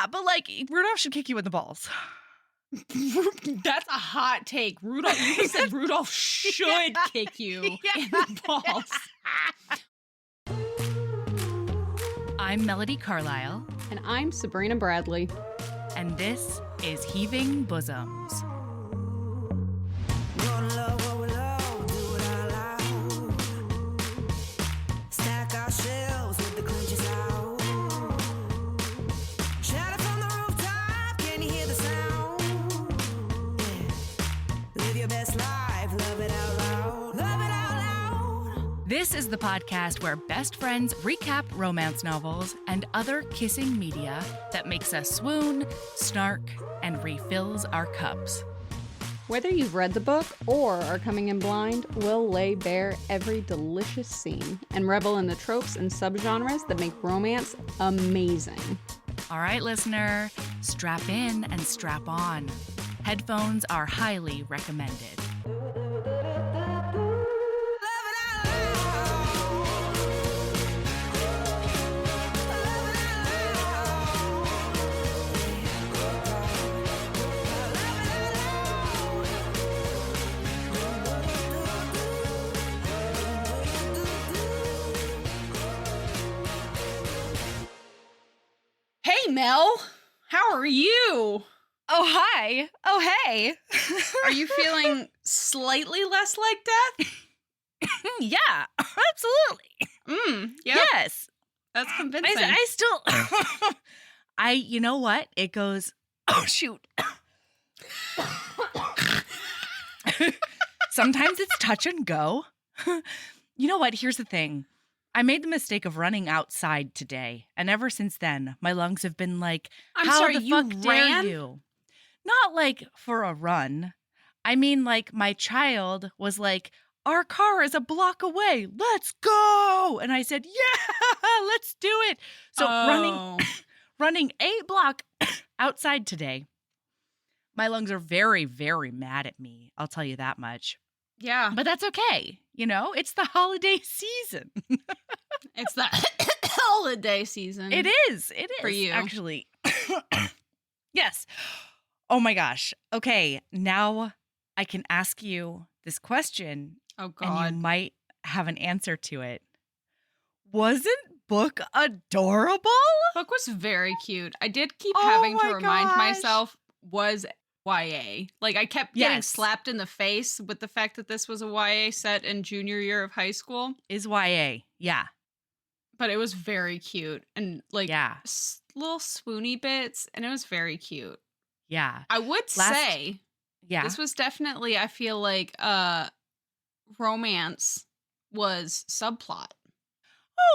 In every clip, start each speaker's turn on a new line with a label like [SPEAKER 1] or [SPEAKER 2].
[SPEAKER 1] Yeah, but like Rudolph should kick you in the balls.
[SPEAKER 2] That's a hot take. Rudolph, you said Rudolph should kick you in the balls.
[SPEAKER 1] I'm Melody Carlisle.
[SPEAKER 2] And I'm Sabrina Bradley.
[SPEAKER 1] And this is Heaving Bosoms. This is the podcast where best friends recap romance novels and other kissing media that makes us swoon, snark, and refills our cups.
[SPEAKER 2] Whether you've read the book or are coming in blind, we'll lay bare every delicious scene and revel in the tropes and subgenres that make romance amazing.
[SPEAKER 1] All right, listener, strap in and strap on. Headphones are highly recommended.
[SPEAKER 2] Hey, Mel, how are you?
[SPEAKER 1] Oh, hi. Oh, hey.
[SPEAKER 2] Are you feeling slightly less like death?
[SPEAKER 1] Yeah, absolutely.
[SPEAKER 2] Yep.
[SPEAKER 1] Yes.
[SPEAKER 2] That's convincing.
[SPEAKER 1] I still, you know what? It goes, oh, shoot. Sometimes it's touch and go. You know what? Here's the thing. I made the mistake of running outside today, and ever since then, my lungs have been like,
[SPEAKER 2] I'm
[SPEAKER 1] how
[SPEAKER 2] sorry,
[SPEAKER 1] the
[SPEAKER 2] you
[SPEAKER 1] fuck
[SPEAKER 2] ran?
[SPEAKER 1] dare you? Not like for a run. I mean, like my child was like, our car is a block away. Let's go. And I said, yeah, let's do it. So running a block outside today, my lungs are very, very mad at me. I'll tell you that much.
[SPEAKER 2] Yeah.
[SPEAKER 1] But that's okay. You know, it's the holiday season.
[SPEAKER 2] It's the holiday season.
[SPEAKER 1] It is. It is.
[SPEAKER 2] For you.
[SPEAKER 1] Actually. Yes. Oh my gosh. Okay. Now I can ask you this question.
[SPEAKER 2] Oh, God.
[SPEAKER 1] And you might have an answer to it. Wasn't Book adorable?
[SPEAKER 2] Book was very cute. I did keep
[SPEAKER 1] Oh
[SPEAKER 2] having to
[SPEAKER 1] my
[SPEAKER 2] remind
[SPEAKER 1] gosh.
[SPEAKER 2] myself, was YA. Like, I kept getting
[SPEAKER 1] Yes.
[SPEAKER 2] slapped in the face with the fact that this was a YA set in junior year of high school.
[SPEAKER 1] Is YA. Yeah.
[SPEAKER 2] But it was very cute. And, like,
[SPEAKER 1] Yeah.
[SPEAKER 2] little swoony bits. And it was very cute.
[SPEAKER 1] Yeah.
[SPEAKER 2] I would say
[SPEAKER 1] Yeah.
[SPEAKER 2] this was definitely, I feel like, romance was subplot.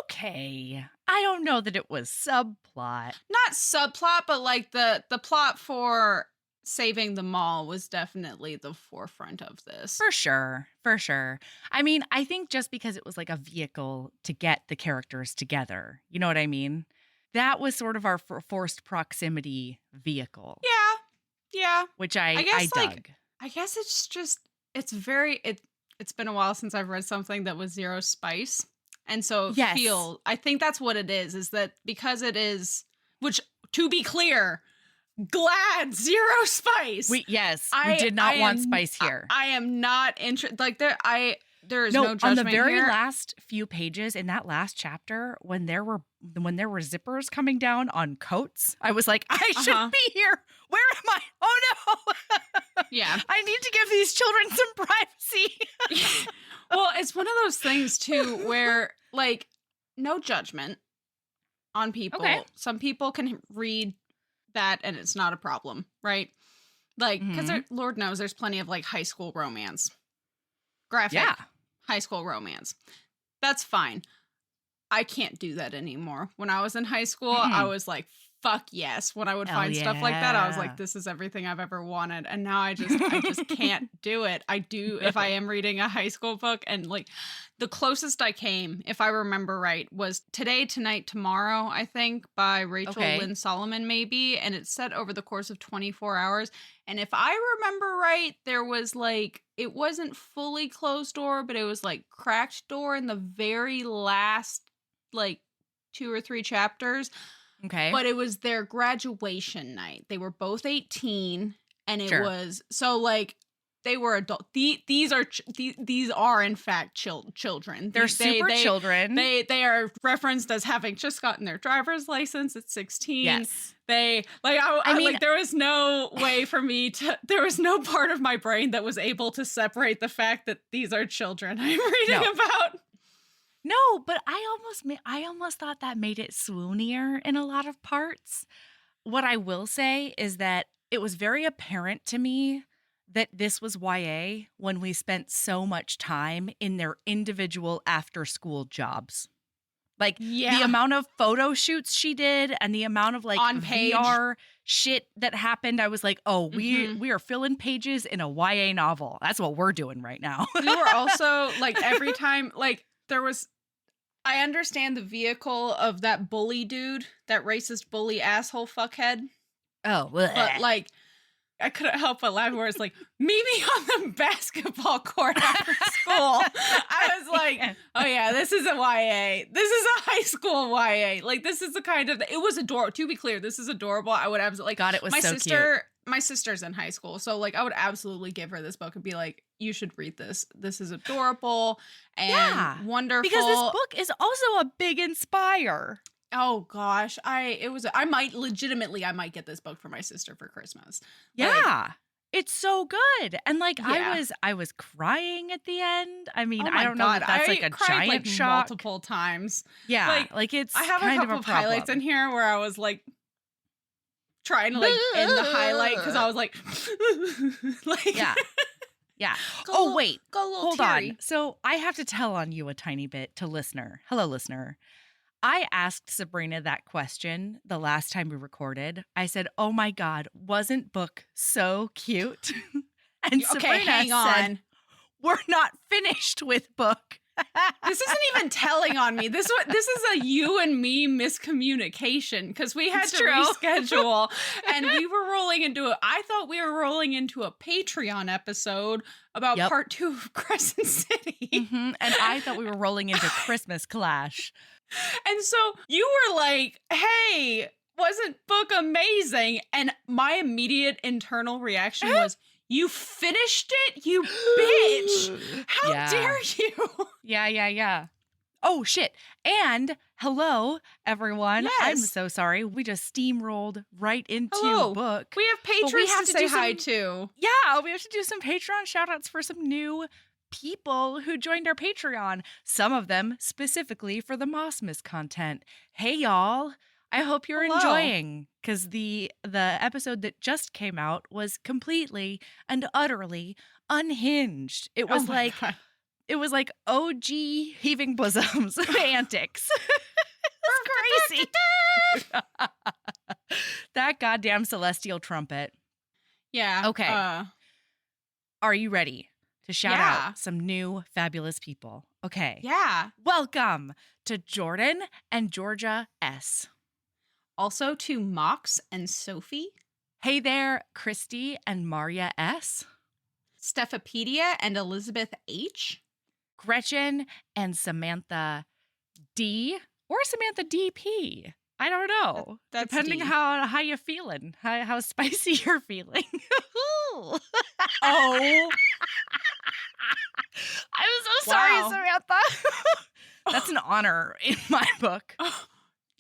[SPEAKER 1] Okay. I don't know that it was subplot.
[SPEAKER 2] Not subplot, but like the plot for saving the mall was definitely the forefront of this.
[SPEAKER 1] For sure. For sure. I mean, I think just because it was like a vehicle to get the characters together, you know what I mean? That was sort of our forced proximity vehicle.
[SPEAKER 2] Yeah.
[SPEAKER 1] Which I
[SPEAKER 2] guess,
[SPEAKER 1] dug.
[SPEAKER 2] like, I guess it's just, it's been a while since I've read something that was zero spice. And so
[SPEAKER 1] Yes.
[SPEAKER 2] I think that's what it is that because it is, which to be clear, glad zero spice.
[SPEAKER 1] We did not want spice here.
[SPEAKER 2] I am not interested. Like there is
[SPEAKER 1] no
[SPEAKER 2] no judgment
[SPEAKER 1] on the very
[SPEAKER 2] here.
[SPEAKER 1] last few pages in that last chapter, when there were zippers coming down on coats, I was like, I shouldn't be here. Where am I? Oh no!
[SPEAKER 2] Yeah,
[SPEAKER 1] I need to give these children some privacy.
[SPEAKER 2] Well, it's one of those things too where, like, no judgment on people.
[SPEAKER 1] Okay.
[SPEAKER 2] Some people can read that and it's not a problem, right? Like, because Lord knows there's plenty of like high school romance, graphic high school romance. That's fine. I can't do that anymore. When I was in high school, I was like, fuck yes. When I would find stuff like that, I was like, this is everything I've ever wanted. And now I just can't do it. I do if I am reading a high school book. And like the closest I came, if I remember right, was Today, Tonight, Tomorrow, I think, by Rachel Lynn Solomon, maybe. And it's set over the course of 24 hours. And if I remember right, there was like, it wasn't fully closed door, but it was like cracked door in the very last like 2 or 3 chapters.
[SPEAKER 1] Okay.
[SPEAKER 2] But it was their graduation night. They were both 18, and it
[SPEAKER 1] Sure.
[SPEAKER 2] was so like they were adult. These are in fact children.
[SPEAKER 1] They're super children.
[SPEAKER 2] They are referenced as having just gotten their driver's license at 16.
[SPEAKER 1] Yes.
[SPEAKER 2] They I mean, like there was no way for me to. There was no part of my brain that was able to separate the fact that these are children I'm reading about.
[SPEAKER 1] No, but I almost thought that made it swoonier in a lot of parts. What I will say is that it was very apparent to me that this was YA when we spent so much time in their individual after-school jobs. Like the amount of photo shoots she did and the amount of like
[SPEAKER 2] on page
[SPEAKER 1] VR shit that happened, I was like, oh, we are filling pages in a YA novel. That's what we're doing right now.
[SPEAKER 2] We were also like every time like there was. I understand the vehicle of that bully dude, that racist bully asshole fuckhead.
[SPEAKER 1] Oh,
[SPEAKER 2] but like, I couldn't help but laugh where it's like, meet me on the basketball court after school. I was like, oh yeah, this is a YA. This is a high school YA. Like, this is the kind of, it was adorable. To be clear, this is adorable. I would absolutely,
[SPEAKER 1] God, it was so cute.
[SPEAKER 2] My sister's in high school, so like I would absolutely give her this book and be like, you should read this. This is adorable and wonderful.
[SPEAKER 1] Because this book is also a big inspire.
[SPEAKER 2] Oh gosh, I might get this book for my sister for Christmas.
[SPEAKER 1] Yeah. Like, it's so good. And like I was crying at the end. I mean, I don't know if that's like a giant
[SPEAKER 2] like
[SPEAKER 1] shock.
[SPEAKER 2] Multiple times.
[SPEAKER 1] Yeah. Like it's
[SPEAKER 2] I have a couple of highlights in here where I was like trying to like end the highlight because I was like, like
[SPEAKER 1] yeah. Wait, hold on. So I have to tell on you a tiny bit to listener. Hello, listener. I asked Sabrina that question the last time we recorded. I said, "Oh my God, wasn't book so cute?" And Sabrina said, "We're not finished with book."
[SPEAKER 2] This isn't even telling on me. This is a you and me miscommunication because we had to reschedule and we were rolling into it. I thought we were rolling into a Patreon episode about part 2 of Crescent City.
[SPEAKER 1] And I thought we were rolling into Christmas Clash.
[SPEAKER 2] And so you were like, hey, wasn't book amazing? And my immediate internal reaction was, you finished it, you bitch. How dare you?
[SPEAKER 1] Yeah. Oh, shit. And hello, everyone.
[SPEAKER 2] Yes.
[SPEAKER 1] I'm so sorry. We just steamrolled right into book.
[SPEAKER 2] We have patrons to say hi to.
[SPEAKER 1] Yeah, we have to do some Patreon shout outs for some new people who joined our Patreon. Some of them specifically for the Mossmas content. Hey, y'all. I hope you're enjoying, because the episode that just came out was completely and utterly unhinged. It was it was like OG heaving bosoms antics. It's crazy. That goddamn celestial trumpet.
[SPEAKER 2] Yeah.
[SPEAKER 1] Okay. Are you ready to shout out some new fabulous people? Okay.
[SPEAKER 2] Yeah.
[SPEAKER 1] Welcome to Jordan and Georgia S.
[SPEAKER 2] Also to Mox and Sophie.
[SPEAKER 1] Hey there, Christy and Maria S.
[SPEAKER 2] Stephapedia and Elizabeth H.
[SPEAKER 1] Gretchen and Samantha D. Or Samantha DP. I don't know.
[SPEAKER 2] That's
[SPEAKER 1] depending
[SPEAKER 2] D.
[SPEAKER 1] how you feeling, how spicy you're feeling.
[SPEAKER 2] Oh.
[SPEAKER 1] I'm so sorry, Samantha. That's an honor in my book.
[SPEAKER 2] Oh,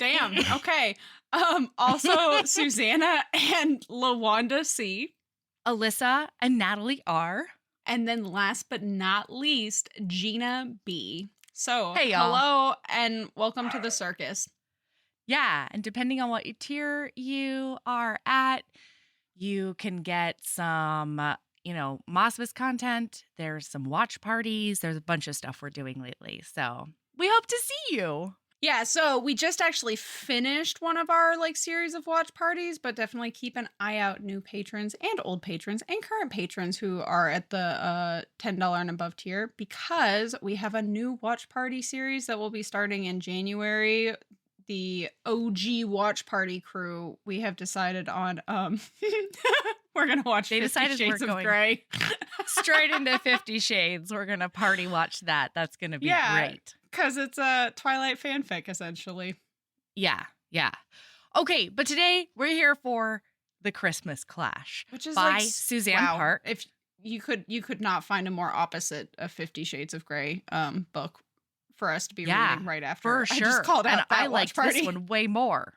[SPEAKER 2] damn. Okay. Also Susanna and LaWanda C.
[SPEAKER 1] Alyssa and Natalie R.
[SPEAKER 2] And then last but not least, Gina B. So,
[SPEAKER 1] hey, y'all.
[SPEAKER 2] Hello and welcome to the circus.
[SPEAKER 1] Yeah, and depending on what tier you are at, you can get some, Mossmas content. There's some watch parties. There's a bunch of stuff we're doing lately. So we hope to see you.
[SPEAKER 2] Yeah, so we just actually finished one of our series of watch parties, but definitely keep an eye out, new patrons and old patrons and current patrons who are at the $10 and above tier, because we have a new watch party series that will be starting in January. The OG watch party crew, we have decided on we're gonna watch 50 Shades of Grey.
[SPEAKER 1] Straight into 50 Shades. We're gonna party watch that. That's gonna be great.
[SPEAKER 2] Because it's a Twilight fanfic, essentially.
[SPEAKER 1] Yeah. Okay, but today we're here for The Christmas Clash,
[SPEAKER 2] which is
[SPEAKER 1] by
[SPEAKER 2] like
[SPEAKER 1] Suzanne Park.
[SPEAKER 2] If you could not find a more opposite of 50 Shades of Grey book for us to be reading right after.
[SPEAKER 1] For sure.
[SPEAKER 2] I just called out
[SPEAKER 1] and
[SPEAKER 2] that
[SPEAKER 1] I
[SPEAKER 2] watch
[SPEAKER 1] liked
[SPEAKER 2] party.
[SPEAKER 1] this one way more.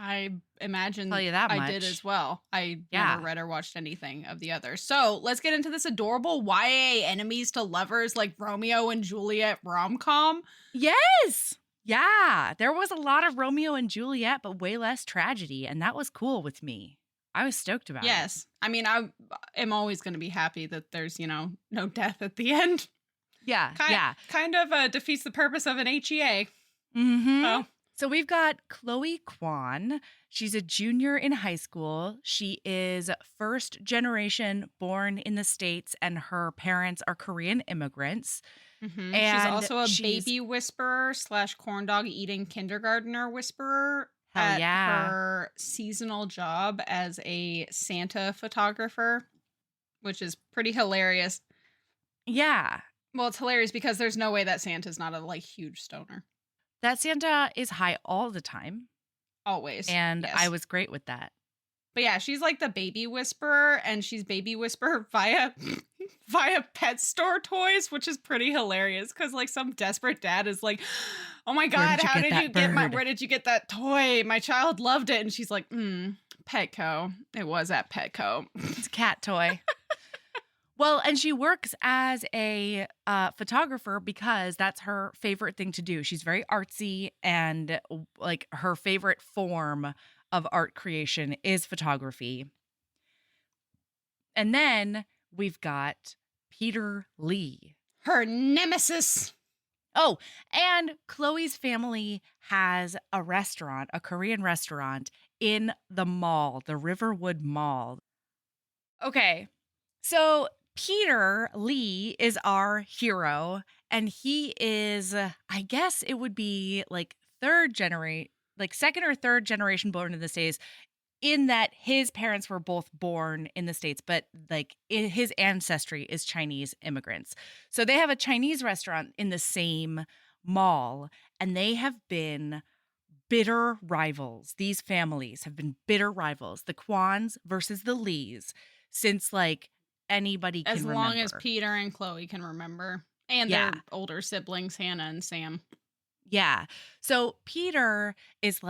[SPEAKER 2] I imagine
[SPEAKER 1] Tell you that
[SPEAKER 2] I
[SPEAKER 1] much.
[SPEAKER 2] did as well. I never read or watched anything of the others. So let's get into this adorable YA enemies to lovers like Romeo and Juliet rom-com.
[SPEAKER 1] Yes. Yeah. There was a lot of Romeo and Juliet, but way less tragedy. And that was cool with me. I was stoked about it.
[SPEAKER 2] Yes. I mean, I am always going to be happy that there's, no death at the end.
[SPEAKER 1] Yeah.
[SPEAKER 2] Kind of defeats the purpose of an HEA.
[SPEAKER 1] Mm-hmm.
[SPEAKER 2] Oh.
[SPEAKER 1] So we've got Chloe Kwan. She's a junior in high school. She is first generation born in the States, and her parents are Korean immigrants.
[SPEAKER 2] Mm-hmm. And she's also a baby whisperer / corn dog eating kindergartner whisperer at her seasonal job as a Santa photographer, which is pretty hilarious.
[SPEAKER 1] Yeah.
[SPEAKER 2] Well, it's hilarious because there's no way that Santa's not a huge stoner.
[SPEAKER 1] That Santa is high all the time.
[SPEAKER 2] Always.
[SPEAKER 1] And yes. I was great with that.
[SPEAKER 2] But yeah, she's like the baby whisperer, and she's baby whisperer via pet store toys, which is pretty hilarious because some desperate dad is like, oh my God, where did you get that toy? My child loved it. And she's like, Petco. It was at Petco.
[SPEAKER 1] It's a cat toy. Well, and she works as a photographer because that's her favorite thing to do. She's very artsy, and her favorite form of art creation is photography. And then we've got Peter Lee,
[SPEAKER 2] her nemesis.
[SPEAKER 1] Oh, and Chloe's family has a restaurant, a Korean restaurant in the mall, the Riverwood Mall. Okay, so Peter Lee is our hero, and he is, I guess it would be second or third generation born in the States, in that his parents were both born in the States, but his ancestry is Chinese immigrants. So they have a Chinese restaurant in the same mall, and they have been bitter rivals. These families have been bitter rivals, the Kwans versus the Lees, since anybody can remember. As
[SPEAKER 2] long as Peter and Chloe can remember. And their older siblings, Hannah and Sam.
[SPEAKER 1] Yeah. So Peter is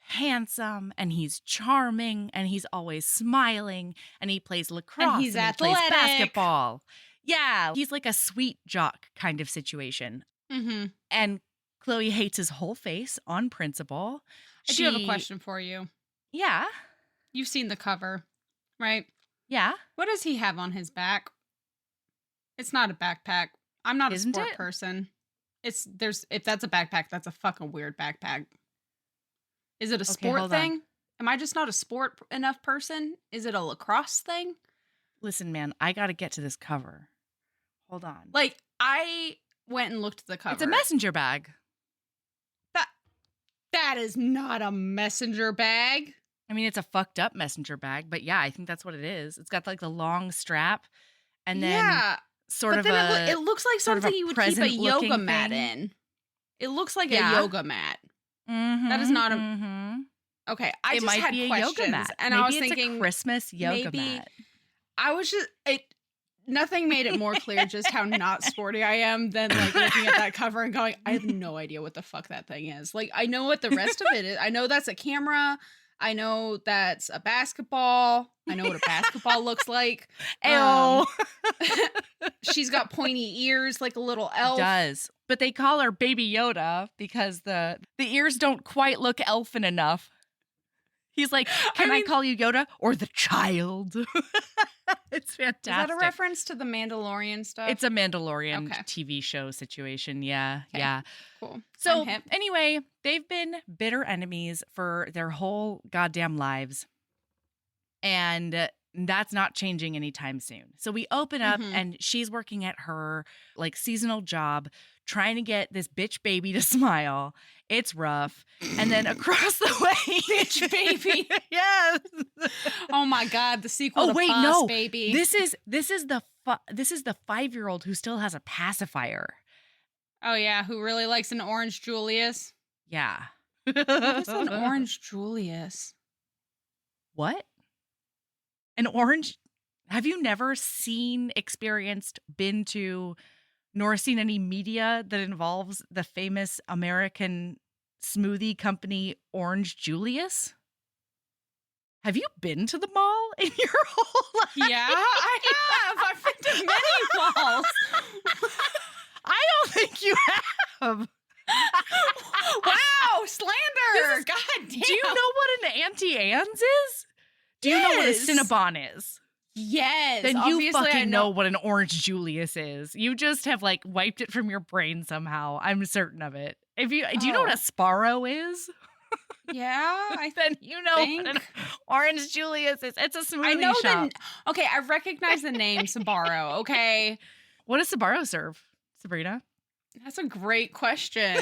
[SPEAKER 1] handsome, and he's charming, and he's always smiling, and he plays lacrosse,
[SPEAKER 2] and he's athletic.
[SPEAKER 1] He plays basketball. Yeah. He's like a sweet jock kind of situation.
[SPEAKER 2] Mm-hmm.
[SPEAKER 1] And Chloe hates his whole face on principle.
[SPEAKER 2] I do have a question for you.
[SPEAKER 1] Yeah.
[SPEAKER 2] You've seen the cover, right?
[SPEAKER 1] Yeah.
[SPEAKER 2] What does he have on his back? It's not a backpack. I'm not a sport person. If that's a backpack, that's a fucking weird backpack. Is it a sport thing? Am I just not a sport enough person? Is it a lacrosse thing?
[SPEAKER 1] Listen, man, I got to get to this cover. Hold on.
[SPEAKER 2] I went and looked at the cover.
[SPEAKER 1] It's a messenger bag.
[SPEAKER 2] That is not a messenger bag.
[SPEAKER 1] I mean, it's a fucked up messenger bag, but yeah, I think that's what it is. It's got the long strap, and then
[SPEAKER 2] it looks like something you would keep a yoga mat in. It looks like a yoga mat.
[SPEAKER 1] Mm-hmm,
[SPEAKER 2] that is not a. Okay, I just had questions,
[SPEAKER 1] yoga mat.
[SPEAKER 2] And
[SPEAKER 1] maybe
[SPEAKER 2] I was thinking
[SPEAKER 1] a Christmas yoga mat.
[SPEAKER 2] I was just Nothing made it more clear just how not sporty I am than looking at that cover and going, I have no idea what the fuck that thing is. I know what the rest of it is. I know that's a camera. I know that's a basketball. I know what a basketball looks like. She's got pointy ears like a little elf.
[SPEAKER 1] Does. But they call her Baby Yoda because the ears don't quite look elfin enough. He's like, can I call you Yoda or the child? It's fantastic.
[SPEAKER 2] Is that a reference to the Mandalorian stuff?
[SPEAKER 1] It's a Mandalorian TV show situation. Yeah.
[SPEAKER 2] Okay.
[SPEAKER 1] Yeah.
[SPEAKER 2] Cool.
[SPEAKER 1] So anyway, they've been bitter enemies for their whole goddamn lives. And that's not changing anytime soon. So we open up and she's working at her seasonal job, trying to get this bitch baby to smile. It's rough. And then across the way,
[SPEAKER 2] bitch baby.
[SPEAKER 1] Yes.
[SPEAKER 2] Oh my God, the sequel to Boss Baby.
[SPEAKER 1] This is the 5-year-old who still has a pacifier.
[SPEAKER 2] Oh yeah, who really likes an Orange Julius.
[SPEAKER 1] Yeah.
[SPEAKER 2] What is an Orange Julius?
[SPEAKER 1] What? An orange? Have you never seen, experienced, been to, nor seen any media that involves the famous American smoothie company Orange Julius? Have you been to the mall in your whole life?
[SPEAKER 2] Yeah, I have. I've been to many malls.
[SPEAKER 1] I don't think you have.
[SPEAKER 2] Wow, slander. God damn.
[SPEAKER 1] Do you know what an Auntie Anne's is? Do you know what a Cinnabon is?
[SPEAKER 2] Yes.
[SPEAKER 1] Then you
[SPEAKER 2] obviously
[SPEAKER 1] fucking
[SPEAKER 2] I
[SPEAKER 1] know what an Orange Julius is. You just have like wiped it from your brain somehow. I'm certain of it. Do you know what a Sparrow is?
[SPEAKER 2] Yeah,
[SPEAKER 1] Then you know what an Orange Julius is. It's a smoothie
[SPEAKER 2] I know
[SPEAKER 1] shop.
[SPEAKER 2] Okay, I recognize the name Sbarro. Okay,
[SPEAKER 1] what does Sbarro serve, Sabrina?
[SPEAKER 2] That's a great question.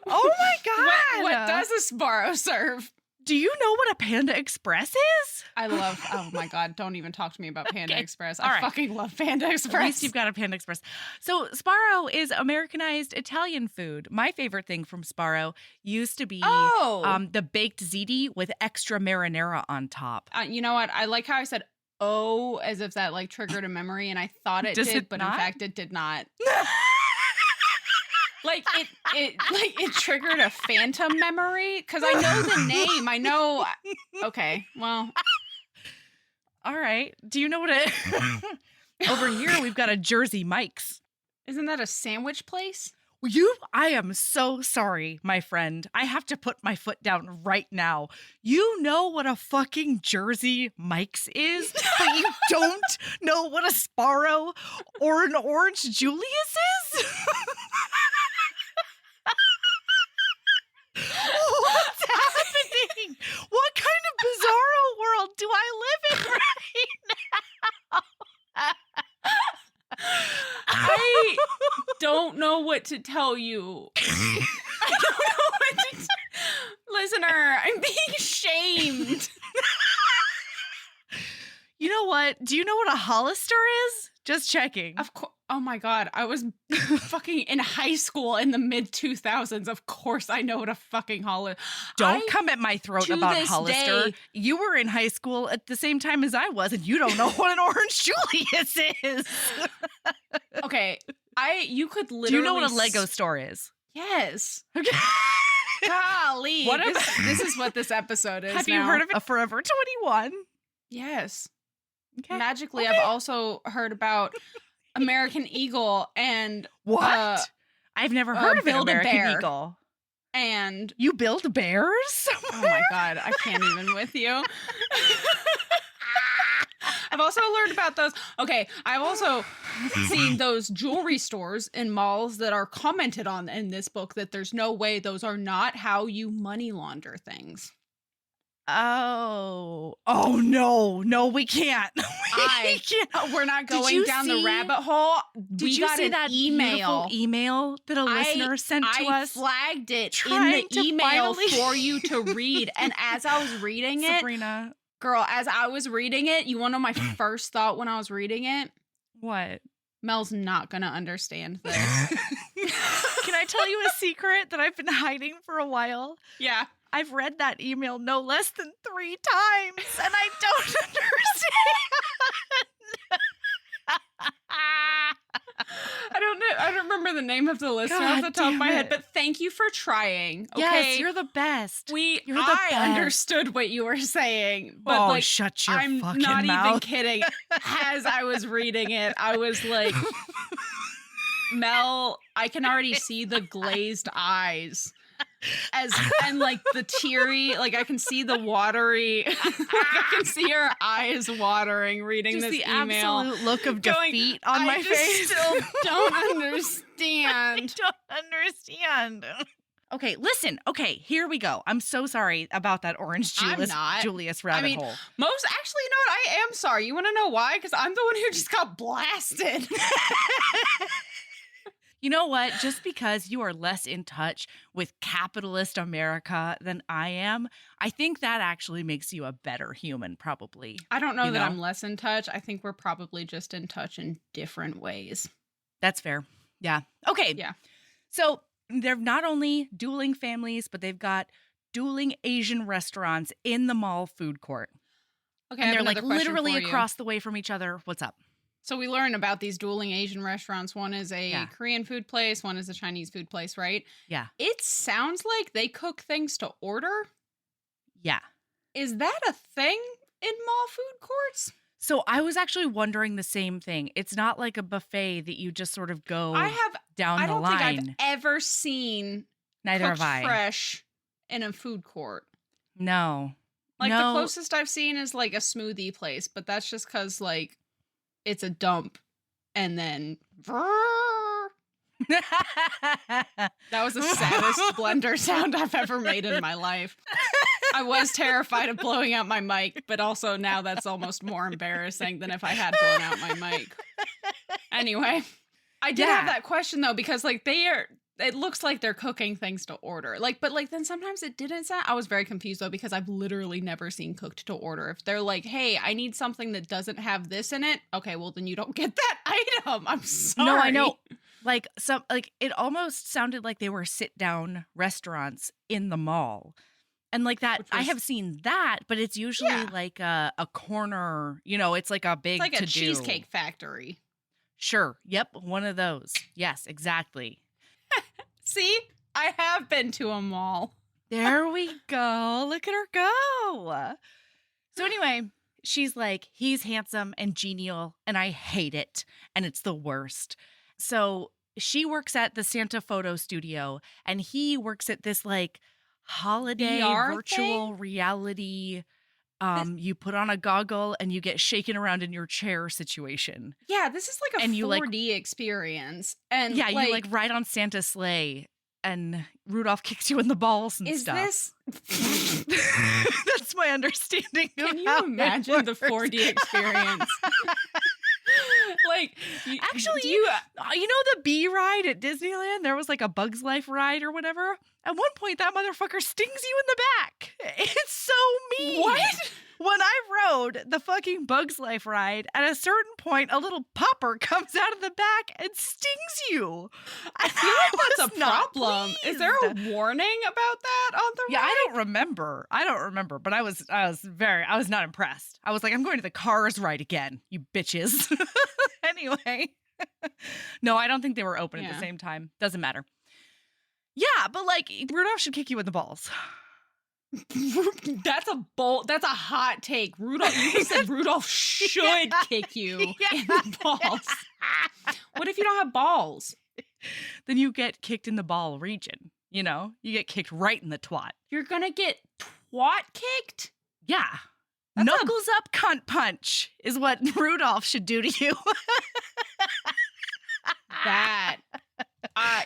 [SPEAKER 1] Oh my god!
[SPEAKER 2] What does a Sbarro serve?
[SPEAKER 1] Do you know what a Panda Express is?
[SPEAKER 2] Oh my god, don't even talk to me about Panda Express. I
[SPEAKER 1] right.
[SPEAKER 2] fucking love Panda Express.
[SPEAKER 1] At least you've got a Panda Express. So Sbarro is Americanized Italian food. My favorite thing from Sbarro used to be the baked ziti with extra marinara on top.
[SPEAKER 2] You know what? I like how I said as if that like triggered a memory, and I thought it did, but in fact it did not. Like it triggered a phantom memory because I know the name. I know. Okay, well,
[SPEAKER 1] all right. Do you know what it? Over here we've got a Jersey Mike's.
[SPEAKER 2] Isn't that a sandwich place?
[SPEAKER 1] I am so sorry, my friend. I have to put my foot down right now. You know what a fucking Jersey Mike's is, but you don't know what a Sbarro or an Orange Julius is? What's happening? What kind of bizarro world do I live in right now?
[SPEAKER 2] I don't know what to tell you. I don't know what to Listener, I'm being shamed.
[SPEAKER 1] You know what? Do you know what a Hollister is? Just checking.
[SPEAKER 2] Of course. Oh my god, I was fucking in high school in the mid-2000s. Of course I know what a fucking Hollister.
[SPEAKER 1] Don't come at my throat about Hollister. You were in high school at the same time as I was, and you don't know what an Orange Julius is.
[SPEAKER 2] Okay, you could literally.
[SPEAKER 1] Do you know what a Lego store is?
[SPEAKER 2] Yes.
[SPEAKER 1] Okay.
[SPEAKER 2] Golly, this is what this episode is.
[SPEAKER 1] Have you heard of a Forever 21?
[SPEAKER 2] Yes.
[SPEAKER 1] Okay.
[SPEAKER 2] Magically, I've also heard about American Eagle and
[SPEAKER 1] what? I've never heard of
[SPEAKER 2] Build
[SPEAKER 1] American
[SPEAKER 2] a Bear.
[SPEAKER 1] Eagle.
[SPEAKER 2] And
[SPEAKER 1] you build bears?
[SPEAKER 2] Oh my god, I can't even with you. I've also learned about those. Okay, I've also seen those jewelry stores in malls that are commented on in this book that there's no way those are not how you money launder things.
[SPEAKER 1] Oh no, we can't.
[SPEAKER 2] We're not going down the rabbit hole.
[SPEAKER 1] Did you see that email that a listener sent to us?
[SPEAKER 2] I flagged it in the email for you to read, and as I was reading it,
[SPEAKER 1] Sabrina,
[SPEAKER 2] girl, as I was reading it, you want to know my first thought when I was reading it?
[SPEAKER 1] What?
[SPEAKER 2] Mel's not gonna understand this.
[SPEAKER 1] Can I tell you a secret that I've been hiding for a while?
[SPEAKER 2] Yeah.
[SPEAKER 1] I've read that email no less than 3 times, and I don't understand.
[SPEAKER 2] I don't remember the name of the listener off the top of my head, but thank you for trying. Okay?
[SPEAKER 1] Yes, you're the best.
[SPEAKER 2] I understood what you were saying, but
[SPEAKER 1] shut your
[SPEAKER 2] I'm
[SPEAKER 1] fucking
[SPEAKER 2] not
[SPEAKER 1] mouth.
[SPEAKER 2] even kidding. As I was reading it, I was like, Mel, I can already see the glazed eyes. And like the teary, like I can see the watery, like I can see her eyes watering reading
[SPEAKER 1] just
[SPEAKER 2] this
[SPEAKER 1] the
[SPEAKER 2] email.
[SPEAKER 1] Absolute look of defeat on my face.
[SPEAKER 2] Still don't understand.
[SPEAKER 1] I don't understand. Okay, listen. Okay, here we go. I'm so sorry about that Orange Julius rabbit hole.
[SPEAKER 2] Actually, you know what? I am sorry. You want to know why? Because I'm the one who just got blasted.
[SPEAKER 1] You know what? Just because you are less in touch with capitalist America than I am, I think that actually makes you a better human, probably.
[SPEAKER 2] I don't know that I'm less in touch. I think we're probably just in touch in different ways.
[SPEAKER 1] That's fair. Yeah. Okay.
[SPEAKER 2] Yeah.
[SPEAKER 1] So they're not only dueling families, but they've got dueling Asian restaurants in the mall food court.
[SPEAKER 2] Okay,
[SPEAKER 1] And
[SPEAKER 2] I have
[SPEAKER 1] they're like
[SPEAKER 2] another question
[SPEAKER 1] literally
[SPEAKER 2] for you.
[SPEAKER 1] across the way from each other. What's up?
[SPEAKER 2] So we learn about these dueling Asian restaurants. One is a
[SPEAKER 1] Yeah.
[SPEAKER 2] Korean food place, one is a Chinese food place, right?
[SPEAKER 1] Yeah.
[SPEAKER 2] It sounds like they cook things to order.
[SPEAKER 1] Yeah.
[SPEAKER 2] Is that a thing in mall food courts?
[SPEAKER 1] So I was actually wondering the same thing. It's not like a buffet that you just sort of go down
[SPEAKER 2] I
[SPEAKER 1] the
[SPEAKER 2] don't
[SPEAKER 1] line.
[SPEAKER 2] think I've ever seen
[SPEAKER 1] Neither
[SPEAKER 2] cooked
[SPEAKER 1] have I.
[SPEAKER 2] fresh in a food court.
[SPEAKER 1] No.
[SPEAKER 2] Like
[SPEAKER 1] no.
[SPEAKER 2] the closest I've seen is like a smoothie place, but that's just because like it's a dump and then that was the saddest blender sound I've ever made in my life. I was terrified of blowing out my mic, but also now that's almost more embarrassing than if I had blown out my mic. Anyway, I did have that question though, because like it looks like they're cooking things to order. Like, but like then sometimes it didn't sound. I was very confused though, because I've literally never seen cooked to order. If they're like, hey, I need something that doesn't have this in it. Okay, well then you don't get that item. I'm sorry.
[SPEAKER 1] No, I know. Like it almost sounded like they were sit down restaurants in the mall. And like that, I have seen that, but it's usually like a corner, it's like a big
[SPEAKER 2] it's like a
[SPEAKER 1] to-do.
[SPEAKER 2] Cheesecake Factory.
[SPEAKER 1] Sure. Yep. One of those. Yes, exactly.
[SPEAKER 2] See, I have been to a mall.
[SPEAKER 1] There we go. Look at her go. So anyway, she's like, he's handsome and genial, and I hate it. And it's the worst. So she works at the Santa photo studio, and he works at this like holiday
[SPEAKER 2] VR
[SPEAKER 1] virtual
[SPEAKER 2] thing?
[SPEAKER 1] reality. You put on a goggle and you get shaken around in your chair situation.
[SPEAKER 2] Yeah, this is like a
[SPEAKER 1] And you,
[SPEAKER 2] 4D experience. And
[SPEAKER 1] yeah, you like ride on Santa's sleigh and Rudolph kicks you in the balls and stuff.
[SPEAKER 2] Is this
[SPEAKER 1] That's my understanding.
[SPEAKER 2] Can you imagine the 4D experience? Like,
[SPEAKER 1] actually, you know the bee ride at Disneyland? There was like a Bug's Life ride or whatever. At one point, that motherfucker stings you in the back. It's so mean.
[SPEAKER 2] What?
[SPEAKER 1] When I rode the fucking Bug's Life ride, at a certain point, a little popper comes out of the back and stings you.
[SPEAKER 2] I feel like that's a problem. Is there a warning about that on the ride?
[SPEAKER 1] Yeah, I don't remember, but I was not impressed. I was like, I'm going to the Cars ride again, you bitches. Anyway. No, I don't think they were open at the same time. Doesn't matter. Yeah, but like Rudolph should kick you in the balls.
[SPEAKER 2] That's a hot take. You said Rudolph should kick you in the balls. What if you don't have balls?
[SPEAKER 1] Then you get kicked in the ball region. You get kicked right in the twat.
[SPEAKER 2] You're gonna get twat kicked?
[SPEAKER 1] Yeah. Knuckles up cunt punch is what Rudolph should do to you.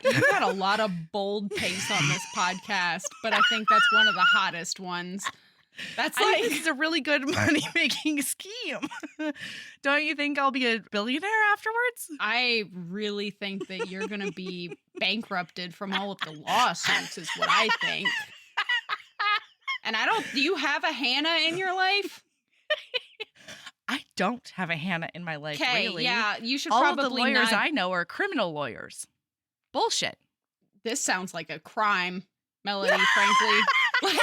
[SPEAKER 2] You've got a lot of bold takes on this podcast, but I think that's one of the hottest ones. I think
[SPEAKER 1] this is a really good money-making scheme. Don't you think I'll be a billionaire afterwards?
[SPEAKER 2] I really think that you're going to be bankrupted from all of the lawsuits is what I think. And do you have a Hannah in your life?
[SPEAKER 1] I don't have a Hannah in my life, really.
[SPEAKER 2] Yeah, you should
[SPEAKER 1] all
[SPEAKER 2] probably
[SPEAKER 1] of the lawyers
[SPEAKER 2] not...
[SPEAKER 1] I know are criminal lawyers. Bullshit.
[SPEAKER 2] This sounds like a crime, Melody, frankly. Like,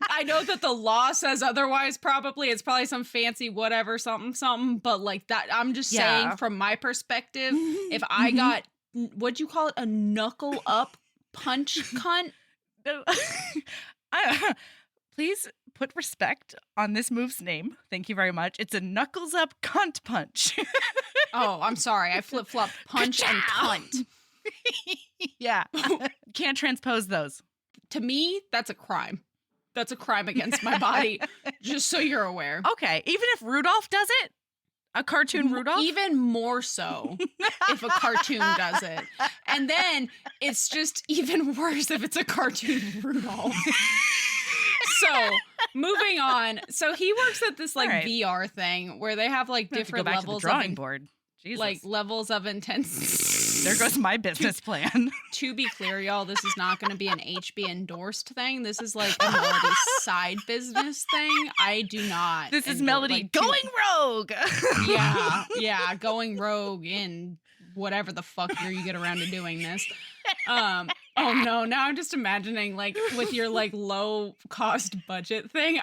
[SPEAKER 2] I know that the law says otherwise, probably. It's probably some fancy whatever, something, but like that, I'm just saying from my perspective, if I got, what'd you call it? A knuckle up punch cunt?
[SPEAKER 1] Please put respect on this move's name. Thank you very much. It's a knuckles up cunt punch.
[SPEAKER 2] Oh, I'm sorry. I flip-flopped punch and cunt.
[SPEAKER 1] Yeah. Can't transpose those.
[SPEAKER 2] To me, that's a crime. That's a crime against my body. Just so you're aware.
[SPEAKER 1] Okay. Even if Rudolph does it? A cartoon Rudolph?
[SPEAKER 2] Even more so if a cartoon does it. And then it's just even worse if it's a cartoon Rudolph. So, moving on. So, he works at this like VR thing where they have like different levels
[SPEAKER 1] to the drawing board. Jesus.
[SPEAKER 2] Like levels of intensity.
[SPEAKER 1] There goes my business plan.
[SPEAKER 2] To be clear, y'all, this is not going to be an HB endorsed thing. This is like a Melody side business thing. I do not.
[SPEAKER 1] This is Melody going rogue.
[SPEAKER 2] Yeah, going rogue in whatever the fuck year you get around to doing this. Oh no, now I'm just imagining like with your like low cost budget thing.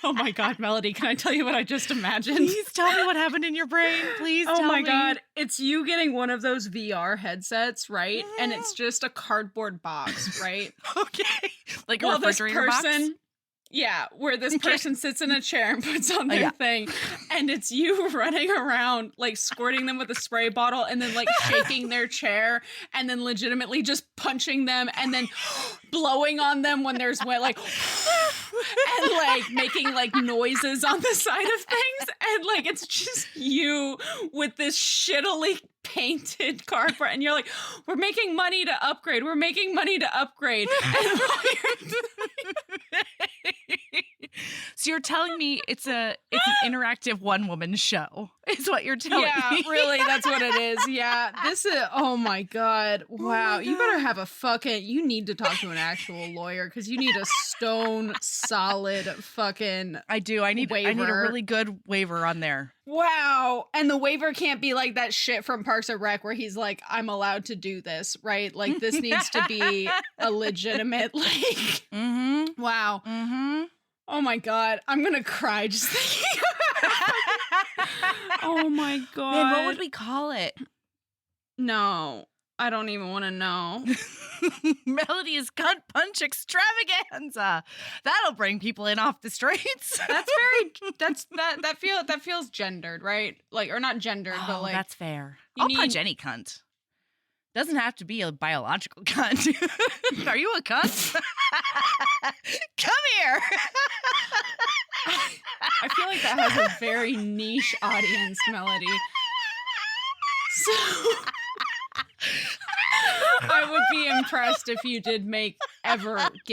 [SPEAKER 2] Oh my God, Melody, can I tell you what I just imagined?
[SPEAKER 1] Please tell me what happened in your brain. Please tell me.
[SPEAKER 2] Oh my God. It's you getting one of those VR headsets, right? And it's just a cardboard box, right?
[SPEAKER 1] Okay. Like a refrigerator box?
[SPEAKER 2] Yeah, where this person sits in a chair and puts on their thing, and it's you running around, like squirting them with a spray bottle and then like shaking their chair and then legitimately just punching them and then blowing on them when there's wet, like, and like making like noises on the side of things. And like, it's just you with this shittily painted cardboard. And you're like, we're making money to upgrade. We're making money to upgrade. And
[SPEAKER 1] so you're telling me it's an interactive one-woman show is what you're telling me.
[SPEAKER 2] Yeah, really, that's what it is. Yeah, this is, oh my God. Wow, you better have you need to talk to an actual lawyer because you need a stone solid fucking
[SPEAKER 1] I do. I need a really good waiver on there.
[SPEAKER 2] Wow. And the waiver can't be like that shit from Parks and Rec where he's like, I'm allowed to do this, right? Like this needs to be a legitimate, like, wow. Oh my God. I'm going to cry just thinking about it. Oh my God.
[SPEAKER 1] Man, what would we call it?
[SPEAKER 2] No, I don't even want to know.
[SPEAKER 1] Melody's Cunt Punch Extravaganza. That'll bring people in off the streets.
[SPEAKER 2] That feels gendered, right? Like, or not gendered, but like.
[SPEAKER 1] That's fair. I'll punch any cunt. Doesn't have to be a biological cunt. Are you a cunt? Come here.
[SPEAKER 2] I feel like that has a very niche audience, Melody. So I would be impressed if you did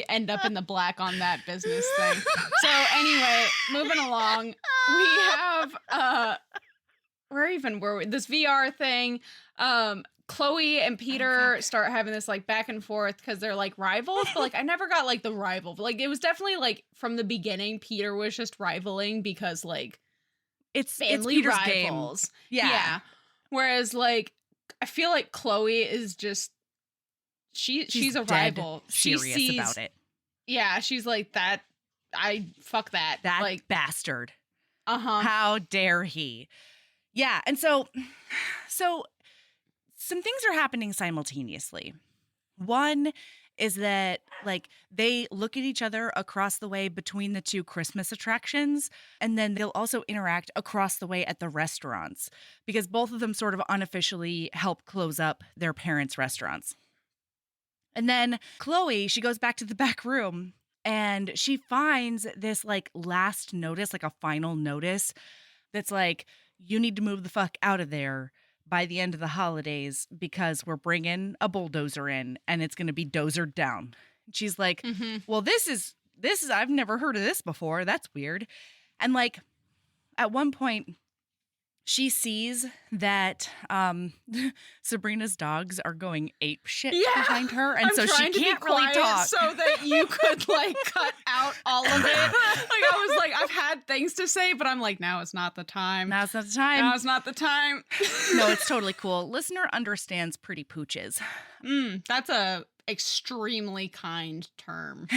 [SPEAKER 2] end up in the black on that business thing. So anyway, moving along, we have where were we? This VR thing. Chloe and Peter start having this like back and forth because they're like rivals, but like I never got like the rival. But, like it was definitely like from the beginning, Peter was just rivaling because like it's family rivals. Yeah. Whereas like I feel like Chloe is just she's a rival.
[SPEAKER 1] She's serious about it.
[SPEAKER 2] Yeah, she's like that. Fuck that.
[SPEAKER 1] That
[SPEAKER 2] like
[SPEAKER 1] bastard.
[SPEAKER 2] How
[SPEAKER 1] dare he? Yeah, and so some things are happening simultaneously. One is that like they look at each other across the way between the two Christmas attractions, and then they'll also interact across the way at the restaurants because both of them sort of unofficially help close up their parents' restaurants. And then Chloe, she goes back to the back room and she finds this like last notice, like a final notice that's like, you need to move the fuck out of there by the end of the holidays because we're bringing a bulldozer in and it's going to be dozered down. She's like, well, this is, I've never heard of this before. That's weird. And like at one point she sees that Sabrina's dogs are going ape shit behind her. And so she can't really talk.
[SPEAKER 2] So that you could like cut out all of it. Like I was like, I've had things to say, but I'm like, now is not the time.
[SPEAKER 1] Now's not the time.
[SPEAKER 2] Now is not the time.
[SPEAKER 1] No, it's totally cool. Listener understands pretty pooches.
[SPEAKER 2] That's a extremely kind term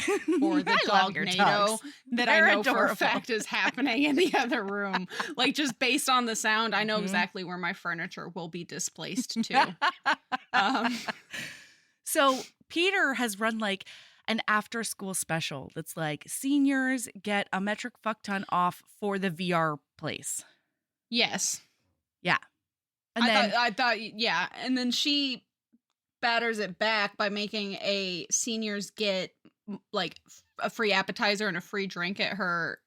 [SPEAKER 2] for the dog-nado that I know for a fact is happening in the other room. Like just based on the sound, I know exactly where my furniture will be displaced to.
[SPEAKER 1] So Peter has run like an after-school special that's like seniors get a metric fuck ton off for the VR place.
[SPEAKER 2] Yes.
[SPEAKER 1] Yeah. And
[SPEAKER 2] I thought, yeah. And then she batters it back by making a seniors get like a free appetizer and a free drink at her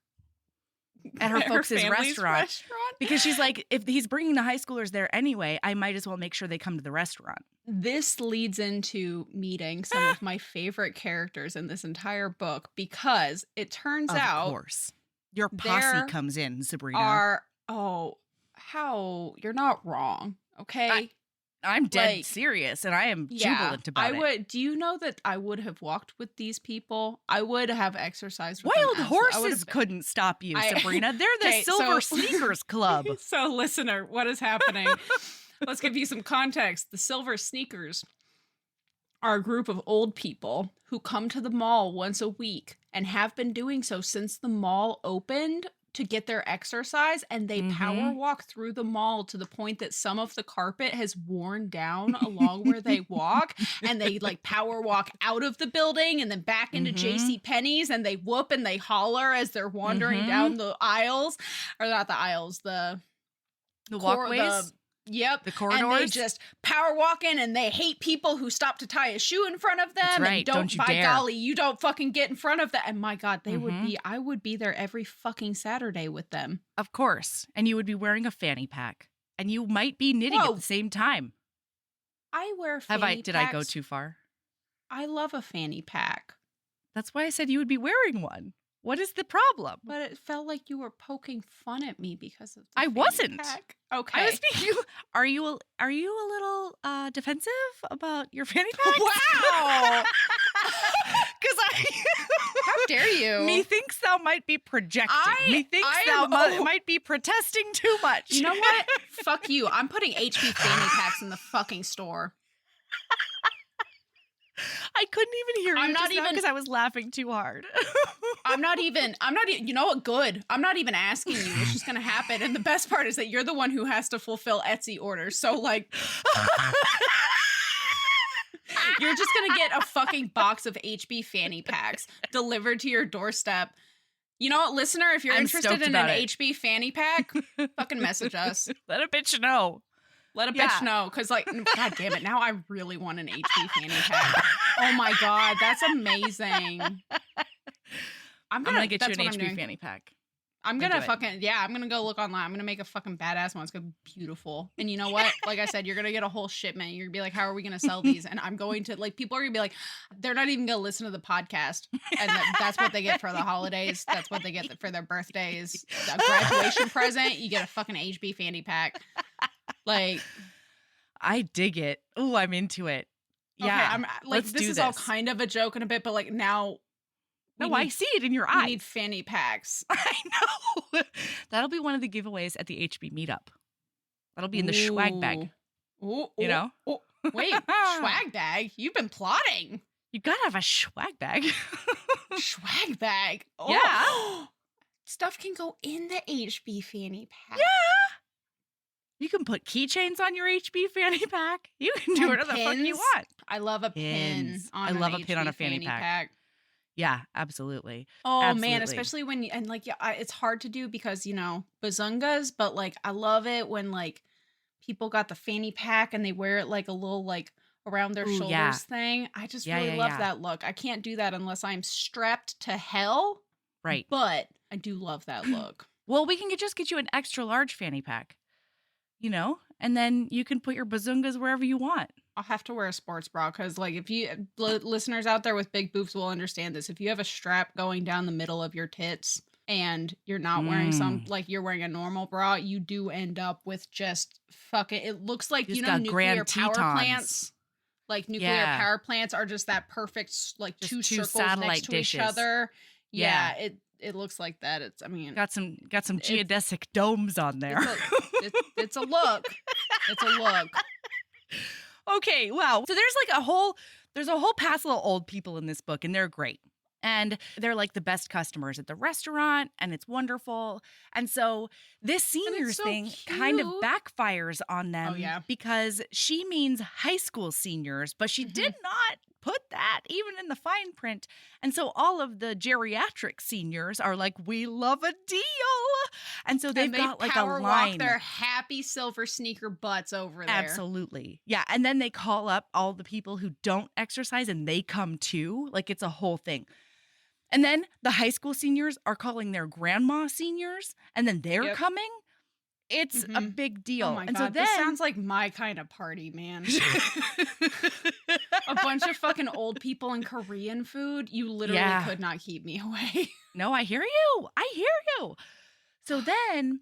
[SPEAKER 1] folks' restaurant because she's like, if he's bringing the high schoolers there anyway, I might as well make sure they come to the restaurant.
[SPEAKER 2] This leads into meeting some of my favorite characters in this entire book because it turns out, of
[SPEAKER 1] course, your posse comes in, Sabrina.
[SPEAKER 2] How you're not wrong, okay?
[SPEAKER 1] I'm dead serious, and I am jubilant about it.
[SPEAKER 2] Do you know that I would have walked with these people? I would have exercised with
[SPEAKER 1] Wild horses couldn't stop you, Sabrina. They're the Silver Sneakers Club.
[SPEAKER 2] So, listener, what is happening? Let's give you some context. The Silver Sneakers are a group of old people who come to the mall once a week and have been doing so since the mall opened to get their exercise, and they power walk through the mall to the point that some of the carpet has worn down along where they walk, and they like power walk out of the building and then back into JC Penney's, and they whoop and they holler as they're wandering down the aisles, or not the aisles, the
[SPEAKER 1] walkways.
[SPEAKER 2] Yep.
[SPEAKER 1] The corridors.
[SPEAKER 2] And they just power walk in, and they hate people who stop to tie a shoe in front of them.
[SPEAKER 1] That's right.
[SPEAKER 2] And
[SPEAKER 1] don't you
[SPEAKER 2] by
[SPEAKER 1] dare.
[SPEAKER 2] golly, you don't fucking get in front of that. And my God, I would be there every fucking Saturday with them.
[SPEAKER 1] Of course. And you would be wearing a fanny pack. And you might be knitting at the same time.
[SPEAKER 2] I wear fanny packs.
[SPEAKER 1] Did I go too far?
[SPEAKER 2] I love a fanny pack.
[SPEAKER 1] That's why I said you would be wearing one. What is the problem?
[SPEAKER 2] But it felt like you were poking fun at me because of the
[SPEAKER 1] I
[SPEAKER 2] fanny
[SPEAKER 1] wasn't.
[SPEAKER 2] pack. Okay.
[SPEAKER 1] I was being. Are you a little defensive about your fanny pack?
[SPEAKER 2] Wow.
[SPEAKER 1] Because
[SPEAKER 2] how dare you?
[SPEAKER 1] Methinks thou might be projecting. Methinks thou might be protesting too much.
[SPEAKER 2] You know what? Fuck you. I'm putting HB fanny packs in the fucking store.
[SPEAKER 1] I couldn't even hear you.
[SPEAKER 2] I'm not even
[SPEAKER 1] because I was laughing too hard.
[SPEAKER 2] I'm not even, you know what? Good. I'm not even asking you. It's just going to happen. And the best part is that you're the one who has to fulfill Etsy orders. So like, you're just going to get a fucking box of HB fanny packs delivered to your doorstep. You know what, listener, if you're interested in an HB fanny pack, fucking message us.
[SPEAKER 1] Let a bitch know.
[SPEAKER 2] Let a bitch know, because, like, God damn it, now I really want an HB fanny pack. Oh, my God, that's amazing. I'm gonna get you an HB
[SPEAKER 1] fanny pack.
[SPEAKER 2] I'm going to I'm going to go look online. I'm going to make a fucking badass one. It's going to be beautiful. And you know what? Like I said, you're going to get a whole shipment. You're going to be like, how are we going to sell these? And I'm going to, like, people are going to be like, they're not even going to listen to the podcast. And that's what they get for the holidays. That's what they get for their birthdays. A graduation present, you get a fucking HB fanny pack. Like,
[SPEAKER 1] I dig it. Oh, I'm into it. Yeah,
[SPEAKER 2] I'm like, this is all kind of a joke in a bit, but like now.
[SPEAKER 1] I see it in your eyes.
[SPEAKER 2] We need fanny packs.
[SPEAKER 1] I know. That'll be one of the giveaways at the HB meetup. That'll be in the swag bag.
[SPEAKER 2] Ooh,
[SPEAKER 1] you know?
[SPEAKER 2] Wait, swag bag? You've been plotting.
[SPEAKER 1] You gotta have a swag bag.
[SPEAKER 2] Swag bag. Oh.
[SPEAKER 1] Yeah.
[SPEAKER 2] Stuff can go in the HB fanny pack.
[SPEAKER 1] Yeah. You can put keychains on your HB fanny pack. You can do whatever the fuck you want.
[SPEAKER 2] I love a pin.
[SPEAKER 1] I love a pin on a fanny pack. Yeah, absolutely.
[SPEAKER 2] Oh,
[SPEAKER 1] absolutely.
[SPEAKER 2] Man, especially when, it's hard to do because, you know, bazungas, but like, I love it when like people got the fanny pack and they wear it like a little like around their shoulders thing. I just really love that look. I can't do that unless I'm strapped to hell.
[SPEAKER 1] Right.
[SPEAKER 2] But I do love that look.
[SPEAKER 1] Well, we can just get you an extra large fanny pack, you know, and then you can put your bazungas wherever you want.
[SPEAKER 2] I'll have to wear a sports bra because, like, if you listeners out there with big boobs will understand this. If you have a strap going down the middle of your tits and you're not wearing like you're wearing a normal bra, you do end up with just fucking. It looks like nuclear power plants. Like nuclear power plants are just that perfect, like just two circles next to each other. Yeah, it looks like that.
[SPEAKER 1] Got some geodesic domes on there.
[SPEAKER 2] It's a look. It's a look.
[SPEAKER 1] Okay, wow. So there's a whole passel of old people in this book, and they're great. And they're like the best customers at the restaurant, and it's wonderful. And so this seniors thing kind of backfires on them because she means high school seniors, but she did not put that even in the fine print. And so all of the geriatric seniors are like, we love a deal. And so they've got like a line.
[SPEAKER 2] Walk their happy silver sneaker butts over there.
[SPEAKER 1] Absolutely. Yeah. And then they call up all the people who don't exercise and they come too. Like it's a whole thing. And then the high school seniors are calling their grandma seniors, and then they're coming. It's a big deal.
[SPEAKER 2] Oh my God, this sounds like my kind of party, man. A bunch of fucking old people and Korean food. You literally could not keep me away.
[SPEAKER 1] No, I hear you. So then...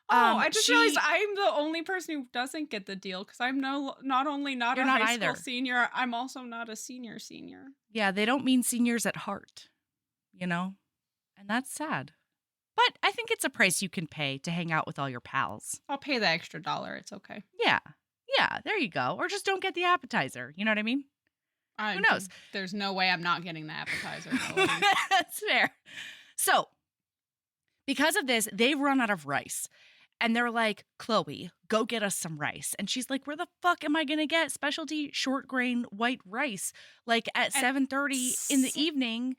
[SPEAKER 2] I just realized I'm the only person who doesn't get the deal because I'm not only not a high school senior, I'm also not a senior.
[SPEAKER 1] Yeah, they don't mean seniors at heart. You know, and that's sad. But I think it's a price you can pay to hang out with all your pals.
[SPEAKER 2] I'll pay the extra $1. It's okay.
[SPEAKER 1] Yeah. Yeah, there you go. Or just don't get the appetizer. You know what I mean? Who knows?
[SPEAKER 2] There's no way I'm not getting the appetizer.
[SPEAKER 1] That's fair. So, because of this, they run out of rice. And they're like, Chloe, go get us some rice. And she's like, where the fuck am I going to get specialty short grain white rice? Like at 7:30 in the evening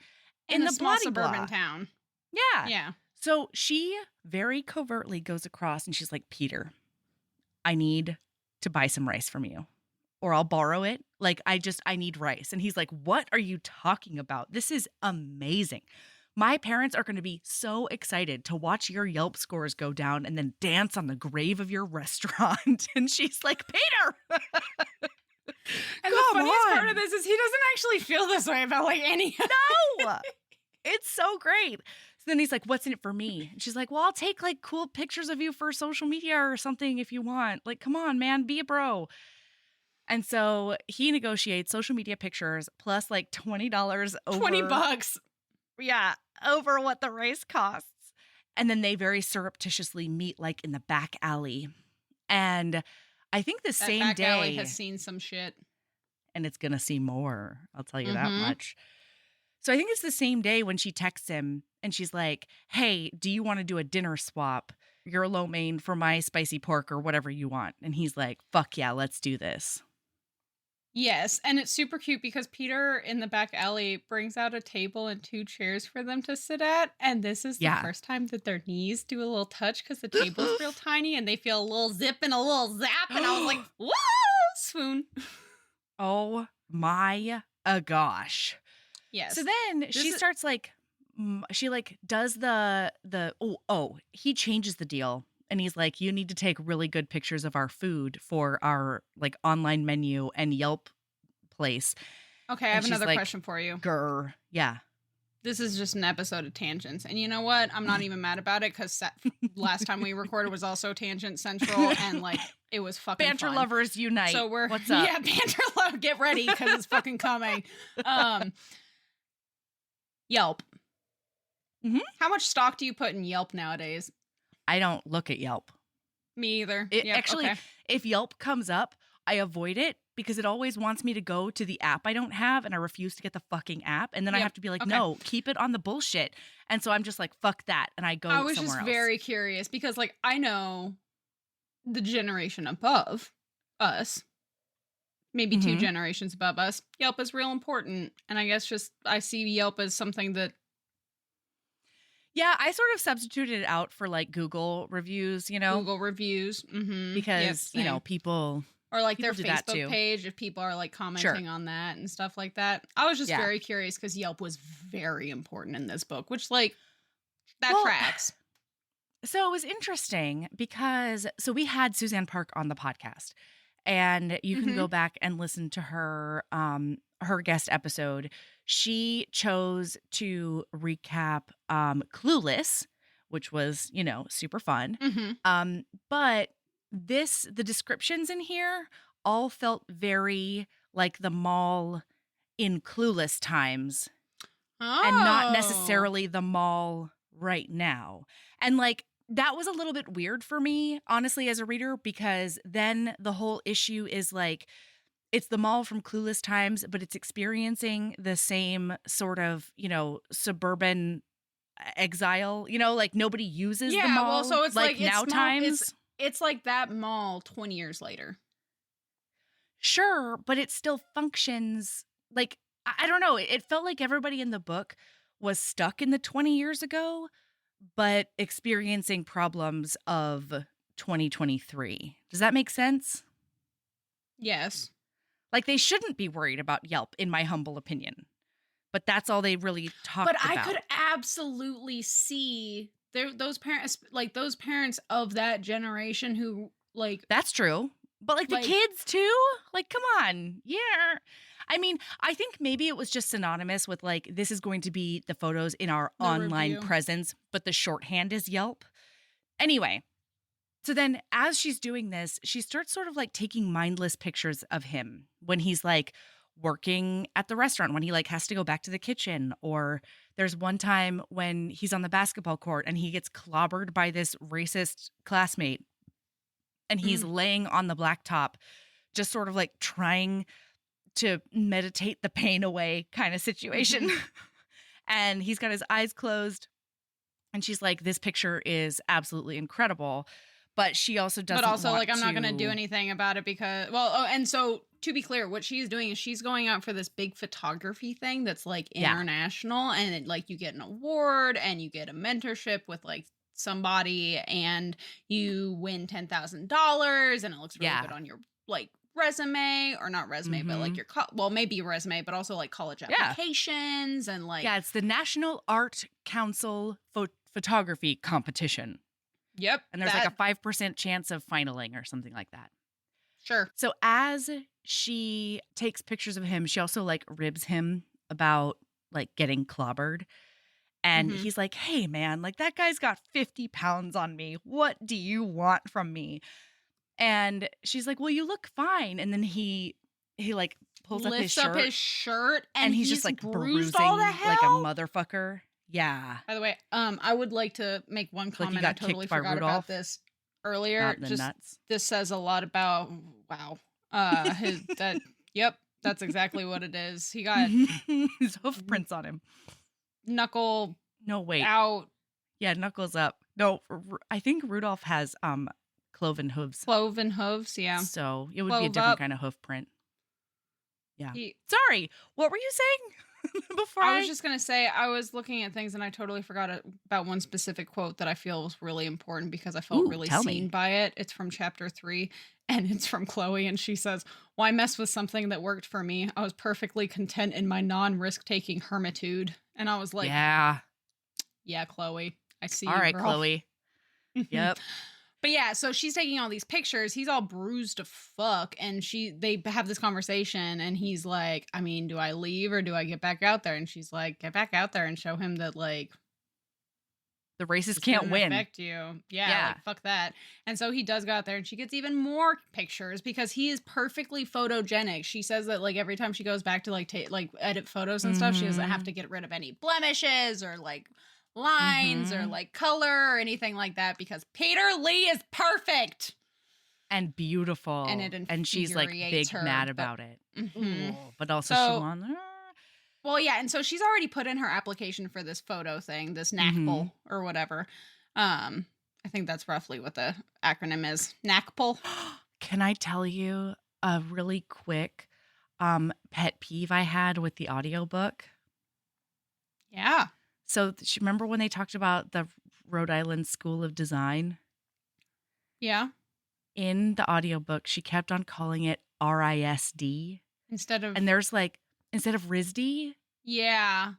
[SPEAKER 1] in
[SPEAKER 2] a
[SPEAKER 1] the
[SPEAKER 2] small
[SPEAKER 1] bloody
[SPEAKER 2] suburban
[SPEAKER 1] blah.
[SPEAKER 2] town.
[SPEAKER 1] Yeah.
[SPEAKER 2] Yeah.
[SPEAKER 1] So she very covertly goes across and she's like, Peter, I need to buy some rice from you or I'll borrow it. Like, I need rice. And he's like, what are you talking about? This is amazing. My parents are going to be so excited to watch your Yelp scores go down and then dance on the grave of your restaurant. And she's like, Peter.
[SPEAKER 2] And the funniest part of this is he doesn't actually feel this way about like any.
[SPEAKER 1] No, it's so great. So then he's like, what's in it for me? And she's like, well, I'll take like cool pictures of you for social media or something if you want. Like, come on, man, be a bro. And so he negotiates social media pictures plus like $20 over.
[SPEAKER 2] $20.
[SPEAKER 1] Yeah, over what the rice costs. And then they very surreptitiously meet like in the back alley. And I think the same
[SPEAKER 2] back
[SPEAKER 1] day
[SPEAKER 2] alley has seen some shit.
[SPEAKER 1] And it's going to see more. I'll tell you that much. So I think it's the same day when she texts him and she's like, hey, do you want to do a dinner swap? Your lo mein for my spicy pork or whatever you want. And he's like, fuck yeah, let's do this.
[SPEAKER 2] Yes, and it's super cute because Peter in the back alley brings out a table and 2 chairs for them to sit at. And this is the first time that their knees do a little touch because the table's real tiny and they feel a little zip and a little zap. And I was like, whoa, swoon.
[SPEAKER 1] Oh my gosh.
[SPEAKER 2] Yes.
[SPEAKER 1] So then she starts like, she like does he changes the deal. And he's like, you need to take really good pictures of our food for our like online menu and Yelp place.
[SPEAKER 2] Okay, I have another question for you.
[SPEAKER 1] Grr. Yeah.
[SPEAKER 2] This is just an episode of tangents. And you know what? I'm not even mad about it because last time we recorded was also Tangent Central and like it was fucking
[SPEAKER 1] Banter
[SPEAKER 2] fun.
[SPEAKER 1] lovers unite.
[SPEAKER 2] So
[SPEAKER 1] what's up?
[SPEAKER 2] Yeah, banter love. Get ready because it's fucking coming. Yelp.
[SPEAKER 1] Mm-hmm.
[SPEAKER 2] How much stock do you put in Yelp nowadays?
[SPEAKER 1] I don't look at Yelp.
[SPEAKER 2] Me either.
[SPEAKER 1] Actually, if Yelp comes up, I avoid it because it always wants me to go to the app I don't have and I refuse to get the fucking app. And then I have to be like, no, keep it on the bullshit. And so I'm just like, fuck that. And I go somewhere else. I was just
[SPEAKER 2] very curious because like I know the generation above us, maybe 2 generations above us, Yelp is real important. And I guess just I see Yelp as something that
[SPEAKER 1] yeah, I sort of substituted it out for like Google reviews, you know?
[SPEAKER 2] Google reviews.
[SPEAKER 1] Because, you know, people.
[SPEAKER 2] Or like their Facebook page, if people are like commenting on that and stuff like that. I was just very curious because Yelp was very important in this book, which like that tracks.
[SPEAKER 1] So it was interesting because we had Suzanne Park on the podcast and you can go back and listen to her guest episode. She chose to recap Clueless, which was, you know, super fun. But the descriptions in here all felt very like the mall in Clueless times and not necessarily the mall right now. And like that was a little bit weird for me, honestly, as a reader, because then the whole issue is like, it's the mall from Clueless times, but it's experiencing the same sort of, you know, suburban exile, you know, like nobody uses the mall.
[SPEAKER 2] Well, so it's like
[SPEAKER 1] now times.
[SPEAKER 2] It's like that mall 20 years later.
[SPEAKER 1] Sure, but it still functions like, I don't know. It felt like everybody in the book was stuck in the 20 years ago, but experiencing problems of 2023. Does that make sense?
[SPEAKER 2] Yes.
[SPEAKER 1] Like they shouldn't be worried about Yelp, in my humble opinion. But that's all they really talked about.
[SPEAKER 2] But I could absolutely see those parents of that generation who like.
[SPEAKER 1] That's true. But like the kids too? Like, come on. Yeah. I mean, I think maybe it was just synonymous with like, this is going to be the photos in our online presence, but the shorthand is Yelp. Anyway. So then as she's doing this, she starts sort of like taking mindless pictures of him when he's like working at the restaurant, when he like has to go back to the kitchen. Or there's one time when he's on the basketball court and he gets clobbered by this racist classmate and he's laying on the blacktop just sort of like trying to meditate the pain away kind of situation. And he's got his eyes closed. And she's like, this picture is absolutely incredible. But she also doesn't
[SPEAKER 2] But also,
[SPEAKER 1] want
[SPEAKER 2] like, I'm not going to do
[SPEAKER 1] to-
[SPEAKER 2] anything about it because, well, and so to be clear, what she's doing is she's going out for this big photography thing that's like international, and like you get an award and you get a mentorship with like somebody and you win $10,000 and it looks really good on your like resume, or not resume, but like your, well, maybe resume, but also like college applications and like.
[SPEAKER 1] Yeah, it's the National Art Council Photography Competition.
[SPEAKER 2] Yep.
[SPEAKER 1] And there's like a 5% chance of finaling or something like that.
[SPEAKER 2] Sure.
[SPEAKER 1] So as she takes pictures of him, she also like ribs him about like getting clobbered. And he's like, hey, man, like that guy's got 50 pounds on me. What do you want from me? And she's like, well, you look fine. And then he like pulls
[SPEAKER 2] lifts
[SPEAKER 1] up his
[SPEAKER 2] shirt
[SPEAKER 1] and he's just like bruising all the hell? Like a motherfucker. Yeah.
[SPEAKER 2] By the way, I would like to make one comment.
[SPEAKER 1] Like
[SPEAKER 2] I totally forgot about this earlier.
[SPEAKER 1] Just nuts.
[SPEAKER 2] This says a lot about yep, that's exactly what it is. He got
[SPEAKER 1] his hoof prints on him.
[SPEAKER 2] Knuckle out.
[SPEAKER 1] Yeah, knuckles up. No, I think Rudolph has cloven hooves.
[SPEAKER 2] Cloven hooves, yeah.
[SPEAKER 1] So it would be a different kind of hoof print. Yeah. Sorry, what were you saying? Before
[SPEAKER 2] I was just going to say, I was looking at things and I totally forgot about one specific quote that I feel was really important because I felt really seen by it. It's from chapter 3 and it's from Chloe. And she says, why mess with something that worked for me? I was perfectly content in my non-risk taking hermitude. And I was like, yeah, Chloe, I see
[SPEAKER 1] all
[SPEAKER 2] you,
[SPEAKER 1] right,
[SPEAKER 2] girl.
[SPEAKER 1] Chloe. Yep.
[SPEAKER 2] But yeah, so she's taking all these pictures. He's all bruised to fuck. And they have this conversation and he's like, I mean, do I leave or do I get back out there? And she's like, get back out there and show him that like
[SPEAKER 1] the racists can't win.
[SPEAKER 2] Affect you. Yeah. Like, fuck that. And so he does go out there and she gets even more pictures because he is perfectly photogenic. She says that like every time she goes back to like edit photos and stuff, she doesn't have to get rid of any blemishes or like lines or like color or anything like that because Peter Lee is perfect
[SPEAKER 1] and beautiful, and she's like big mad about it. But also she wants.
[SPEAKER 2] Well, yeah, and so she's already put in her application for this photo thing, this NACPL or whatever. I think that's roughly what the acronym is. NACPL.
[SPEAKER 1] Can I tell you a really quick pet peeve I had with the audiobook?
[SPEAKER 2] Yeah.
[SPEAKER 1] So remember when they talked about the Rhode Island School of Design?
[SPEAKER 2] Yeah.
[SPEAKER 1] In the audiobook, she kept on calling it RISD.
[SPEAKER 2] Instead of
[SPEAKER 1] RISD.
[SPEAKER 2] Yeah.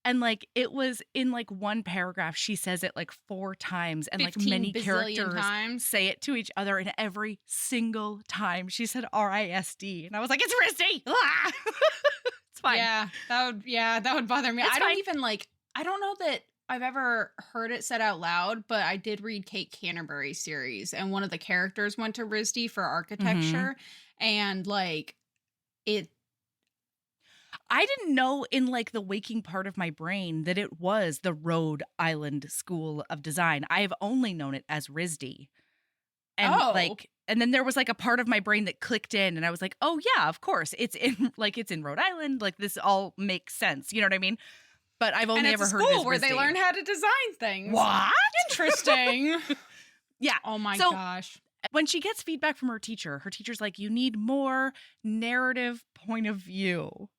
[SPEAKER 1] And like it was in like one paragraph, she says it like 4 times and like many characters say it to each other, and every single time she said RISD. And I was like, it's RISD. It's fine.
[SPEAKER 2] Yeah. That would bother me. I don't know that I've ever heard it said out loud, but I did read Kate Canterbury's series, and one of the characters went to RISD for architecture, and like it.
[SPEAKER 1] I didn't know in like the waking part of my brain that it was the Rhode Island School of Design. I have only known it as RISD. And and then there was like a part of my brain that clicked in, and I was like, oh yeah, of course. It's in Rhode Island. Like this all makes sense. You know what I mean? But I've only ever heard it as
[SPEAKER 2] school where they learn how to design things.
[SPEAKER 1] What?
[SPEAKER 2] Interesting.
[SPEAKER 1] Yeah.
[SPEAKER 2] Oh my gosh.
[SPEAKER 1] When she gets feedback from her teacher's like, you need more narrative point of view.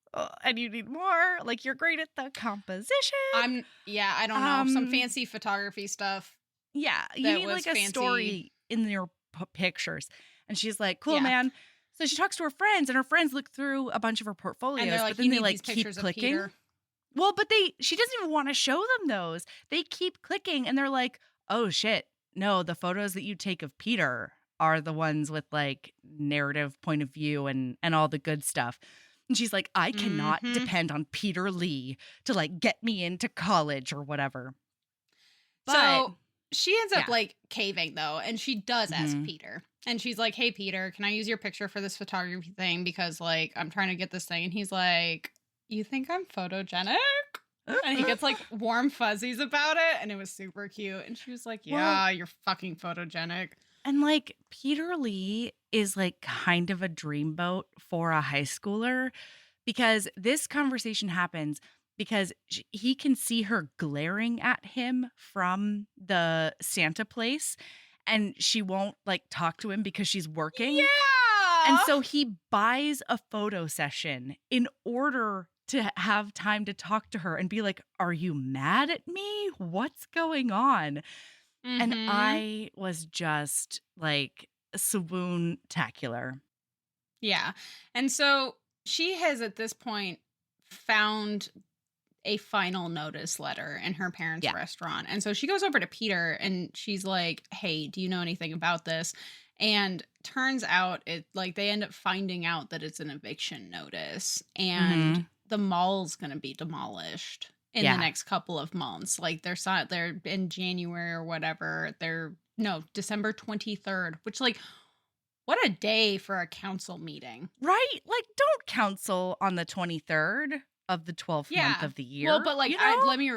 [SPEAKER 1] And you need more, like, you're great at the composition.
[SPEAKER 2] I don't know. Some fancy photography stuff.
[SPEAKER 1] Yeah. You need like a story in your pictures. And she's like, cool, man. So she talks to her friends, and her friends look through a bunch of her portfolios.
[SPEAKER 2] And they're like,
[SPEAKER 1] but then they like keep clicking. Well, but she doesn't even want to show them those. They keep clicking, and they're like, oh shit, no, the photos that you take of Peter are the ones with like narrative point of view and all the good stuff. And she's like, I cannot depend on Peter Lee to like get me into college or whatever.
[SPEAKER 2] But, so she ends up like caving though. And she does ask Peter, and she's like, hey, Peter, can I use your picture for this photography thing? Because like, I'm trying to get this thing. And he's like, you think I'm photogenic? And he gets like warm fuzzies about it. And it was super cute. And she was like, yeah, you're fucking photogenic.
[SPEAKER 1] And like Peter Lee is like kind of a dreamboat for a high schooler because this conversation happens because he can see her glaring at him from the Santa place and she won't like talk to him because she's working. And
[SPEAKER 2] Yeah.
[SPEAKER 1] so he buys a photo session in order to have time to talk to her and be like, "Are you mad at me? What's going on?" And
[SPEAKER 2] Mm-hmm.
[SPEAKER 1] I was just like swoon-tacular.
[SPEAKER 2] Yeah. And so she has at this point found a final notice letter in her parents'
[SPEAKER 1] Yeah.
[SPEAKER 2] restaurant. And so she goes over to Peter and she's like, "Hey, do you know anything about this?" And turns out it like they end up finding out that it's an eviction notice and
[SPEAKER 1] Mhm.
[SPEAKER 2] the mall's going to be demolished in the
[SPEAKER 1] Yeah.
[SPEAKER 2] next couple of months. Like they're in January or whatever. They're no, December 23rd, which like what a day for a council meeting.
[SPEAKER 1] Right? Like, don't counsel on the 23rd of the 12th month
[SPEAKER 2] Yeah.
[SPEAKER 1] of the
[SPEAKER 2] Well,
[SPEAKER 1] year,
[SPEAKER 2] but like
[SPEAKER 1] you
[SPEAKER 2] I
[SPEAKER 1] know?
[SPEAKER 2] let me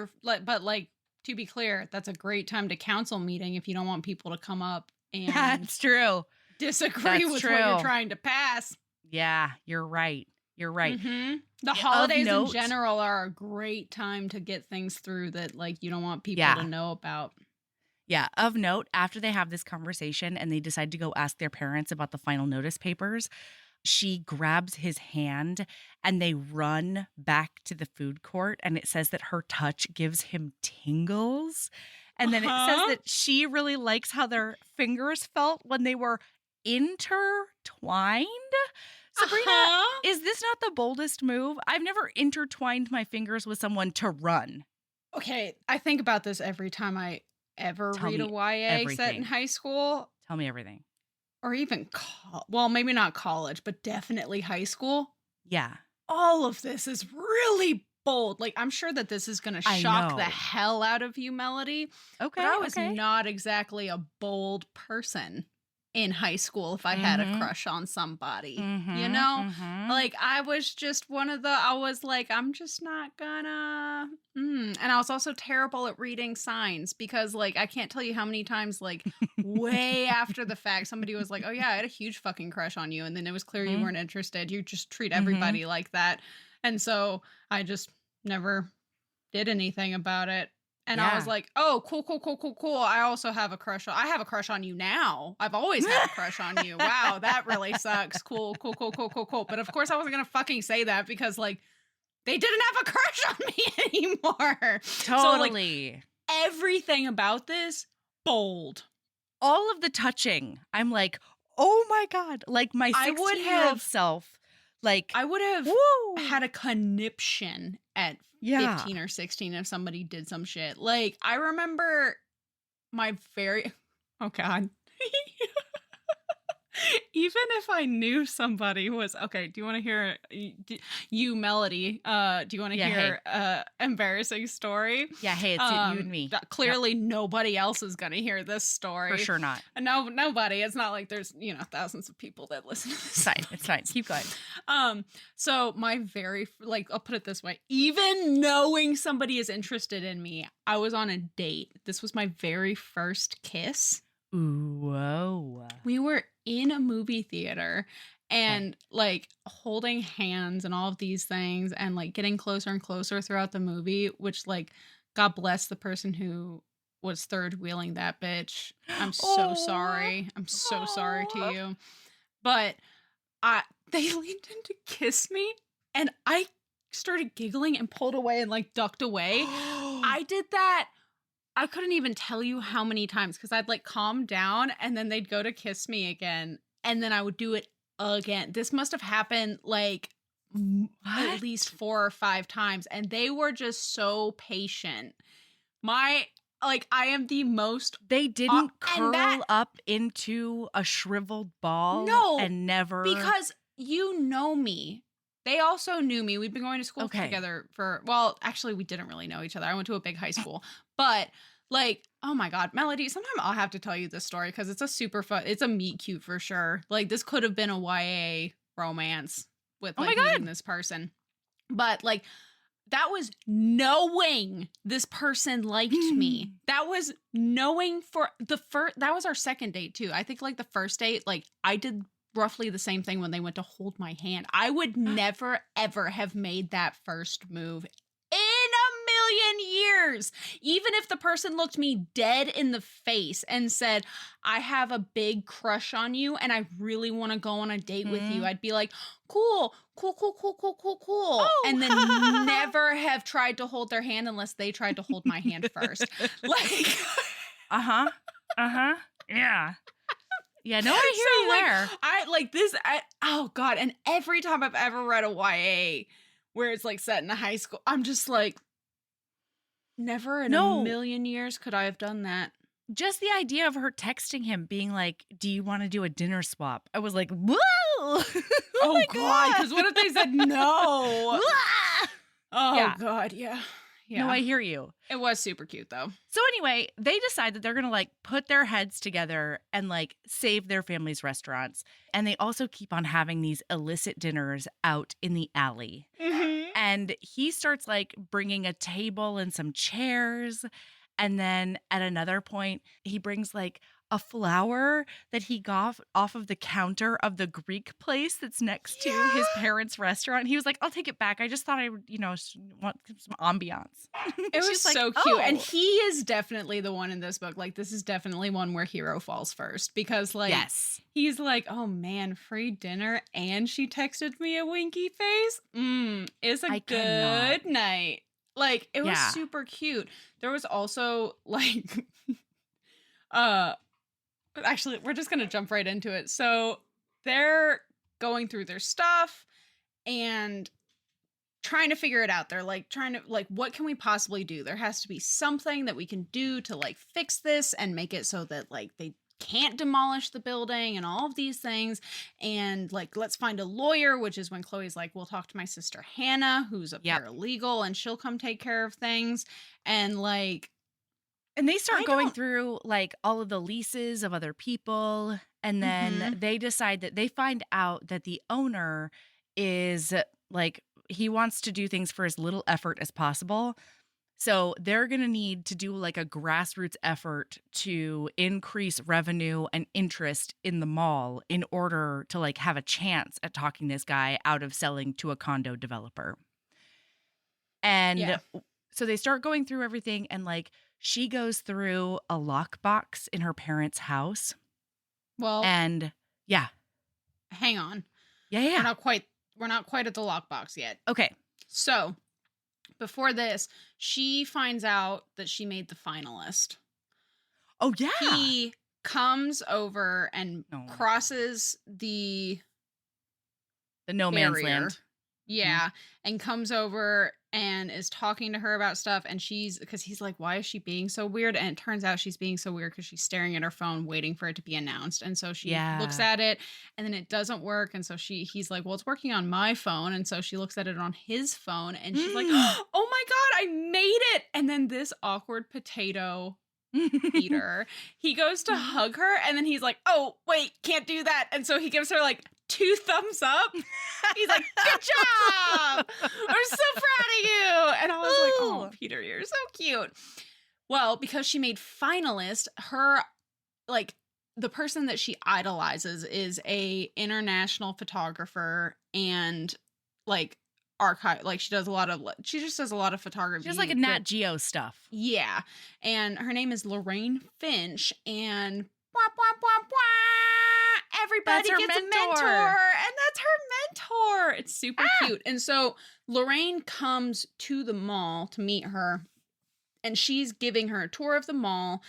[SPEAKER 2] but like to be clear, that's a great time to council meeting if you don't want people to come up and
[SPEAKER 1] That's true.
[SPEAKER 2] disagree
[SPEAKER 1] That's
[SPEAKER 2] with what you're
[SPEAKER 1] true.
[SPEAKER 2] trying to pass.
[SPEAKER 1] Yeah, you're right. You're right.
[SPEAKER 2] Mhm. The
[SPEAKER 1] Of
[SPEAKER 2] holidays in
[SPEAKER 1] note,
[SPEAKER 2] general are a great time to get things through that like you don't want people to
[SPEAKER 1] yeah.
[SPEAKER 2] know about.
[SPEAKER 1] Yeah, of note, after they have this conversation and they decide to go ask their parents about the final notice papers, she grabs his hand and they run back to the food court. And it says that her touch gives him tingles. And then it says
[SPEAKER 2] Uh-huh.
[SPEAKER 1] that she really likes how their fingers felt when they were intertwined. Sabrina,
[SPEAKER 2] Uh-huh.
[SPEAKER 1] is this not the boldest move? I've never intertwined my fingers with someone to run.
[SPEAKER 2] Okay, I think about this every time I ever
[SPEAKER 1] Tell
[SPEAKER 2] read a
[SPEAKER 1] me
[SPEAKER 2] YA set in
[SPEAKER 1] everything.
[SPEAKER 2] high school
[SPEAKER 1] Tell me everything.
[SPEAKER 2] or even well, maybe not college, but definitely high school.
[SPEAKER 1] Yeah,
[SPEAKER 2] All of this is really bold. Like, I'm sure that this is going to
[SPEAKER 1] I
[SPEAKER 2] shock the
[SPEAKER 1] know.
[SPEAKER 2] hell out of you, Melody, but
[SPEAKER 1] Okay,
[SPEAKER 2] I was
[SPEAKER 1] okay.
[SPEAKER 2] not exactly a bold person in high school if I had a
[SPEAKER 1] Mhm.
[SPEAKER 2] crush on somebody. You
[SPEAKER 1] Mhm.
[SPEAKER 2] know?
[SPEAKER 1] Mhm.
[SPEAKER 2] Like, I was just I was like, I'm just not gonna. And I was also terrible at reading signs because, like, I can't tell you how many times, like, way after the fact, somebody was like, "Oh, yeah, I had a huge fucking crush on you." And then it was clear you
[SPEAKER 1] Mhm.
[SPEAKER 2] weren't interested. You just treat
[SPEAKER 1] Mhm.
[SPEAKER 2] everybody like that. And so I just never did anything about it. And I was
[SPEAKER 1] Yeah.
[SPEAKER 2] like, "Oh, cool, cool, cool, cool, cool. I also have a crush I have a crush on you now. I've always had a crush on you. Wow, that really sucks. Cool, cool, cool, cool, cool, cool." But of course I wasn't gonna fucking say that because like they didn't have a crush on me anymore. So like
[SPEAKER 1] Totally.
[SPEAKER 2] everything about this, bold.
[SPEAKER 1] All of the touching, I'm like, "Oh my god," like my
[SPEAKER 2] I would
[SPEAKER 1] 16-year-old
[SPEAKER 2] have
[SPEAKER 1] self, like,
[SPEAKER 2] I would have
[SPEAKER 1] "Woo."
[SPEAKER 2] had a conniption at
[SPEAKER 1] Yeah.
[SPEAKER 2] 15 or 16 if somebody did some shit. Like I remember my very oh god. Even if I knew somebody was okay, do you want to hear you Melody? Do you want to
[SPEAKER 1] Yeah, hey.
[SPEAKER 2] hear embarrassing story?
[SPEAKER 1] Yeah, hey, it's you and me.
[SPEAKER 2] That
[SPEAKER 1] Yep,
[SPEAKER 2] clearly nobody else is going to hear this
[SPEAKER 1] for
[SPEAKER 2] story.
[SPEAKER 1] sure not.
[SPEAKER 2] No, nobody. It's not like there's thousands of people that listen to
[SPEAKER 1] It's
[SPEAKER 2] this.
[SPEAKER 1] fine, it's fine. Keep going.
[SPEAKER 2] So my like I'll put it this way: even knowing somebody is interested in me, I was on a date. This was my very first kiss.
[SPEAKER 1] Ooh, whoa.
[SPEAKER 2] We were in a movie theater
[SPEAKER 1] Okay.
[SPEAKER 2] and like holding hands and all of these things and like getting closer and closer throughout the movie, which like God bless the person who was third wheeling that bitch. I'm so
[SPEAKER 1] Oh.
[SPEAKER 2] sorry. I'm so sorry to
[SPEAKER 1] Oh.
[SPEAKER 2] you. But I they leaned in to kiss me and I started giggling and pulled away and like ducked away. I did that I couldn't even tell you how many times because I'd like calm down and then they'd go to kiss me again and then I would do it again. This must have happened like at
[SPEAKER 1] What?
[SPEAKER 2] least 4 or 5 times and they were just so patient. My like I am the most
[SPEAKER 1] They didn't
[SPEAKER 2] and that
[SPEAKER 1] curl up into a shriveled ball
[SPEAKER 2] no
[SPEAKER 1] and never.
[SPEAKER 2] because you know me. They also knew me. We'd been going to school
[SPEAKER 1] Okay.
[SPEAKER 2] together for well, actually we didn't really know each other. I went to a big high school. But like, oh my god, Melody, sometime I'll have to tell you this story cuz it's a super fun it's a meet cute for sure. Like this could have been a YA romance with
[SPEAKER 1] Oh my
[SPEAKER 2] like meeting
[SPEAKER 1] god.
[SPEAKER 2] this person. But like that was knowing this person liked me. That was knowing for the first, that was our second date too. I think like the first date, like I did roughly the same thing when they went to hold my hand. I would never, ever have made that first move in a million years. Even if the person looked me dead in the face and said, I have a big crush on you and I really want to go on a date with you, I'd be like, cool.
[SPEAKER 1] Oh.
[SPEAKER 2] And then never have tried to hold their hand unless they tried to hold my hand first. Like,
[SPEAKER 1] Yeah. Yeah, no, I hear you there.
[SPEAKER 2] Oh God. And every time I've ever read a YA where it's like set in a high school, I'm just like, never in a million years could I have done that.
[SPEAKER 1] Just the idea of her texting him being like, do you want to do a dinner swap? I was like, whoa.
[SPEAKER 2] Oh God. Because what if they said no? Oh God. Yeah.
[SPEAKER 1] No, I hear you.
[SPEAKER 2] It was super cute though.
[SPEAKER 1] So anyway, they decide that they're going to like put their heads together and like save their family's restaurants. And they also keep on having these illicit dinners out in the alley. And he starts like bringing a table and some chairs. And then at another point, he brings like a flower that he got off of the counter of the Greek place that's next to his parents' restaurant. He was like, I'll take it back. I just thought I would, want some ambiance.
[SPEAKER 2] It was so cute. Oh. And he is definitely the one in this book. Like, this is definitely one where hero falls first because, like, he's like, oh man, free dinner. And she texted me a winky face. It's a good night. Like, it was super cute. There was also, like, actually, we're just going to jump right into it. So they're going through their stuff and trying to figure it out. They're like trying to like, what can we possibly do? There has to be something that we can do to like fix this and make it so that like they can't demolish the building and all of these things. And like, let's find a lawyer, which is when Chloe's like, we'll talk to my sister Hannah, who's a paralegal, and she'll come take care of things. And like,
[SPEAKER 1] and they start going through like all of the leases of other people. And then they decide that they find out that the owner is like, he wants to do things for as little effort as possible. So they're going to need to do like a grassroots effort to increase revenue and interest in the mall in order to like have a chance at talking this guy out of selling to a condo developer. And so they start going through everything, and like she goes through a lockbox in her parents' house.
[SPEAKER 2] Well,
[SPEAKER 1] and
[SPEAKER 2] hang on.
[SPEAKER 1] Yeah.
[SPEAKER 2] We're not quite at the lockbox yet.
[SPEAKER 1] Okay.
[SPEAKER 2] So before this, she finds out that she made the finalist.
[SPEAKER 1] Oh, yeah.
[SPEAKER 2] He comes over and crosses the
[SPEAKER 1] no man's land.
[SPEAKER 2] Yeah. And comes over and is talking to her about stuff. And because he's like, why is she being so weird? And it turns out she's being so weird because she's staring at her phone, waiting for it to be announced. And so she looks at it and then it doesn't work. And so he's like, well, it's working on my phone. And so she looks at it on his phone and she's like, oh my God, I made it. And then this awkward potato eater, he goes to hug her and then he's like, oh, wait, can't do that. And so he gives her like 2 thumbs up. He's like, good job. I'm so proud of you. And I was like, oh, Peter, you're so cute. Well, because she made finalist, her, like, the person that she idolizes is a international photographer and, like, archive. Like, she just does a lot of photography.
[SPEAKER 1] She does, like, a Nat Geo stuff.
[SPEAKER 2] Yeah. And her name is Lorraine Finch. And everybody gets a mentor, and that's her mentor. It's super cute. And so Lorraine comes to the mall to meet her, and she's giving her a tour of the mall.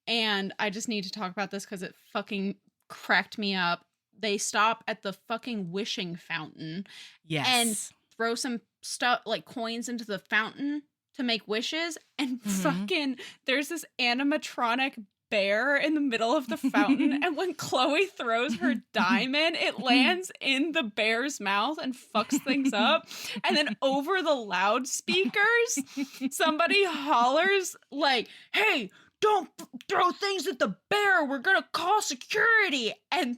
[SPEAKER 2] And I just need to talk about this because it fucking cracked me up. They stop at the fucking wishing fountain, and throw some stuff like coins into the fountain to make wishes. And fucking there's this animatronic bear in the middle of the fountain, and when Chloe throws her diamond, it lands in the bear's mouth and fucks things up. And then over the loudspeakers, somebody hollers like, hey, don't throw things at the bear, we're gonna call security. And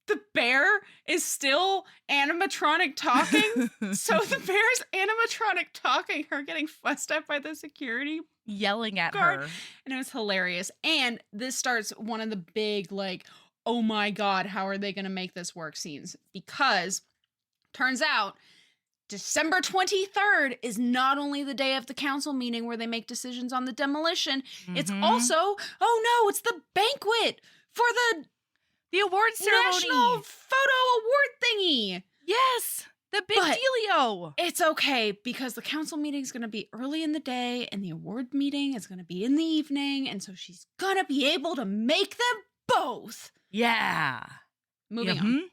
[SPEAKER 2] the bear is still animatronic talking. So the bear's animatronic talking, her getting fussed at by the security
[SPEAKER 1] Yelling at
[SPEAKER 2] guard.
[SPEAKER 1] her.
[SPEAKER 2] And it was hilarious. And this starts one of the big, like, oh my God, how are they going to make this work scenes? Because turns out December 23rd is not only the day of the council meeting where they make decisions on the demolition, it's also, oh no, it's the banquet for
[SPEAKER 1] the award ceremony.
[SPEAKER 2] National Photo Award thingy.
[SPEAKER 1] Yes, the big dealio.
[SPEAKER 2] It's okay because the council meeting is going to be early in the day and the award meeting is going to be in the evening. And so she's going to be able to make them both.
[SPEAKER 1] Yeah.
[SPEAKER 2] Moving on.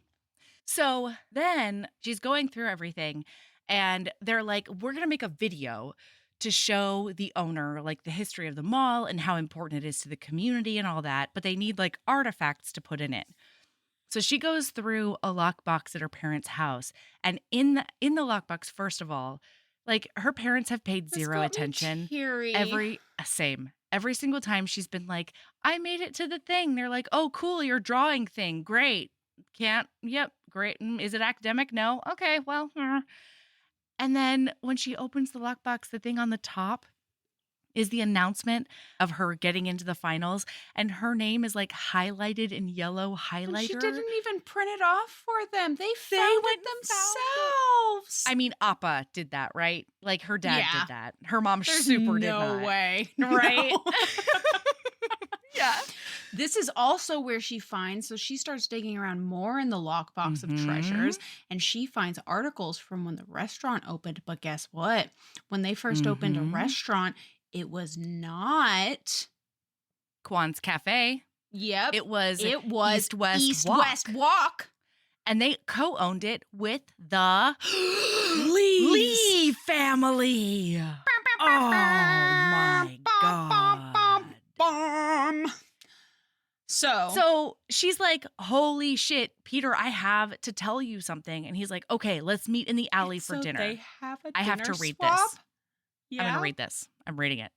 [SPEAKER 1] So then she's going through everything and they're like, we're going to make a video to show the owner like the history of the mall and how important it is to the community and all that. But they need like artifacts to put in it. So she goes through a lockbox at her parents' house. And in the lockbox, first of all, like her parents have paid zero attention. Every single time she's been like, I made it to the thing. They're like, oh, cool, your drawing thing. Great. Great. Is it academic? No. Okay, well. And then when she opens the lockbox, the thing on the top is the announcement of her getting into the finals. And her name is like highlighted in yellow highlighter.
[SPEAKER 2] And she didn't even print it off for them. They found it themselves.
[SPEAKER 1] I mean, Appa did that, right? Like her dad did that. Her mom did not.
[SPEAKER 2] No way.
[SPEAKER 1] Right?
[SPEAKER 2] No.
[SPEAKER 1] Yeah.
[SPEAKER 2] This is also where she finds, so she starts digging around more in the lockbox of treasures, and she finds articles from when the restaurant opened. But guess what? When they first opened a restaurant, it was not
[SPEAKER 1] Kwan's Cafe.
[SPEAKER 2] Yep.
[SPEAKER 1] It was East West
[SPEAKER 2] Walk.
[SPEAKER 1] And they co-owned it with the Lee family. Oh my God. So she's like, holy shit, Peter, I have to tell you something. And he's like, okay, let's meet in the alley for dinner.
[SPEAKER 2] They have a
[SPEAKER 1] I have to read this. Yeah? I'm going to read this. I'm reading it.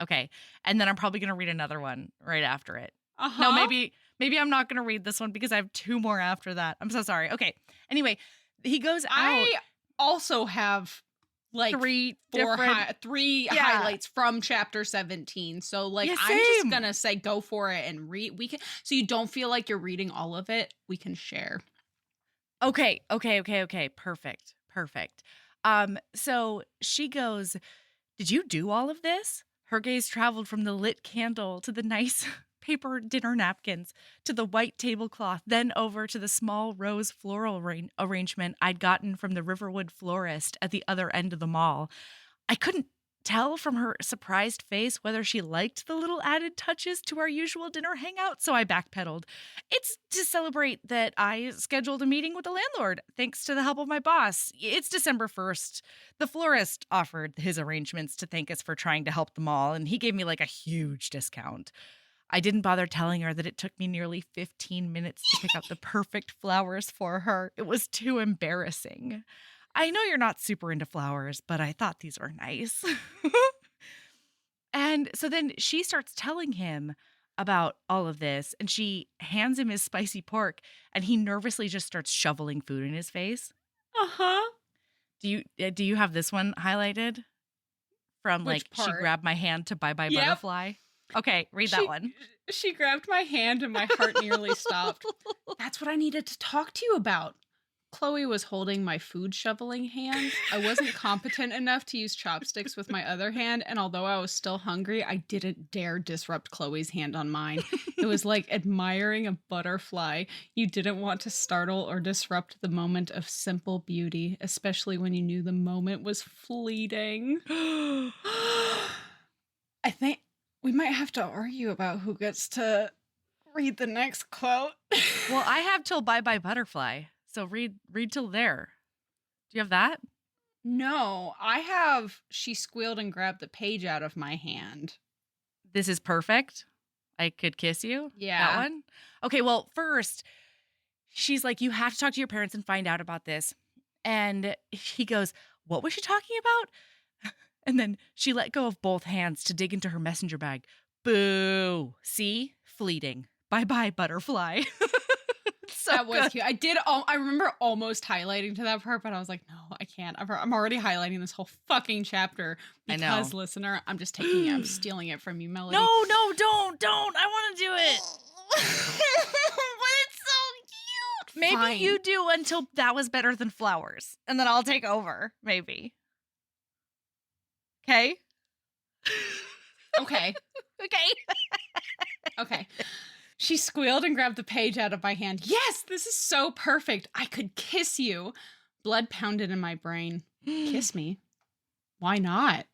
[SPEAKER 1] Okay. And then I'm probably going to read another one right after it. No, maybe I'm not going to read this one because I have two more after that. I'm so sorry. Okay. Anyway, he goes out.
[SPEAKER 2] I also have like three highlights from chapter 17. So like I'm just going to say go for it and read. We can, so you don't feel like you're reading all of it. We can share.
[SPEAKER 1] Okay. Perfect. So she goes, did you do all of this? Her gaze traveled from the lit candle to the nice paper dinner napkins to the white tablecloth, then over to the small rose floral arrangement I'd gotten from the Riverwood florist at the other end of the mall. I couldn't tell from her surprised face whether she liked the little added touches to our usual dinner hangout, so I backpedaled. It's to celebrate that I scheduled a meeting with the landlord, thanks to the help of my boss. It's December 1st. The florist offered his arrangements to thank us for trying to help the mall, and he gave me like a huge discount. I didn't bother telling her that it took me nearly 15 minutes to pick out the perfect flowers for her. It was too embarrassing. I know you're not super into flowers, but I thought these were nice. And so then she starts telling him about all of this, and she hands him his spicy pork, and he nervously just starts shoveling food in his face. Do you have this one highlighted? From
[SPEAKER 2] Which
[SPEAKER 1] like
[SPEAKER 2] part?
[SPEAKER 1] She grabbed my hand to bye bye butterfly. Okay, read that one.
[SPEAKER 2] She grabbed my hand and my heart nearly stopped. That's what I needed to talk to you about. Chloe was holding my food shoveling hand. I wasn't competent enough to use chopsticks with my other hand, and although I was still hungry, I didn't dare disrupt Chloe's hand on mine. It was like admiring a butterfly. You didn't want to startle or disrupt the moment of simple beauty, especially when you knew the moment was fleeting. I think we might have to argue about who gets to read the next quote.
[SPEAKER 1] Well, I have till bye bye butterfly. So read till there. Do you have that?
[SPEAKER 2] No, I have she squealed and grabbed the page out of my hand.
[SPEAKER 1] This is perfect. I could kiss you.
[SPEAKER 2] Yeah.
[SPEAKER 1] That one. Okay, well, first, she's like, you have to talk to your parents and find out about this. And he goes, what was she talking about? And then she let go of both hands to dig into her messenger bag. Boo. See? Fleeting. Bye-bye, butterfly. It's so
[SPEAKER 2] that was
[SPEAKER 1] good.
[SPEAKER 2] cute. I remember almost highlighting to that part, but I was like, no, I can't. I'm already highlighting this whole fucking chapter
[SPEAKER 1] I
[SPEAKER 2] because,
[SPEAKER 1] know.
[SPEAKER 2] listener, I'm just taking it. I'm stealing it from you, Melody.
[SPEAKER 1] No, don't. I want to do it.
[SPEAKER 2] But it's so cute.
[SPEAKER 1] Maybe
[SPEAKER 2] Fine.
[SPEAKER 1] you do until that was better than flowers, and then I'll take over. Maybe. Okay.
[SPEAKER 2] Okay.
[SPEAKER 1] Okay.
[SPEAKER 2] Okay. She squealed and grabbed the page out of my hand. Yes, this is so perfect. I could kiss you. Blood pounded in my brain. Kiss me? Why not?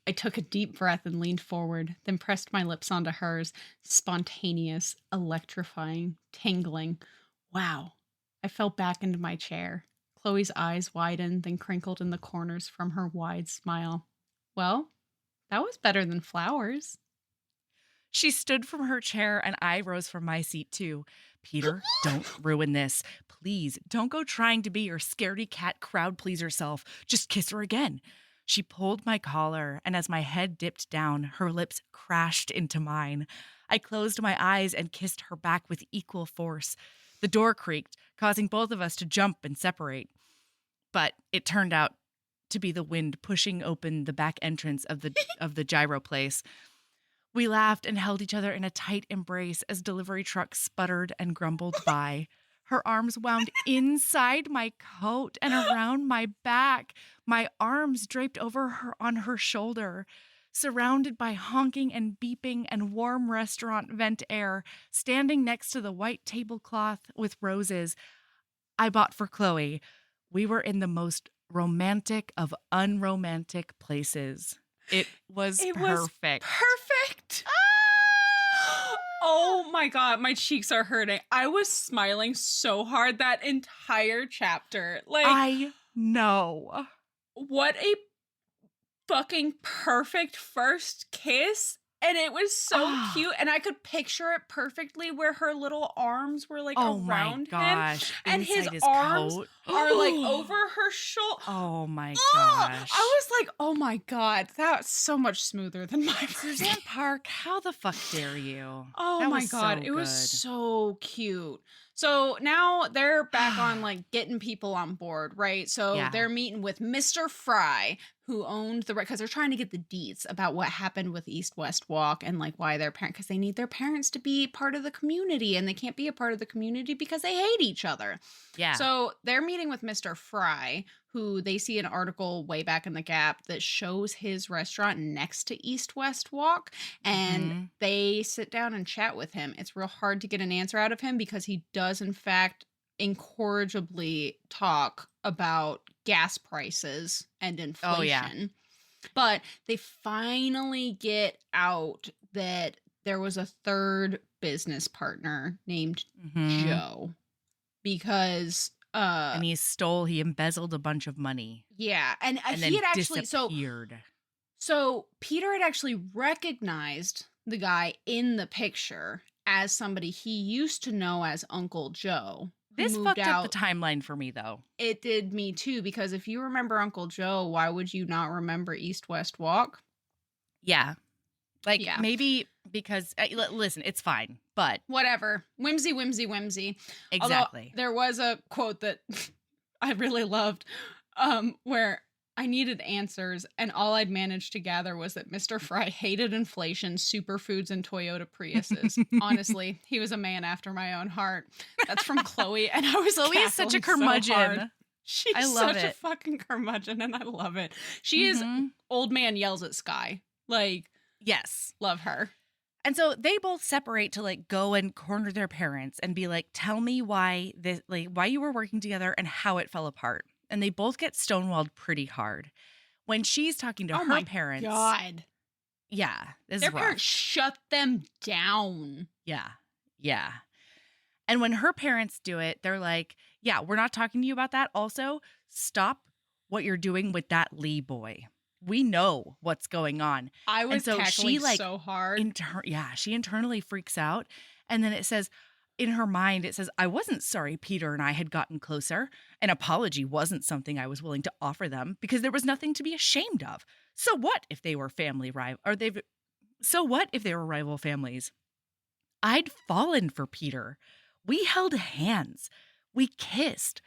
[SPEAKER 2] I took a deep breath and leaned forward, then pressed my lips onto hers. Spontaneous, electrifying, tingling. Wow. I fell back into my chair. Chloe's eyes widened, then crinkled in the corners from her wide smile. Well, that was better than flowers.
[SPEAKER 1] She stood from her chair and I rose from my seat too. Peter, don't ruin this. Please, don't go trying to be your scaredy cat crowd pleaser self. Just kiss her again. She pulled my collar, and as my head dipped down, her lips crashed into mine. I closed my eyes and kissed her back with equal force. The door creaked, causing both of us to jump and separate. But it turned out to be the wind pushing open the back entrance of the gyro place. We laughed and held each other in a tight embrace as delivery trucks sputtered and grumbled by. Her arms wound inside my coat and around my back, my arms draped over her on her shoulder. Surrounded by honking and beeping and warm restaurant vent air, standing next to the white tablecloth with roses I bought for Chloe, we were in the most romantic of unromantic places. It was perfect.
[SPEAKER 2] Perfect. Oh my God, my cheeks are hurting. I was smiling so hard that entire chapter. Like,
[SPEAKER 1] I know.
[SPEAKER 2] What a fucking perfect first kiss. And it was so cute. And I could picture it perfectly where her little arms were like around him. And his arms are like over her shoulder.
[SPEAKER 1] Oh my gosh.
[SPEAKER 2] I was like, oh my God, that's so much smoother than my
[SPEAKER 1] Suzanne Park, how the fuck dare you?
[SPEAKER 2] Oh
[SPEAKER 1] that
[SPEAKER 2] my God,
[SPEAKER 1] so
[SPEAKER 2] it was so cute. So now they're back on like getting people on board, right? So they're meeting with Mr. Fry, who owned the because they're trying to get the deets about what happened with East West Walk and like why their parents, because they need their parents to be part of the community and they can't be a part of the community because they hate each other.
[SPEAKER 1] Yeah.
[SPEAKER 2] So they're meeting with Mr. Fry, who they see an article way back in the Gap that shows his restaurant next to East West Walk, and they sit down and chat with him. It's real hard to get an answer out of him because he does in fact incorrigibly talk about gas prices and inflation.
[SPEAKER 1] Oh, yeah.
[SPEAKER 2] But they finally get out that there was a third business partner named Joe, because
[SPEAKER 1] and he embezzled a bunch of money.
[SPEAKER 2] Yeah, and he had actually
[SPEAKER 1] disappeared.
[SPEAKER 2] So Peter had actually recognized the guy in the picture as somebody he used to know as Uncle Joe.
[SPEAKER 1] This fucked up the timeline for me, though.
[SPEAKER 2] It did me too, because if you remember Uncle Joe, why would you not remember East West Walk?
[SPEAKER 1] Yeah. Maybe because, listen, it's fine, but.
[SPEAKER 2] Whatever. Whimsy, whimsy, whimsy.
[SPEAKER 1] Exactly.
[SPEAKER 2] Although there was a quote that I really loved where I needed answers, and all I'd managed to gather was that Mr. Fry hated inflation, superfoods, and Toyota Priuses. Honestly, he was a man after my own heart. That's from Chloe, and I was
[SPEAKER 1] Chloe is such a curmudgeon.
[SPEAKER 2] So She's such a fucking curmudgeon, and I love it. She is old man yells at sky. Like,
[SPEAKER 1] yes.
[SPEAKER 2] Love her.
[SPEAKER 1] And so they both separate to like go and corner their parents and be like, tell me why you were working together and how it fell apart. And they both get stonewalled pretty hard. When she's talking to her parents.
[SPEAKER 2] Oh my God.
[SPEAKER 1] Yeah.
[SPEAKER 2] Their parents shut them down.
[SPEAKER 1] Yeah. Yeah. And when her parents do it, they're like, yeah, we're not talking to you about that. Also, stop what you're doing with that Lee boy. We know what's going on.
[SPEAKER 2] I was cackling so hard.
[SPEAKER 1] She internally freaks out. And then it says, in her mind, it says, I wasn't sorry Peter and I had gotten closer. An apology wasn't something I was willing to offer them because there was nothing to be ashamed of. So what if they were rival families? I'd fallen for Peter. We held hands. We kissed.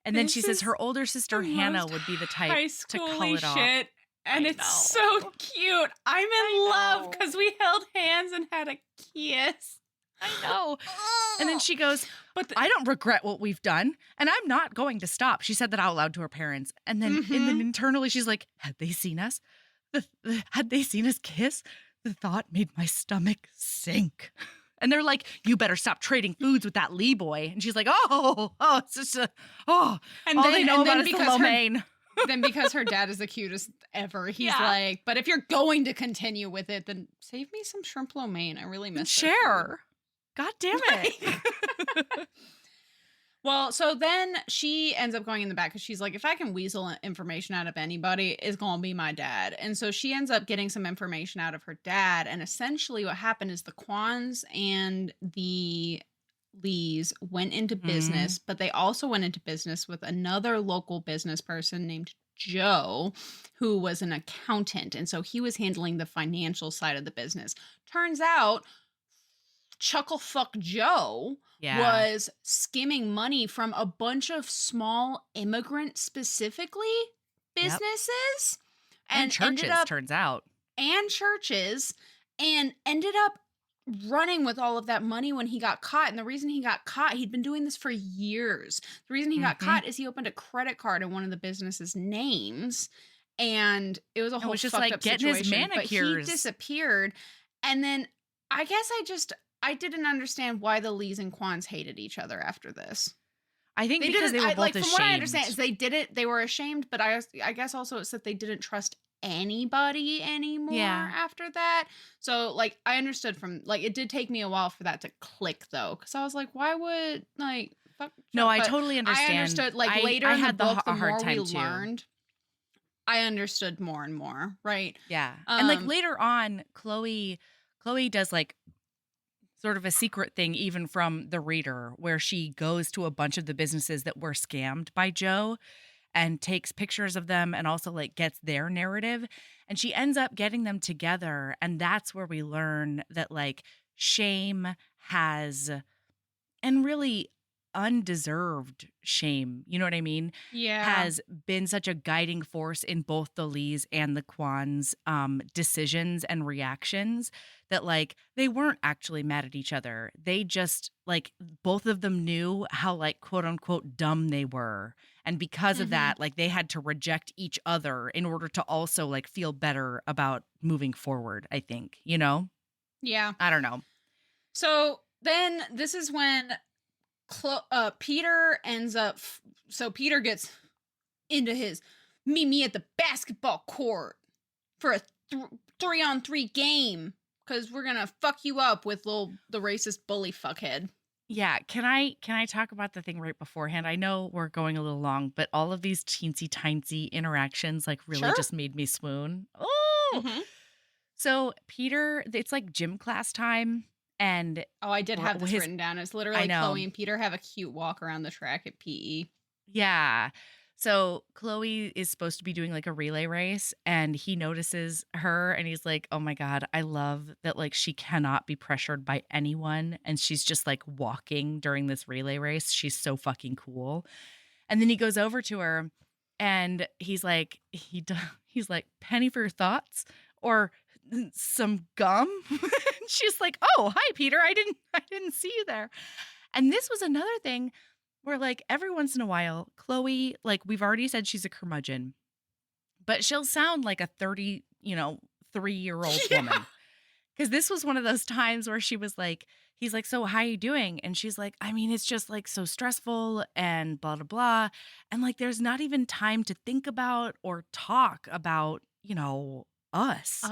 [SPEAKER 1] And then
[SPEAKER 2] This
[SPEAKER 1] she says
[SPEAKER 2] is
[SPEAKER 1] her older sister
[SPEAKER 2] the
[SPEAKER 1] Hannah
[SPEAKER 2] most
[SPEAKER 1] would be the type
[SPEAKER 2] high
[SPEAKER 1] to call
[SPEAKER 2] schooly
[SPEAKER 1] it off.
[SPEAKER 2] shit, and
[SPEAKER 1] I
[SPEAKER 2] it's
[SPEAKER 1] know.
[SPEAKER 2] so cute. I'm in
[SPEAKER 1] I
[SPEAKER 2] love
[SPEAKER 1] know.
[SPEAKER 2] because we held hands and had a kiss.
[SPEAKER 1] I know. And then she goes,
[SPEAKER 2] But
[SPEAKER 1] I don't regret what we've done, and I'm not going to stop. She said that out loud to her parents. And then internally, she's like, had they seen us? Had they seen us kiss? The thought made my stomach sink. And they're like, you better stop trading foods with that Lee boy. And she's like, it's just
[SPEAKER 2] and
[SPEAKER 1] all they know about is the lo mein.
[SPEAKER 2] Then because her dad is the cutest ever, he's like, but if you're going to continue with it, then save me some shrimp lo mein. I really miss that
[SPEAKER 1] Share. God damn it.
[SPEAKER 2] Well, so then she ends up going in the back because she's like, if I can weasel information out of anybody, it's going to be my dad. And so she ends up getting some information out of her dad. And essentially what happened is the Kwans and the Lees went into business, but they also went into business with another local business person named Joe, who was an accountant. And so he was handling the financial side of the business. Turns out, Chucklefuck Joe was skimming money from a bunch of small immigrant specifically businesses
[SPEAKER 1] and churches, turns out.
[SPEAKER 2] And churches, and ended up running with all of that money when he got caught. And the reason he got caught, he'd been doing this for years. The reason he got caught is he opened a credit card in one of the business's names. And it was a whole
[SPEAKER 1] just
[SPEAKER 2] fucked
[SPEAKER 1] like
[SPEAKER 2] up
[SPEAKER 1] getting
[SPEAKER 2] situation.
[SPEAKER 1] his manicures.
[SPEAKER 2] But he disappeared. And then I guess I didn't understand why the Lees and Kwans hated each other after this.
[SPEAKER 1] I think because they were both ashamed.
[SPEAKER 2] From what I understand, is they were ashamed, but I guess also it's that they didn't trust anybody anymore after that. So like I understood from like it did take me a while for that to click though, because I was like, why would like fuck?
[SPEAKER 1] No, I totally understand.
[SPEAKER 2] I understood like later in the book, the more we
[SPEAKER 1] too.
[SPEAKER 2] learned, I understood more and more. Right?
[SPEAKER 1] Yeah, and like later on, Chloe does like sort of a secret thing even from the reader where she goes to a bunch of the businesses that were scammed by Joe and takes pictures of them and also like gets their narrative. And she ends up getting them together. And that's where we learn that like shame has, and really undeserved shame, you know what I mean?
[SPEAKER 2] Yeah.
[SPEAKER 1] Has been such a guiding force in both the Lees and the Kwans' decisions and reactions that like they weren't actually mad at each other. They just like both of them knew how like quote unquote dumb they were. And because of that, like they had to reject each other in order to also like feel better about moving forward, I think, you know?
[SPEAKER 2] Yeah.
[SPEAKER 1] I don't know.
[SPEAKER 2] So then this is when Peter ends up, so Peter gets into his meet me at the basketball court for a 3-on-3 game because we're gonna fuck you up with the racist bully fuckhead.
[SPEAKER 1] Yeah, can I talk about the thing right beforehand? I know we're going a little long, but all of these teensy tiny interactions like really just made me swoon. Oh, so Peter, it's like gym class time. And
[SPEAKER 2] I did have this written down. It's literally like Chloe and Peter have a cute walk around the track at PE.
[SPEAKER 1] Yeah. So Chloe is supposed to be doing like a relay race and he notices her and he's like, oh my God, I love that like she cannot be pressured by anyone. And she's just like walking during this relay race. She's so fucking cool. And then he goes over to her and he's like, he's like, penny for your thoughts or some gum. She's like, oh, hi, Peter. I didn't see you there. And this was another thing where like every once in a while, Chloe, like we've already said she's a curmudgeon, but she'll sound like a 3-year-old woman. Because this was one of those times where she was like, he's like, so how you doing? And she's like, I mean, it's just like so stressful and blah, blah, blah. And like, there's not even time to think about or talk about, us.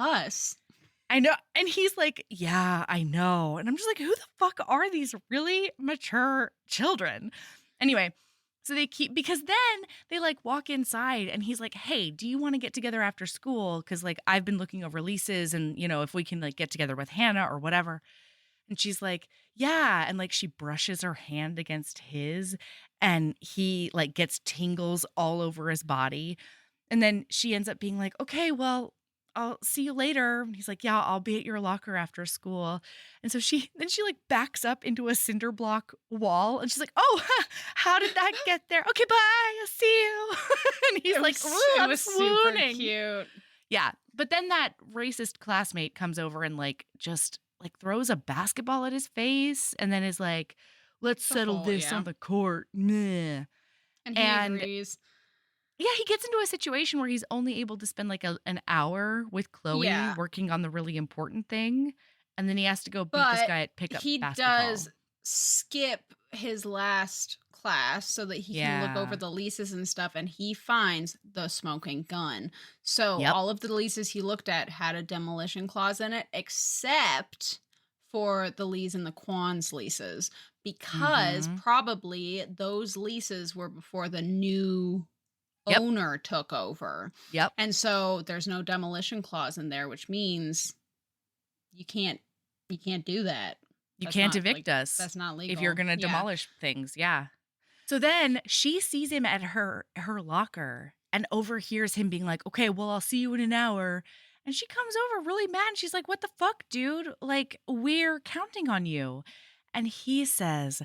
[SPEAKER 1] I know. And he's like, yeah, I know. And I'm just like, who the fuck are these really mature children? Anyway, so because then they like walk inside and he's like, hey, do you want to get together after school? Because like I've been looking over leases and, if we can like get together with Hannah or whatever. And she's like, yeah. And like she brushes her hand against his and he like gets tingles all over his body. And then she ends up being like, okay, well, I'll see you later. And he's like, yeah, I'll be at your locker after school. And so she like backs up into a cinder block wall and she's like, oh, how did that get there? Okay, bye. I'll see you. And he's like, ooh,
[SPEAKER 2] it
[SPEAKER 1] I'm
[SPEAKER 2] was super
[SPEAKER 1] swooning.
[SPEAKER 2] cute.
[SPEAKER 1] Yeah. But then that racist classmate comes over and like just like throws a basketball at his face and then is like, let's settle this on the court. Meh.
[SPEAKER 2] And he agrees.
[SPEAKER 1] Yeah, he gets into a situation where he's only able to spend like an hour with Chloe working on the really important thing. And then he has to go beat this guy at pickup basketball. He does
[SPEAKER 2] skip his last class so that he can look over the leases and stuff. And he finds the smoking gun. So all of the leases he looked at had a demolition clause in it, except for the Lees and the Kwans leases. Because probably those leases were before the new owner took over. And so there's no demolition clause in there, which means you can't do that.
[SPEAKER 1] You can't evict us.
[SPEAKER 2] That's not legal.
[SPEAKER 1] If you're going to demolish things. Yeah. So then she sees him at her locker and overhears him being like, okay, well, I'll see you in an hour. And she comes over really mad. And she's like, what the fuck, dude? Like, we're counting on you. And he says,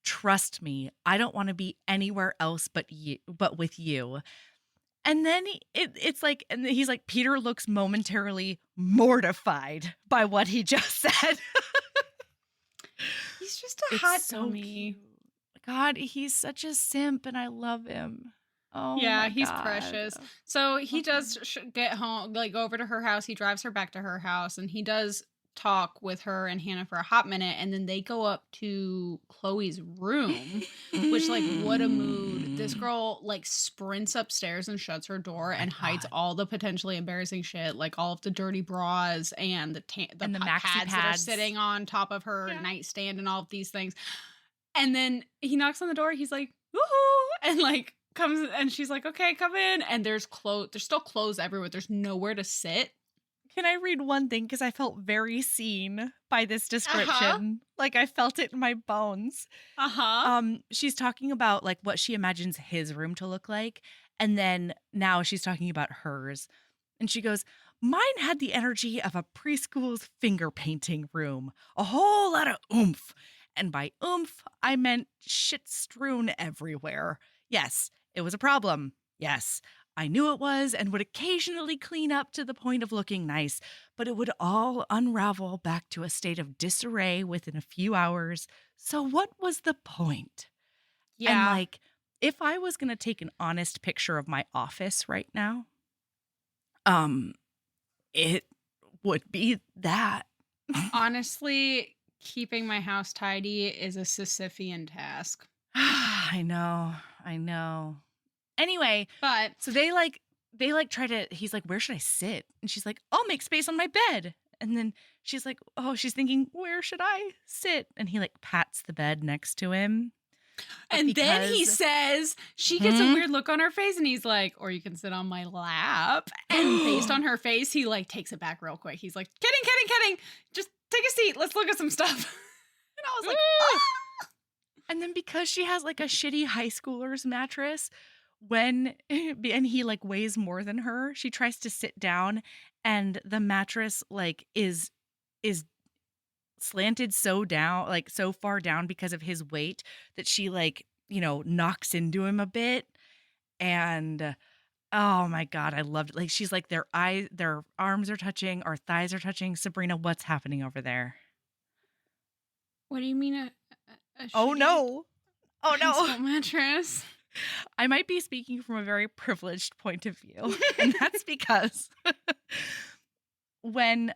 [SPEAKER 1] trust me, I don't want to be anywhere else but with you. And then it's like, and he's like, Peter looks momentarily mortified by what he just said.
[SPEAKER 2] He's just a hot dummy.
[SPEAKER 1] God, he's such a simp and I love him. Oh
[SPEAKER 2] yeah, he's precious. So he does get home, like go over to her house. He drives her back to her house and he does talk with her and Hannah for a hot minute, and then they go up to Chloe's room, which like what a mood. This girl like sprints upstairs and shuts her door and hides all the potentially embarrassing shit, like all of the dirty bras and the maxi pads that are sitting on top of her nightstand and all of these things. And then he knocks on the door. He's like, woohoo, and like comes, and she's like, okay, come in. And there's still clothes everywhere. There's nowhere to sit.
[SPEAKER 1] Can I read one thing? Because I felt very seen by this description. Like I felt it in my bones. She's talking about like what she imagines his room to look like. And then now she's talking about hers. And she goes, mine had the energy of a preschool's finger painting room. A whole lot of oomph. And by oomph, I meant shit strewn everywhere. Yes, it was a problem. Yes. I knew it was and would occasionally clean up to the point of looking nice, but it would all unravel back to a state of disarray within a few hours. So what was the point? Yeah. And like, if I was going to take an honest picture of my office right now, it would be that.
[SPEAKER 2] Honestly, keeping my house tidy is a Sisyphean task.
[SPEAKER 1] I know. Anyway, but so they try to, he's like, where should I sit? And she's like, I'll make space on my bed. And then she's like, oh, she's thinking, where should I sit? And he like pats the bed next to him.
[SPEAKER 2] And then he says, she gets a weird look on her face and he's like, or you can sit on my lap. And based on her face, he like takes it back real quick. He's like, kidding. Just take a seat. Let's look at some stuff. And I was like, ah!
[SPEAKER 1] And then because she has like a shitty high schooler's mattress, and he like weighs more than her, she tries to sit down and the mattress like is slanted so far down because of his weight that she like, knocks into him a bit. And oh my God, I loved it. Like she's like their arms are touching, our thighs are touching. Sabrina, what's happening over there?
[SPEAKER 2] What do you mean
[SPEAKER 1] oh no
[SPEAKER 2] mattress?
[SPEAKER 1] I might be speaking from a very privileged point of view. And that's because when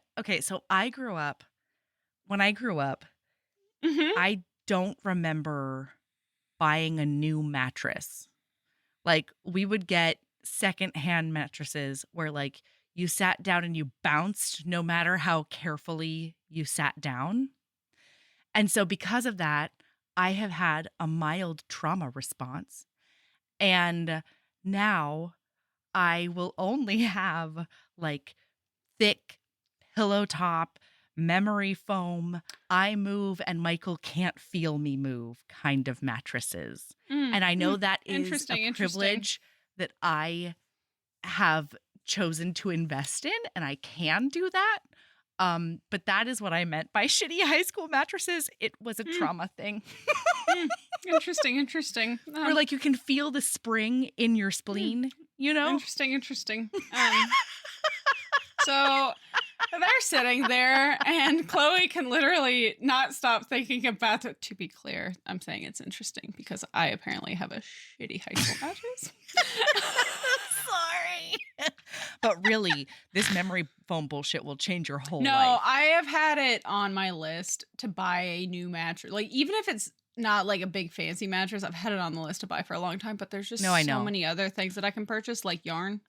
[SPEAKER 1] I grew up, I don't remember buying a new mattress. Like we would get secondhand mattresses where like you sat down and you bounced no matter how carefully you sat down. And so because of that, I have had a mild trauma response. And now I will only have like thick pillow top, memory foam, I move and Michael can't feel me move kind of mattresses. And I know that is a privilege that I have chosen to invest in, and I can do that. But that is what I meant by shitty high school mattresses. It was a trauma thing.
[SPEAKER 2] Interesting.
[SPEAKER 1] Where like you can feel the spring in your spleen, you know?
[SPEAKER 2] Interesting. So they're sitting there, and Chloe can literally not stop thinking about it. To be clear, I'm saying it's interesting because I apparently have a shitty high school mattress.
[SPEAKER 1] Sorry. But really, this memory foam bullshit will change your whole
[SPEAKER 2] No,
[SPEAKER 1] life.
[SPEAKER 2] I have had it on my list to buy a new mattress. Like, even if it's not like a big fancy mattress, I've had it on the list to buy for a long time, but there's just so many other things that I can purchase, like yarn.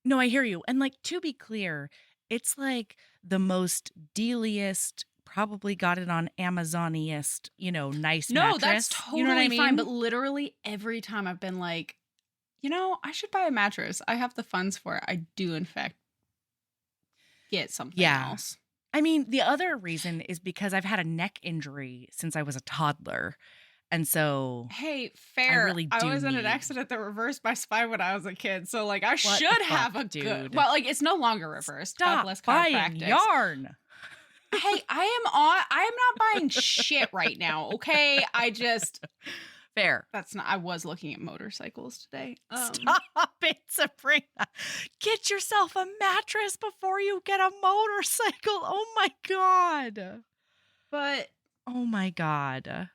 [SPEAKER 1] No, I hear you. And like, to be clear, it's like the most dealiest, probably got it on Amazoniest, nice mattress.
[SPEAKER 2] No, that's totally
[SPEAKER 1] you know what I mean?
[SPEAKER 2] fine. But literally every time I've been like, I should buy a mattress. I have the funds for it. I do, in fact, get something else.
[SPEAKER 1] I mean, the other reason is because I've had a neck injury since I was a toddler. And so,
[SPEAKER 2] hey, fair. I was in an
[SPEAKER 1] need...
[SPEAKER 2] accident that reversed my spine when I was a kid. So, like, I should have a good. Well, like, it's no longer reversed.
[SPEAKER 1] Stop
[SPEAKER 2] God bless
[SPEAKER 1] buying yarn.
[SPEAKER 2] Hey, I am not buying shit right now. Okay,
[SPEAKER 1] fair.
[SPEAKER 2] I was looking at motorcycles today.
[SPEAKER 1] Stop it, Sabrina. Get yourself a mattress before you get a motorcycle. Oh my God.
[SPEAKER 2] But
[SPEAKER 1] oh my God.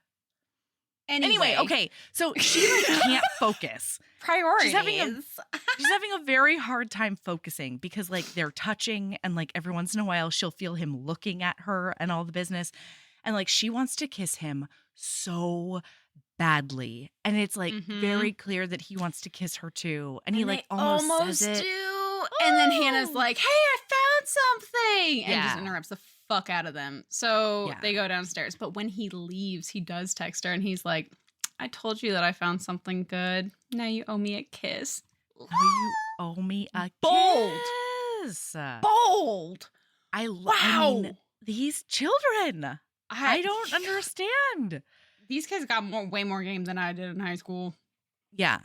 [SPEAKER 2] Anyway,
[SPEAKER 1] okay. So she can't focus.
[SPEAKER 2] Priorities.
[SPEAKER 1] She's having a very hard time focusing because like they're touching and like every once in a while she'll feel him looking at her and all the business. And like she wants to kiss him so badly. And it's like very clear that he wants to kiss her too. And he like almost says it.
[SPEAKER 2] Do. And then Hannah's like, hey, I found something. And just interrupts the fuck out of them. So they go downstairs. But when he leaves, he does text her and he's like, I told you that I found something good. Now you owe me a kiss.
[SPEAKER 1] Now you owe me a kiss.
[SPEAKER 2] Bold.
[SPEAKER 1] I mean, these children. I don't understand.
[SPEAKER 2] These kids got way more game than I did in high school.
[SPEAKER 1] Yeah.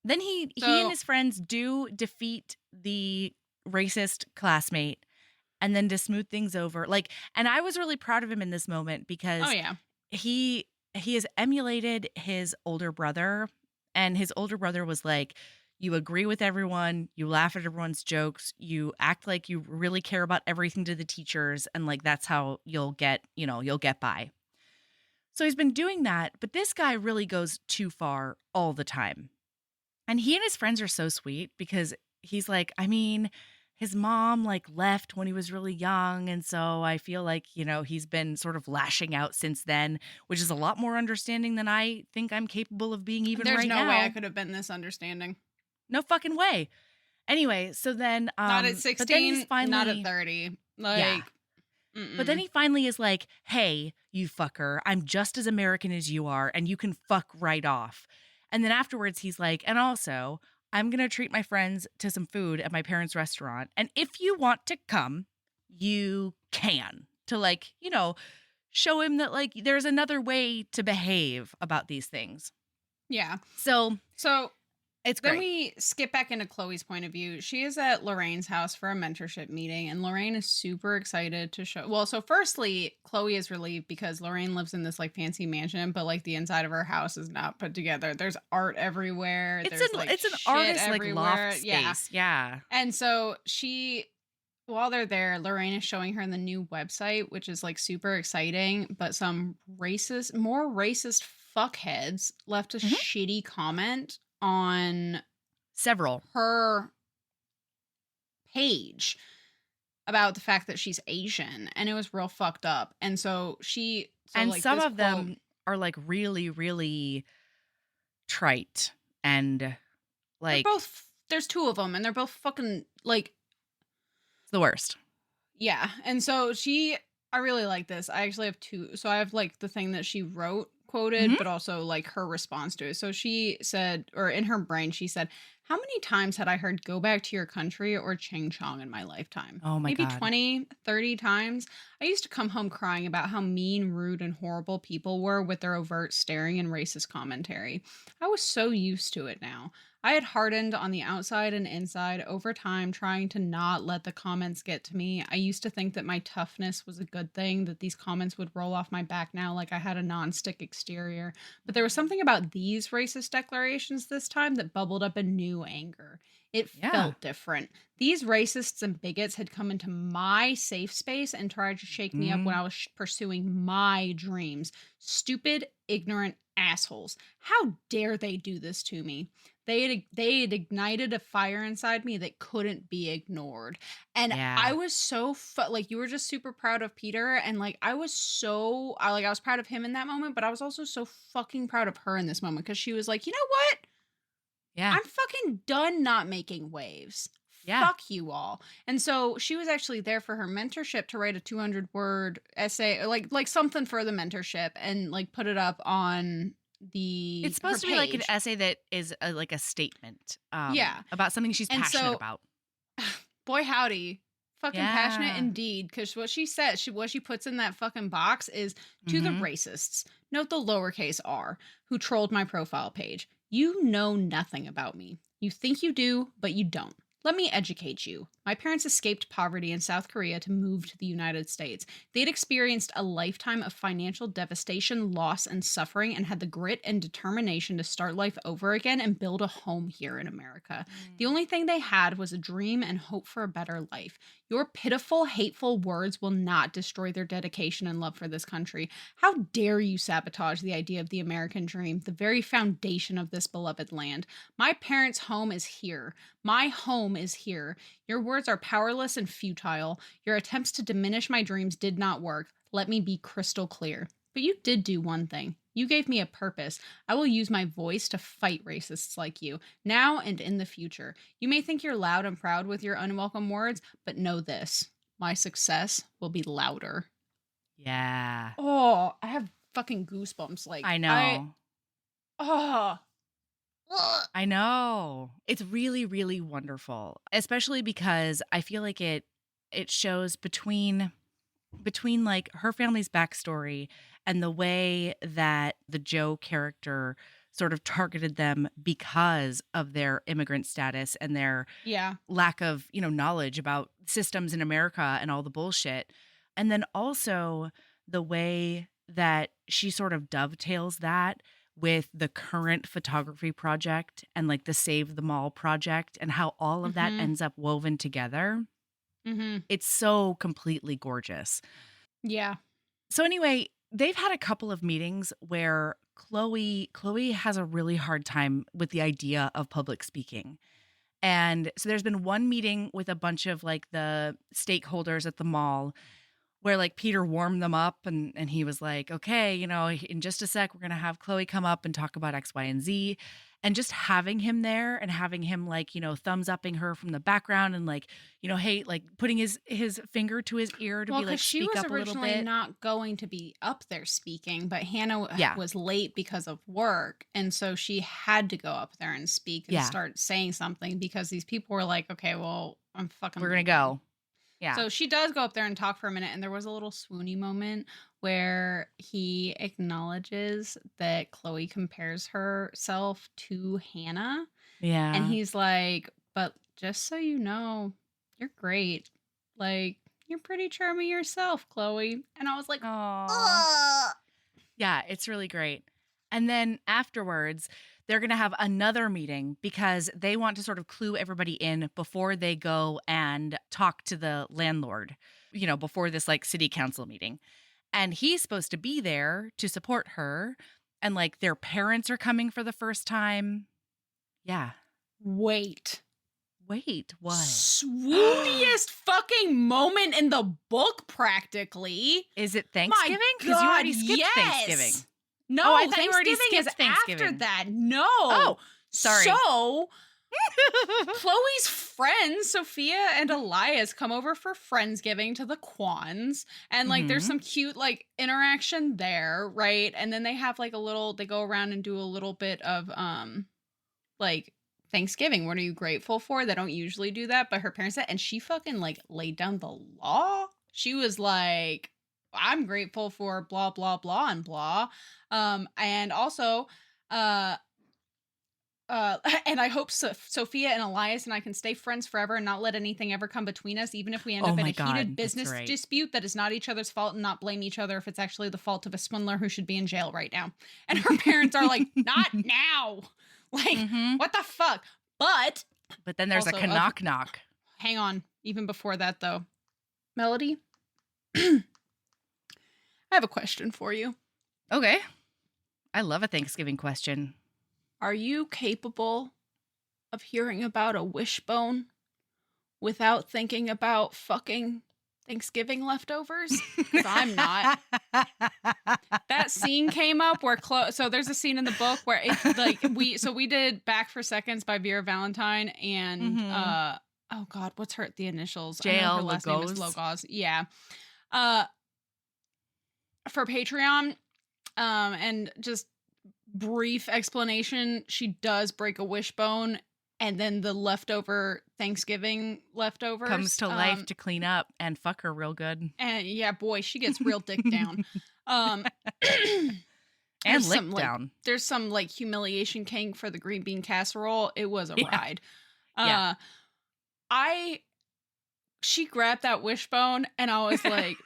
[SPEAKER 1] Then he and his friends do defeat the racist classmate. And then to smooth things over, and I was really proud of him in this moment because he has emulated his older brother, and his older brother was like, you agree with everyone, you laugh at everyone's jokes, you act like you really care about everything to the teachers, and like that's how you'll get by. So he's been doing that, but this guy really goes too far all the time. And he and his friends are so sweet because he's like, I mean, his mom left when he was really young. And so I feel like, he's been sort of lashing out since then, which is a lot more understanding than I think I'm capable of being even right now.
[SPEAKER 2] There's no way I could have been this understanding.
[SPEAKER 1] No fucking way. Anyway, so then
[SPEAKER 2] not at 16, not at 30.
[SPEAKER 1] But then he finally is like, hey, you fucker, I'm just as American as you are, and you can fuck right off. And then afterwards he's like, and also, I'm going to treat my friends to some food at my parents' restaurant. And if you want to come, you can. To show him that there's another way to behave about these things.
[SPEAKER 2] Yeah.
[SPEAKER 1] So it's great.
[SPEAKER 2] Then we skip back into Chloe's point of view. She is at Lorraine's house for a mentorship meeting, and Lorraine is super excited to show. Well, so firstly, Chloe is relieved because Lorraine lives in this fancy mansion, but the inside of her house is not put together. There's art everywhere.
[SPEAKER 1] It's an artist loft space. Yeah.
[SPEAKER 2] And so while they're there, Lorraine is showing her the new website, which is super exciting, but some more racist fuckheads left a shitty comment on her page about the fact that she's Asian, and it was real fucked up. And so some of them are really, really trite, and there's two of them, and they're both fucking
[SPEAKER 1] it's the worst.
[SPEAKER 2] Yeah. And so I really like this. I actually have two. So I have the thing that she wrote quoted, but also her response to it. So she said, or in her brain, she said, how many times had I heard go back to your country or Ching Chong in my lifetime?
[SPEAKER 1] Oh my God.
[SPEAKER 2] Maybe 20, 30 times. I used to come home crying about how mean, rude, and horrible people were with their overt staring and racist commentary. I was so used to it now. I had hardened on the outside and inside over time, trying to not let the comments get to me. I used to think that my toughness was a good thing, that these comments would roll off my back now like I had a nonstick exterior. But there was something about these racist declarations this time that bubbled up a new anger. It
[SPEAKER 1] Yeah.
[SPEAKER 2] felt different. These racists and bigots had come into my safe space and tried to shake me up when
[SPEAKER 1] Mhm.
[SPEAKER 2] I was pursuing my dreams. Stupid, ignorant assholes. How dare they do this to me? They had ignited a fire inside me that couldn't be ignored. And I
[SPEAKER 1] Yeah.
[SPEAKER 2] was so like you were just super proud of Peter, and like I was so I was proud of him in that moment, but I was also so fucking proud of her in this moment because she was like, "You know what?
[SPEAKER 1] Yeah.
[SPEAKER 2] I'm fucking done not making waves.
[SPEAKER 1] Yeah.
[SPEAKER 2] Fuck you all." And so she was actually there for her mentorship to write a 200-word essay, or like something for the mentorship, and like put it up on
[SPEAKER 1] It's
[SPEAKER 2] the her
[SPEAKER 1] supposed to be like an
[SPEAKER 2] page.
[SPEAKER 1] essay that is like a statement
[SPEAKER 2] Yeah.
[SPEAKER 1] about something she's
[SPEAKER 2] And
[SPEAKER 1] passionate
[SPEAKER 2] so
[SPEAKER 1] about.
[SPEAKER 2] boy howdy, fucking passionate
[SPEAKER 1] Yeah.
[SPEAKER 2] indeed, because what she says, what she puts in that fucking box is, to the
[SPEAKER 1] Mhm.
[SPEAKER 2] racists, note the lowercase r, who trolled my profile page. You know nothing about me. You think you do, but you don't. Let me educate you. My parents escaped poverty in South Korea to move to the United States. They'd experienced a lifetime of financial devastation, loss, and suffering, and had the grit and determination to start life over again and build a home here in America. The
[SPEAKER 1] Mm.
[SPEAKER 2] only thing they had was a dream and hope for a better life. Your pitiful, hateful words will not destroy their dedication and love for this country. How dare you sabotage the idea of the American dream, the very foundation of this beloved land? My parents' home is here. My home is here. Your words are powerless and futile. Your attempts to diminish my dreams did not work. Let me be crystal clear. But you did do one thing. You gave me a purpose. I will use my voice to fight racists like you, now and in the future. You may think you're loud and proud with your unwelcome words, but know this: my success will be louder.
[SPEAKER 1] Yeah.
[SPEAKER 2] Oh, I have fucking goosebumps.
[SPEAKER 1] I know.
[SPEAKER 2] Oh, ugh.
[SPEAKER 1] I know. It's really, really wonderful, especially because I feel like it shows between like her family's backstory and the way that the Joe character sort of targeted them because of their immigrant status and their
[SPEAKER 2] Yeah.
[SPEAKER 1] lack of, knowledge about systems in America and all the bullshit. And then also the way that she sort of dovetails that with the current photography project and like the Save the Mall project and how all of that
[SPEAKER 2] Mm-hmm.
[SPEAKER 1] ends up woven together.
[SPEAKER 2] Mm-hmm.
[SPEAKER 1] It's so completely gorgeous.
[SPEAKER 2] Yeah.
[SPEAKER 1] So anyway, they've had a couple of meetings where Chloe has a really hard time with the idea of public speaking. And so there's been one meeting with a bunch of like the stakeholders at the mall where like Peter warmed them up and he was like, okay, in just a sec, we're going to have Chloe come up and talk about X, Y, and Z. And just having him there and having him like, thumbs upping her from the background and like, hey, like putting his finger to his ear to
[SPEAKER 2] Well,
[SPEAKER 1] be
[SPEAKER 2] because
[SPEAKER 1] like,
[SPEAKER 2] she
[SPEAKER 1] speak
[SPEAKER 2] was
[SPEAKER 1] up a little
[SPEAKER 2] originally
[SPEAKER 1] bit.
[SPEAKER 2] not going to be up there speaking, but Hannah
[SPEAKER 1] Yeah.
[SPEAKER 2] was late because of work. And so she had to go up there and speak and
[SPEAKER 1] Yeah.
[SPEAKER 2] start saying something because these people were like, okay, well, I'm fucking
[SPEAKER 1] We're going to
[SPEAKER 2] leaving.
[SPEAKER 1] go. Yeah.
[SPEAKER 2] So she does go up there and talk for a minute. And there was a little swoony moment where he acknowledges that Chloe compares herself to Hannah. And
[SPEAKER 1] Yeah.
[SPEAKER 2] he's like, but just so you know, you're great. Like, you're pretty charming yourself, Chloe. And I was like,
[SPEAKER 1] Oh.
[SPEAKER 2] ugh.
[SPEAKER 1] Yeah, it's really great. And then afterwards, they're going to have another meeting because they want to sort of clue everybody in before they go and talk to the landlord, before this like city council meeting. And he's supposed to be there to support her. And like their parents are coming for the first time. Yeah.
[SPEAKER 2] Wait.
[SPEAKER 1] Wait, what?
[SPEAKER 2] Swooniest fucking moment in the book, practically.
[SPEAKER 1] Is it
[SPEAKER 2] My
[SPEAKER 1] Thanksgiving? Because you
[SPEAKER 2] God,
[SPEAKER 1] already skipped
[SPEAKER 2] yes.
[SPEAKER 1] Thanksgiving.
[SPEAKER 2] No,
[SPEAKER 1] Oh, I thought you already
[SPEAKER 2] Thanksgiving is
[SPEAKER 1] skipped Thanksgiving.
[SPEAKER 2] after that. No.
[SPEAKER 1] Oh, sorry.
[SPEAKER 2] So Chloe's friends, Sophia and Elias, come over for Friendsgiving to the Kwans. And like there's
[SPEAKER 1] Mhm.
[SPEAKER 2] some cute like interaction there, right? And then they have like they go around and do a little bit of like Thanksgiving. What are you grateful for? They don't usually do that, but her parents said, and she fucking like laid down the law. She was like, I'm grateful for blah blah blah and blah. And also, uh and I hope Sophia and Elias and I can stay friends forever and not let anything ever come between us, even if we end
[SPEAKER 1] Oh
[SPEAKER 2] up in
[SPEAKER 1] my
[SPEAKER 2] a
[SPEAKER 1] God,
[SPEAKER 2] heated
[SPEAKER 1] that's
[SPEAKER 2] business
[SPEAKER 1] right.
[SPEAKER 2] dispute that is not each other's fault, and not blame each other if it's actually the fault of a swindler who should be in jail right now. And her parents are like, not now. Like,
[SPEAKER 1] Mhm.
[SPEAKER 2] what the fuck? But
[SPEAKER 1] But then there's
[SPEAKER 2] also,
[SPEAKER 1] a knock knock.
[SPEAKER 2] hang on. Even before that, though, Melody, I have a question for you.
[SPEAKER 1] Okay. I love a Thanksgiving question.
[SPEAKER 2] Are you capable of hearing about a wishbone without thinking about fucking Thanksgiving leftovers? Because I'm not. That scene came up where so there's a scene in the book where it's like we did Back for Seconds by Vera Valentine, and
[SPEAKER 1] Mhm.
[SPEAKER 2] oh god, what's the initials? I know
[SPEAKER 1] JL
[SPEAKER 2] her last name is
[SPEAKER 1] Logos.
[SPEAKER 2] Logos. Yeah. Uh for Patreon, and just brief explanation, she does break a wishbone, and then the leftover Thanksgiving leftovers
[SPEAKER 1] Comes to life to clean up and fuck her real good.
[SPEAKER 2] and yeah, boy, she gets real dick down.
[SPEAKER 1] And
[SPEAKER 2] there's
[SPEAKER 1] lick
[SPEAKER 2] some
[SPEAKER 1] down.
[SPEAKER 2] there's some like humiliation king for the green bean casserole. It was a
[SPEAKER 1] Yeah.
[SPEAKER 2] ride.
[SPEAKER 1] Yeah.
[SPEAKER 2] She grabbed that wishbone and I was like,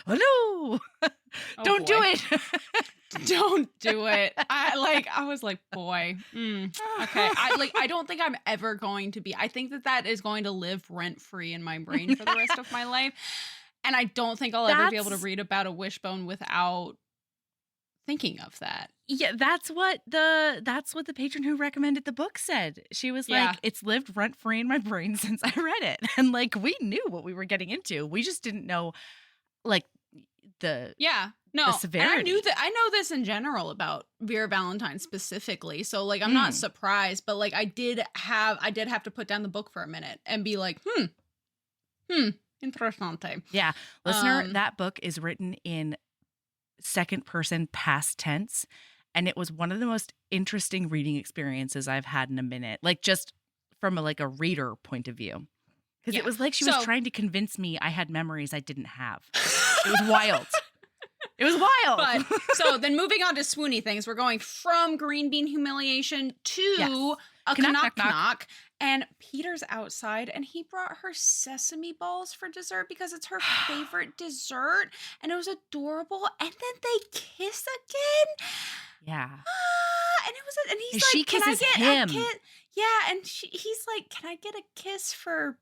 [SPEAKER 1] Oh no.
[SPEAKER 2] oh,
[SPEAKER 1] Don't do
[SPEAKER 2] boy.
[SPEAKER 1] it.
[SPEAKER 2] Don't do it. I was like, boy, okay. I don't think I'm ever going to be. I think that is going to live rent free in my brain for the rest of my life, and I don't think I'll ever be able to read about a wishbone without thinking of that.
[SPEAKER 1] Yeah, that's what the patron who recommended the book said. She was like, it's lived rent free in my brain since I read it, and like we knew what we were getting into. We just didn't know, like the severity.
[SPEAKER 2] And I knew that. I know this in general about Vera Valentine specifically. So like I'm not surprised, but like I did have to put down the book for a minute and be like, interessante.
[SPEAKER 1] Yeah, listener, that book is written in second person past tense, and it was one of the most interesting reading experiences I've had in a minute. Like just from a reader point of view. Because it was like she was trying to convince me I had memories I didn't have. It was wild. It was wild.
[SPEAKER 2] But so then moving on to swoony things, we're going from green bean humiliation to a knock. And Peter's outside and he brought her sesame balls for dessert because it's her favorite dessert. And it was adorable. And then they kiss again.
[SPEAKER 1] Yeah.
[SPEAKER 2] And he's
[SPEAKER 1] she
[SPEAKER 2] like, can I
[SPEAKER 1] kisses
[SPEAKER 2] get
[SPEAKER 1] him.
[SPEAKER 2] a kiss? Yeah. And he's like, can I get a kiss for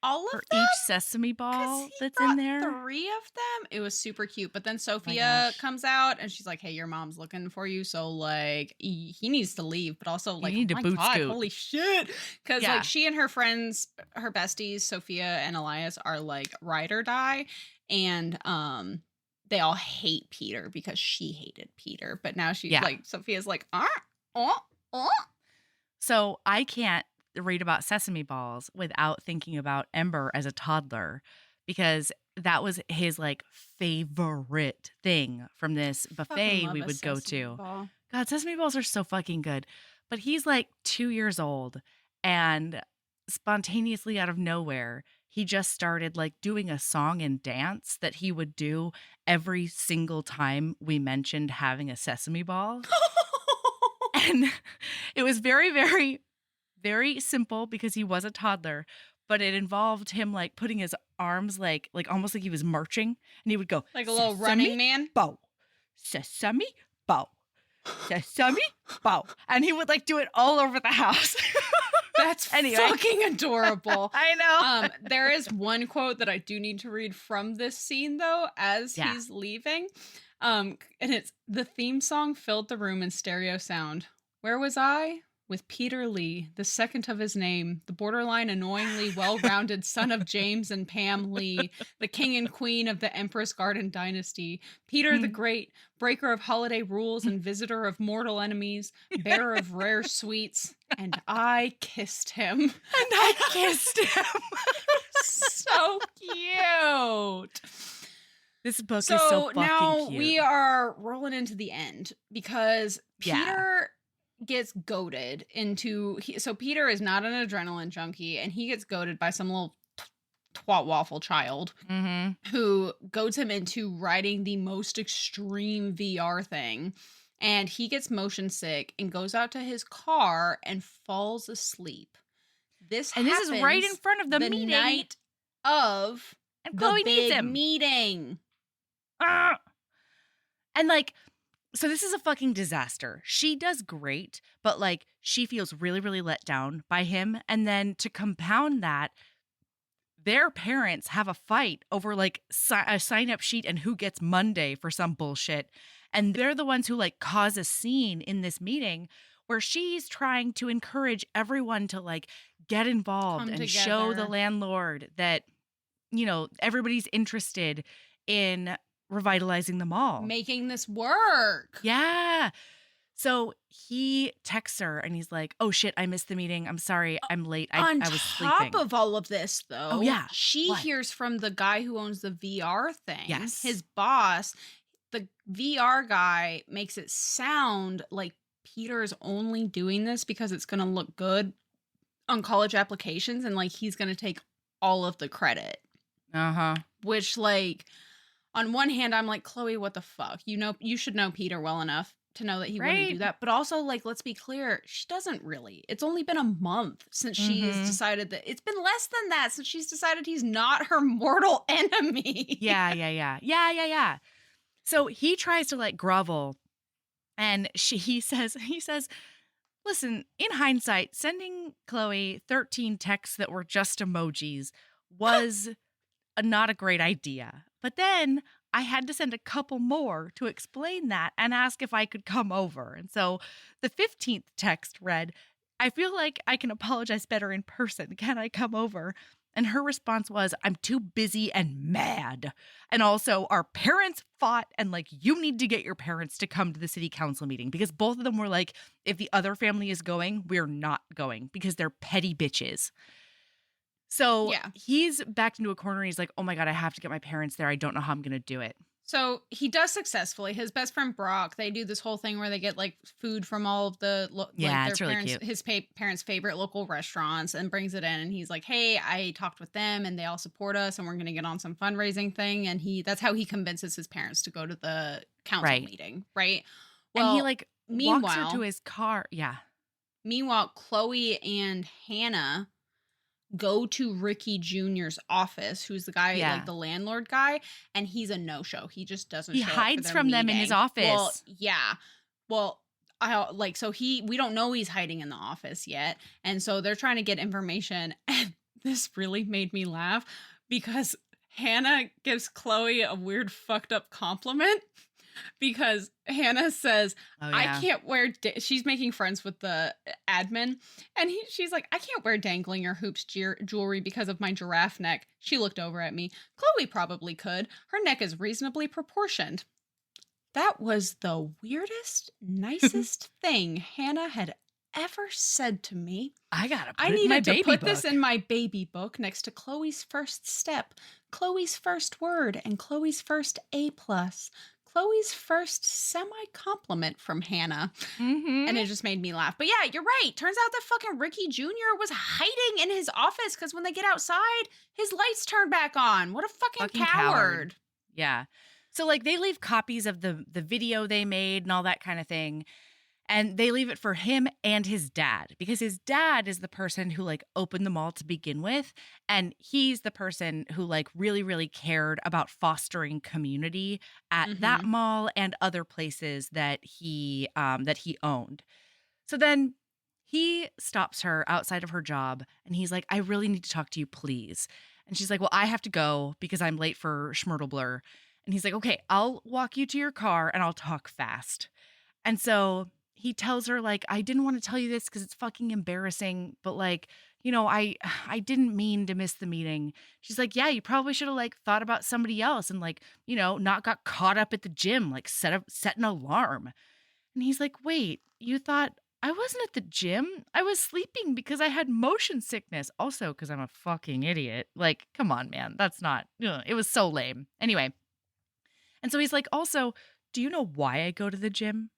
[SPEAKER 2] all of them?
[SPEAKER 1] Each sesame ball that's in there.
[SPEAKER 2] 3 of them. It was super cute. But then Sophia comes out and she's like, hey, your mom's looking for you. So like he needs to leave, but also like,
[SPEAKER 1] you need to boot scoot.
[SPEAKER 2] Holy shit. Because like she and her friends, her besties, Sophia and Elias, are like ride or die. And they all hate Peter because she hated Peter. But now she's like, Sophia's like,
[SPEAKER 1] So I can't read about sesame balls without thinking about Ember as a toddler, because that was his like favorite thing from this buffet we would go to.
[SPEAKER 2] Ball.
[SPEAKER 1] God, sesame balls are so fucking good. But he's like 2 years old, and spontaneously out of nowhere, he just started like doing a song and dance that he would do every single time we mentioned having a sesame ball. And it was very, very, very simple because he was a toddler, but it involved him like putting his arms like almost like he was marching, and he would go
[SPEAKER 2] like a little running man.
[SPEAKER 1] Bow, sesame, bow, sesame, bow, and he would like do it all over the house.
[SPEAKER 2] That's fucking adorable.
[SPEAKER 1] I know.
[SPEAKER 2] There is one quote that I do need to read from this scene though, as he's leaving. And it's, the theme song filled the room in stereo sound. Where was I? With Peter Lee, the second of his name, the borderline annoyingly well-rounded son of James and Pam Lee, the king and queen of the Empress Garden dynasty, Peter the Great, breaker of holiday rules and visitor of mortal enemies, bearer of rare sweets, and I kissed him.
[SPEAKER 1] And I kissed him.
[SPEAKER 2] So cute.
[SPEAKER 1] This book is so fucking
[SPEAKER 2] now
[SPEAKER 1] cute.
[SPEAKER 2] We are rolling into the end because Peter gets goaded into so Peter is not an adrenaline junkie, and he gets goaded by some little twat waffle child who goads him into riding the most extreme VR thing and he gets motion sick and goes out to his car and falls asleep. This
[SPEAKER 1] is right in front of the meeting.
[SPEAKER 2] Night of
[SPEAKER 1] and
[SPEAKER 2] the
[SPEAKER 1] Chloe needs
[SPEAKER 2] big
[SPEAKER 1] him.
[SPEAKER 2] meeting.
[SPEAKER 1] And like, so this is a fucking disaster. She does great, but like she feels really, really let down by him. And then to compound that, their parents have a fight over like a sign-up sheet and who gets Monday for some bullshit. And they're the ones who like cause a scene in this meeting where she's trying to encourage everyone to like get involved and show the landlord that, you know, everybody's interested in revitalizing the mall.
[SPEAKER 2] Making this work.
[SPEAKER 1] Yeah. So he texts her and he's like, oh shit, I missed the meeting. I'm sorry, I'm late. I was sleeping.
[SPEAKER 2] On top of all of this, though, she
[SPEAKER 1] What?
[SPEAKER 2] hears from the guy who owns the VR thing.
[SPEAKER 1] Yes.
[SPEAKER 2] His boss, the VR guy, makes it sound like Peter's only doing this because it's going to look good on college applications and like he's going to take all of the credit. Which, like, on one hand, I'm like, Chloe, what the fuck? You know, you should know Peter well enough to know that he wouldn't do that. But also, like, let's be clear, she doesn't really. It's only been a month since she's decided that. It's been less than that since she's decided he's not her mortal enemy.
[SPEAKER 1] Yeah. So he tries to like grovel, and he says, listen, in hindsight, sending Chloe 13 texts that were just emojis was not a great idea. But then I had to send a couple more to explain that and ask if I could come over. And so the 15th text read, I feel like I can apologize better in person. Can I come over? And her response was, I'm too busy and mad. And also, our parents fought, and like, you need to get your parents to come to the city council meeting, because both of them were like, if the other family is going, we're not going because they're petty bitches. So he's backed into a corner. And he's like, oh my God, I have to get my parents there. I don't know how I'm going to do it.
[SPEAKER 2] So he does successfully. His best friend Brock, they do this whole thing where they get like food from all of the
[SPEAKER 1] it's really
[SPEAKER 2] parents,
[SPEAKER 1] cute.
[SPEAKER 2] His parents' favorite local restaurants, and brings it in. And he's like, hey, I talked with them and they all support us and we're going to get on some fundraising thing. And that's how he convinces his parents to go to the council meeting. Right.
[SPEAKER 1] Well, and he like walks her to his car. Yeah.
[SPEAKER 2] Meanwhile, Chloe and Hannah go to Ricky Jr.'s office, who's the guy, like the landlord guy, and he's a no-show. He just doesn't show up. He
[SPEAKER 1] hides from them in his office.
[SPEAKER 2] Well, yeah. Well, we don't know he's hiding in the office yet. And so they're trying to get information. And this really made me laugh because Hannah gives Chloe a weird fucked up compliment. Because Hannah says, I can't wear, she's making friends with the admin. And she's like, I can't wear dangling or hoops jewelry because of my giraffe neck. She looked over at me. Chloe probably could. Her neck is reasonably proportioned. That was the weirdest, nicest thing Hannah had ever said to me.
[SPEAKER 1] I needed to put
[SPEAKER 2] this in my baby book next to Chloe's first step, Chloe's first word, and Chloe's first A+. Chloe's first semi-compliment from Hannah. And it just made me laugh. But yeah, you're right. Turns out that fucking Ricky Jr. was hiding in his office because when they get outside, his lights turn back on. What a fucking coward.
[SPEAKER 1] Yeah. So like they leave copies of the video they made and all that kind of thing. And they leave it for him and his dad, because his dad is the person who like opened the mall to begin with. And he's the person who like really, really cared about fostering community at that mall and other places that he owned. So then he stops her outside of her job and he's like, I really need to talk to you, please. And she's like, well, I have to go because I'm late for Schmurtelblur. And he's like, okay, I'll walk you to your car and I'll talk fast. And so he tells her, like, I didn't want to tell you this because it's fucking embarrassing, but like, you know, I didn't mean to miss the meeting. She's like, yeah, you probably should have like thought about somebody else and like, you know, not got caught up at the gym, like set an alarm. And he's like, wait, you thought I wasn't at the gym? I was sleeping because I had motion sickness. Also, because I'm a fucking idiot. Like, come on, man. That's not, it was so lame. Anyway. And so he's like, also, do you know why I go to the gym?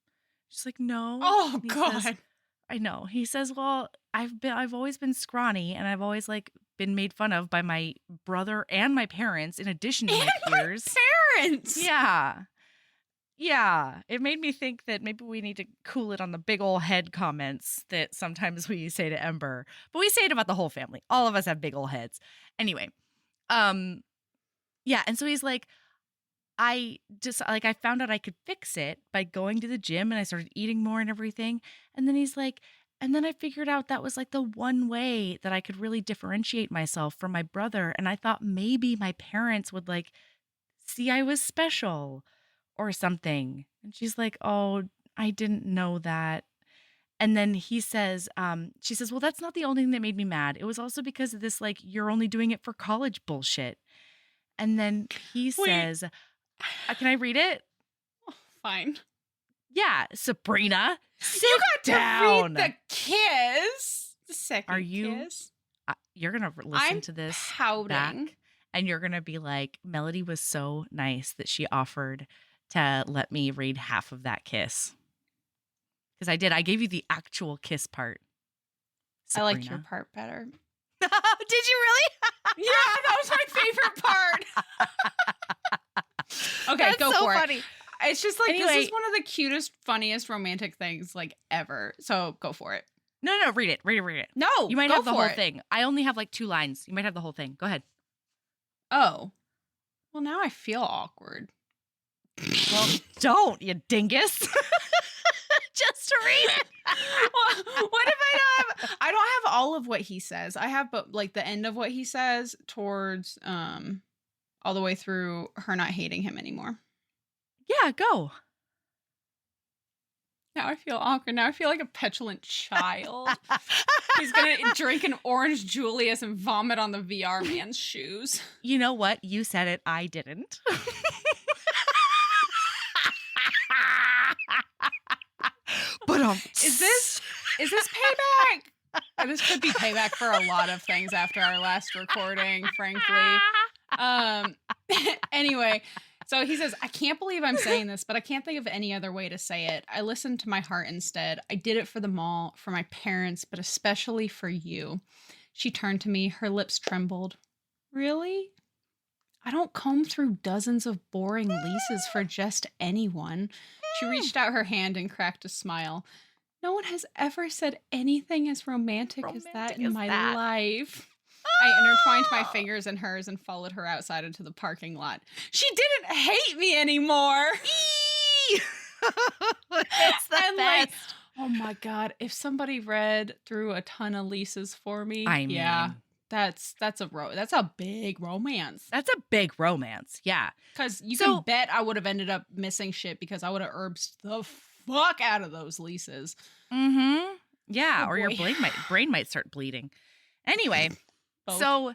[SPEAKER 1] She's like, no.
[SPEAKER 2] Oh, God.
[SPEAKER 1] Says, I know. He says, well, I've always been scrawny and I've always like been made fun of by my brother and my parents in addition to my peers.
[SPEAKER 2] My parents.
[SPEAKER 1] Yeah. Yeah, it made me think that maybe we need to cool it on the big ol' head comments that sometimes we say to Ember. But we say it about the whole family. All of us have big ol' heads. Anyway, um, yeah, and so he's like, I found out I could fix it by going to the gym and I started eating more and everything. And then he's like, and then I figured out that was like the one way that I could really differentiate myself from my brother. And I thought maybe my parents would like see I was special or something. And she's like, oh, I didn't know that. And then she says, well, that's not the only thing that made me mad. It was also because of this, like, you're only doing it for college bullshit. And then he
[SPEAKER 2] Wait.
[SPEAKER 1] says, can I read it?
[SPEAKER 2] Fine.
[SPEAKER 1] Yeah, Sabrina, sit
[SPEAKER 2] You got
[SPEAKER 1] down.
[SPEAKER 2] to read the kiss. The second
[SPEAKER 1] Are you?
[SPEAKER 2] kiss.
[SPEAKER 1] You're gonna listen
[SPEAKER 2] I'm
[SPEAKER 1] to this
[SPEAKER 2] pouting.
[SPEAKER 1] back, and you're gonna be like, Melody was so nice that she offered to let me read half of that kiss. Because I did. I gave you the actual kiss part.
[SPEAKER 2] I liked
[SPEAKER 1] Sabrina.
[SPEAKER 2] your part better.
[SPEAKER 1] Did you really?
[SPEAKER 2] Yeah, that was my favorite part. Okay,
[SPEAKER 1] That's
[SPEAKER 2] go
[SPEAKER 1] so
[SPEAKER 2] for
[SPEAKER 1] funny.
[SPEAKER 2] it. It's just like,
[SPEAKER 1] Anyway.
[SPEAKER 2] this is one of the cutest, funniest romantic things like ever. So go for it.
[SPEAKER 1] No, read it. Read it.
[SPEAKER 2] No,
[SPEAKER 1] You might
[SPEAKER 2] go
[SPEAKER 1] have the
[SPEAKER 2] for
[SPEAKER 1] whole
[SPEAKER 2] it.
[SPEAKER 1] thing. I only have like 2 lines. You might have the whole thing. Go ahead.
[SPEAKER 2] Oh. Well, now I feel awkward.
[SPEAKER 1] Well, don't, you dingus. Just read it.
[SPEAKER 2] What if I don't have all of what he says. I have but like the end of what he says towards all the way through her not hating him anymore.
[SPEAKER 1] Yeah, go.
[SPEAKER 2] Now I feel awkward. Now I feel like a petulant child. He's gonna drink an Orange Julius and vomit on the VR man's shoes.
[SPEAKER 1] You know what? You said it. I didn't. But
[SPEAKER 2] Is this payback? This could be payback for a lot of things after our last recording, frankly. Anyway, so he says, I can't believe I'm saying this, but I can't think of any other way to say it. I listened to my heart instead. I did it for them all, for my parents, but especially for you. She turned to me. Her lips trembled. Really? I don't comb through dozens of boring leases for just anyone. She reached out her hand and cracked a smile. No one has ever said anything as romantic as that in my life. I intertwined my fingers in hers and followed her outside into the parking lot. She didn't hate me anymore.
[SPEAKER 1] It's the
[SPEAKER 2] And
[SPEAKER 1] best.
[SPEAKER 2] like, oh my God, if somebody read through a ton of leases for me,
[SPEAKER 1] I mean,
[SPEAKER 2] yeah, that's a big romance.
[SPEAKER 1] that's a big romance. Yeah.
[SPEAKER 2] Because you can bet I would have ended up missing shit because I would have herbs the fuck out of those leases.
[SPEAKER 1] Mm-hmm. Yeah.
[SPEAKER 2] Oh,
[SPEAKER 1] or your
[SPEAKER 2] boy.
[SPEAKER 1] brain might start bleeding. Anyway,
[SPEAKER 2] Both.
[SPEAKER 1] so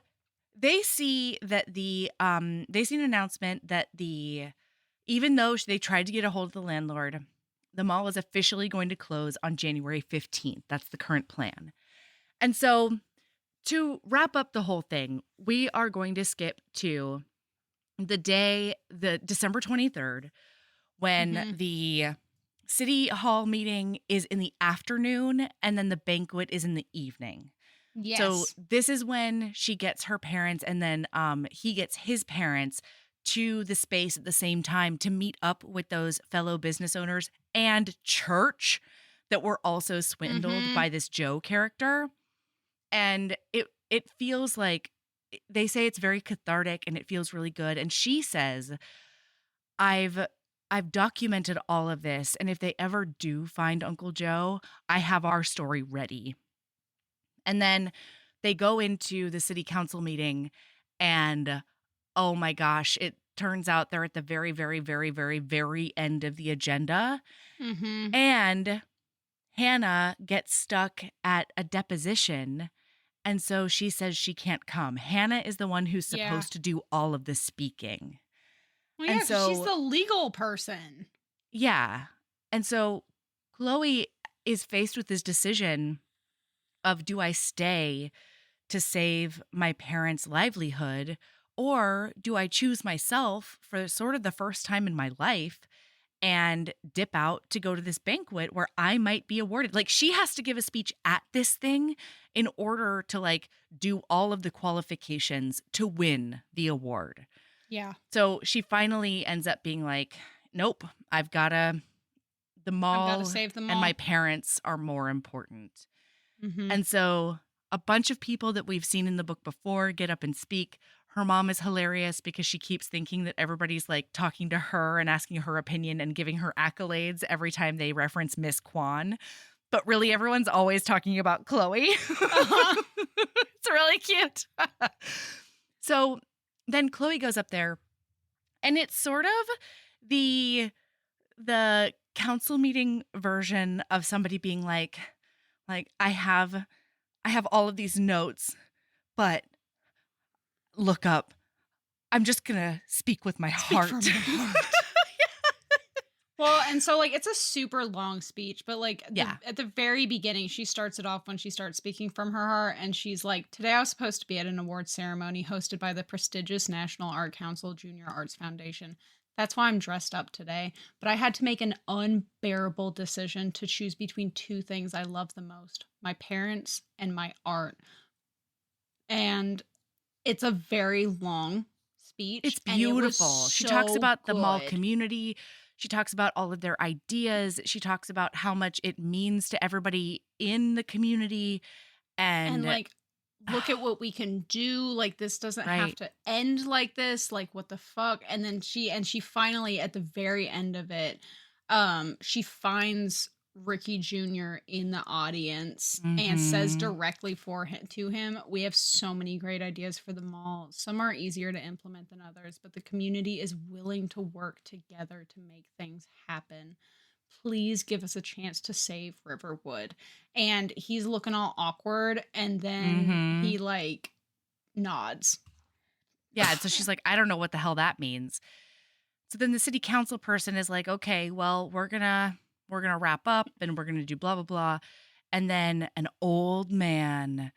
[SPEAKER 1] they see that they see an announcement that even though they tried to get a hold of the landlord, the mall is officially going to close on January 15th. That's the current plan. And so to wrap up the whole thing, we are going to skip to the December 23rd, when the city hall meeting is in the afternoon and then the banquet is in the evening.
[SPEAKER 2] Yes.
[SPEAKER 1] So this is when she gets her parents and then he gets his parents to the space at the same time to meet up with those fellow business owners and church that were also swindled by this Joe character. And it feels like, they say it's very cathartic and it feels really good. And she says, I've documented all of this, and if they ever do find Uncle Joe, I have our story ready. And then they go into the city council meeting, and oh my gosh, it turns out they're at the very, very, very, very, very end of the agenda. And Hannah gets stuck at a deposition. And so she says she can't come. Hannah is the one who's supposed to do all of the speaking.
[SPEAKER 2] Well, yeah, 'cause she's the legal person.
[SPEAKER 1] Yeah. And so Chloe is faced with this decision of, do I stay to save my parents' livelihood, or do I choose myself for sort of the first time in my life and dip out to go to this banquet where I might be awarded? Like, she has to give a speech at this thing in order to like do all of the qualifications to win the award.
[SPEAKER 2] Yeah.
[SPEAKER 1] So she finally ends up being like, nope, the
[SPEAKER 2] I've got to
[SPEAKER 1] mall
[SPEAKER 2] save them
[SPEAKER 1] and
[SPEAKER 2] all.
[SPEAKER 1] my parents are more important.
[SPEAKER 2] Mm-hmm.
[SPEAKER 1] And so a bunch of people that we've seen in the book before get up and speak. Her mom is hilarious because she keeps thinking that everybody's like talking to her and asking her opinion and giving her accolades every time they reference Miss Kwan. But really, everyone's always talking about Chloe.
[SPEAKER 2] Uh-huh.
[SPEAKER 1] It's really cute. So then Chloe goes up there, and it's sort of the council meeting version of somebody being like I have all of these notes, but look up. I'm just gonna speak with my heart.
[SPEAKER 2] From the heart. Well, and so like it's a super long speech, but like at the very beginning, she starts it off when she starts speaking from her heart, and she's like, "Today I was supposed to be at an award ceremony hosted by the prestigious National Art Council Junior Arts Foundation. That's why I'm dressed up today. But I had to make an unbearable decision to choose between two things I love the most: my parents and my art." And it's a very long speech.
[SPEAKER 1] It's
[SPEAKER 2] And it was
[SPEAKER 1] beautiful. She talks
[SPEAKER 2] so
[SPEAKER 1] about the mall
[SPEAKER 2] good.
[SPEAKER 1] community. She talks about all of their ideas. She talks about how much it means to everybody in the community.
[SPEAKER 2] And
[SPEAKER 1] And
[SPEAKER 2] like, look at what we can do. Like, this doesn't have
[SPEAKER 1] right.
[SPEAKER 2] to end like this. Like, what the fuck? And then she finally, at the very end of it, she finds Ricky Jr. in the audience and says directly to him, "We have so many great ideas for the mall. Some are easier to implement than others, but the community is willing to work together to make things happen. Please give us a chance to save Riverwood." And he's looking all awkward, and then he like nods.
[SPEAKER 1] Yeah, and so she's like, "I don't know what the hell that means." So then the city council person is like, "Okay, well, we're gonna wrap up and we're gonna do blah blah blah." And then an old man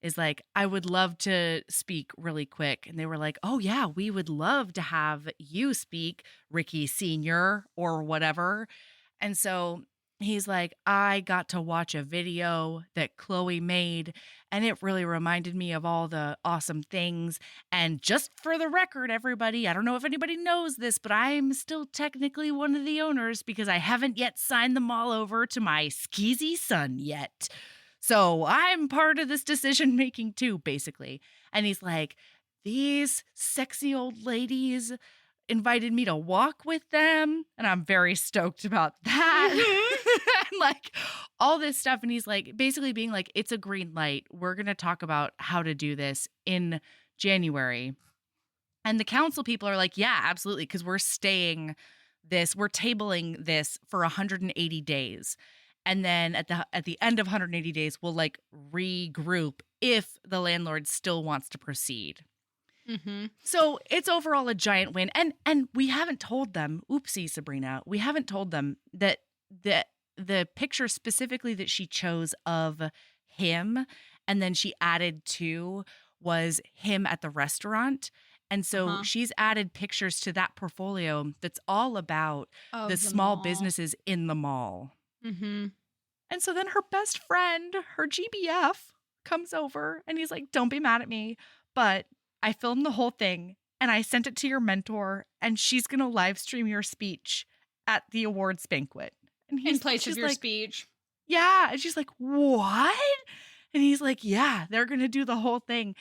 [SPEAKER 1] is like, "I would love to speak really quick." And they were like, "Oh yeah, we would love to have you speak, Ricky Senior or whatever." And so he's like, "I got to watch a video that Chloe made, and it really reminded me of all the awesome things. And just for the record, everybody, I don't know if anybody knows this, but I'm still technically one of the owners because I haven't yet signed them all over to my skeezy son yet. So I'm part of this decision making too, basically." And he's like, "These sexy old ladies invited me to walk with them, and I'm very stoked about that." And like all this stuff. And he's like, basically being like, "It's a green light. We're going to talk about how to do this in January." And the council people are like, "Yeah, absolutely. Because we're tabling this for 180 days. And then at the end of 180 days, we'll like regroup if the landlord still wants to proceed." So it's overall a giant win. And we haven't told them, oopsie, Sabrina, we haven't told them that the picture specifically that she chose of him and then she added to was him at the restaurant. And so she's added pictures to that portfolio that's all about the small businesses in the mall. And so then her best friend, her GBF, comes over and he's like, "Don't be mad at me, but I filmed the whole thing and I sent it to your mentor and she's going to live stream your speech at the awards banquet." And
[SPEAKER 2] in place
[SPEAKER 1] she's
[SPEAKER 2] of your
[SPEAKER 1] like,
[SPEAKER 2] speech.
[SPEAKER 1] "Yeah." And she's like, "What?" And he's like, "Yeah, they're going to do the whole thing."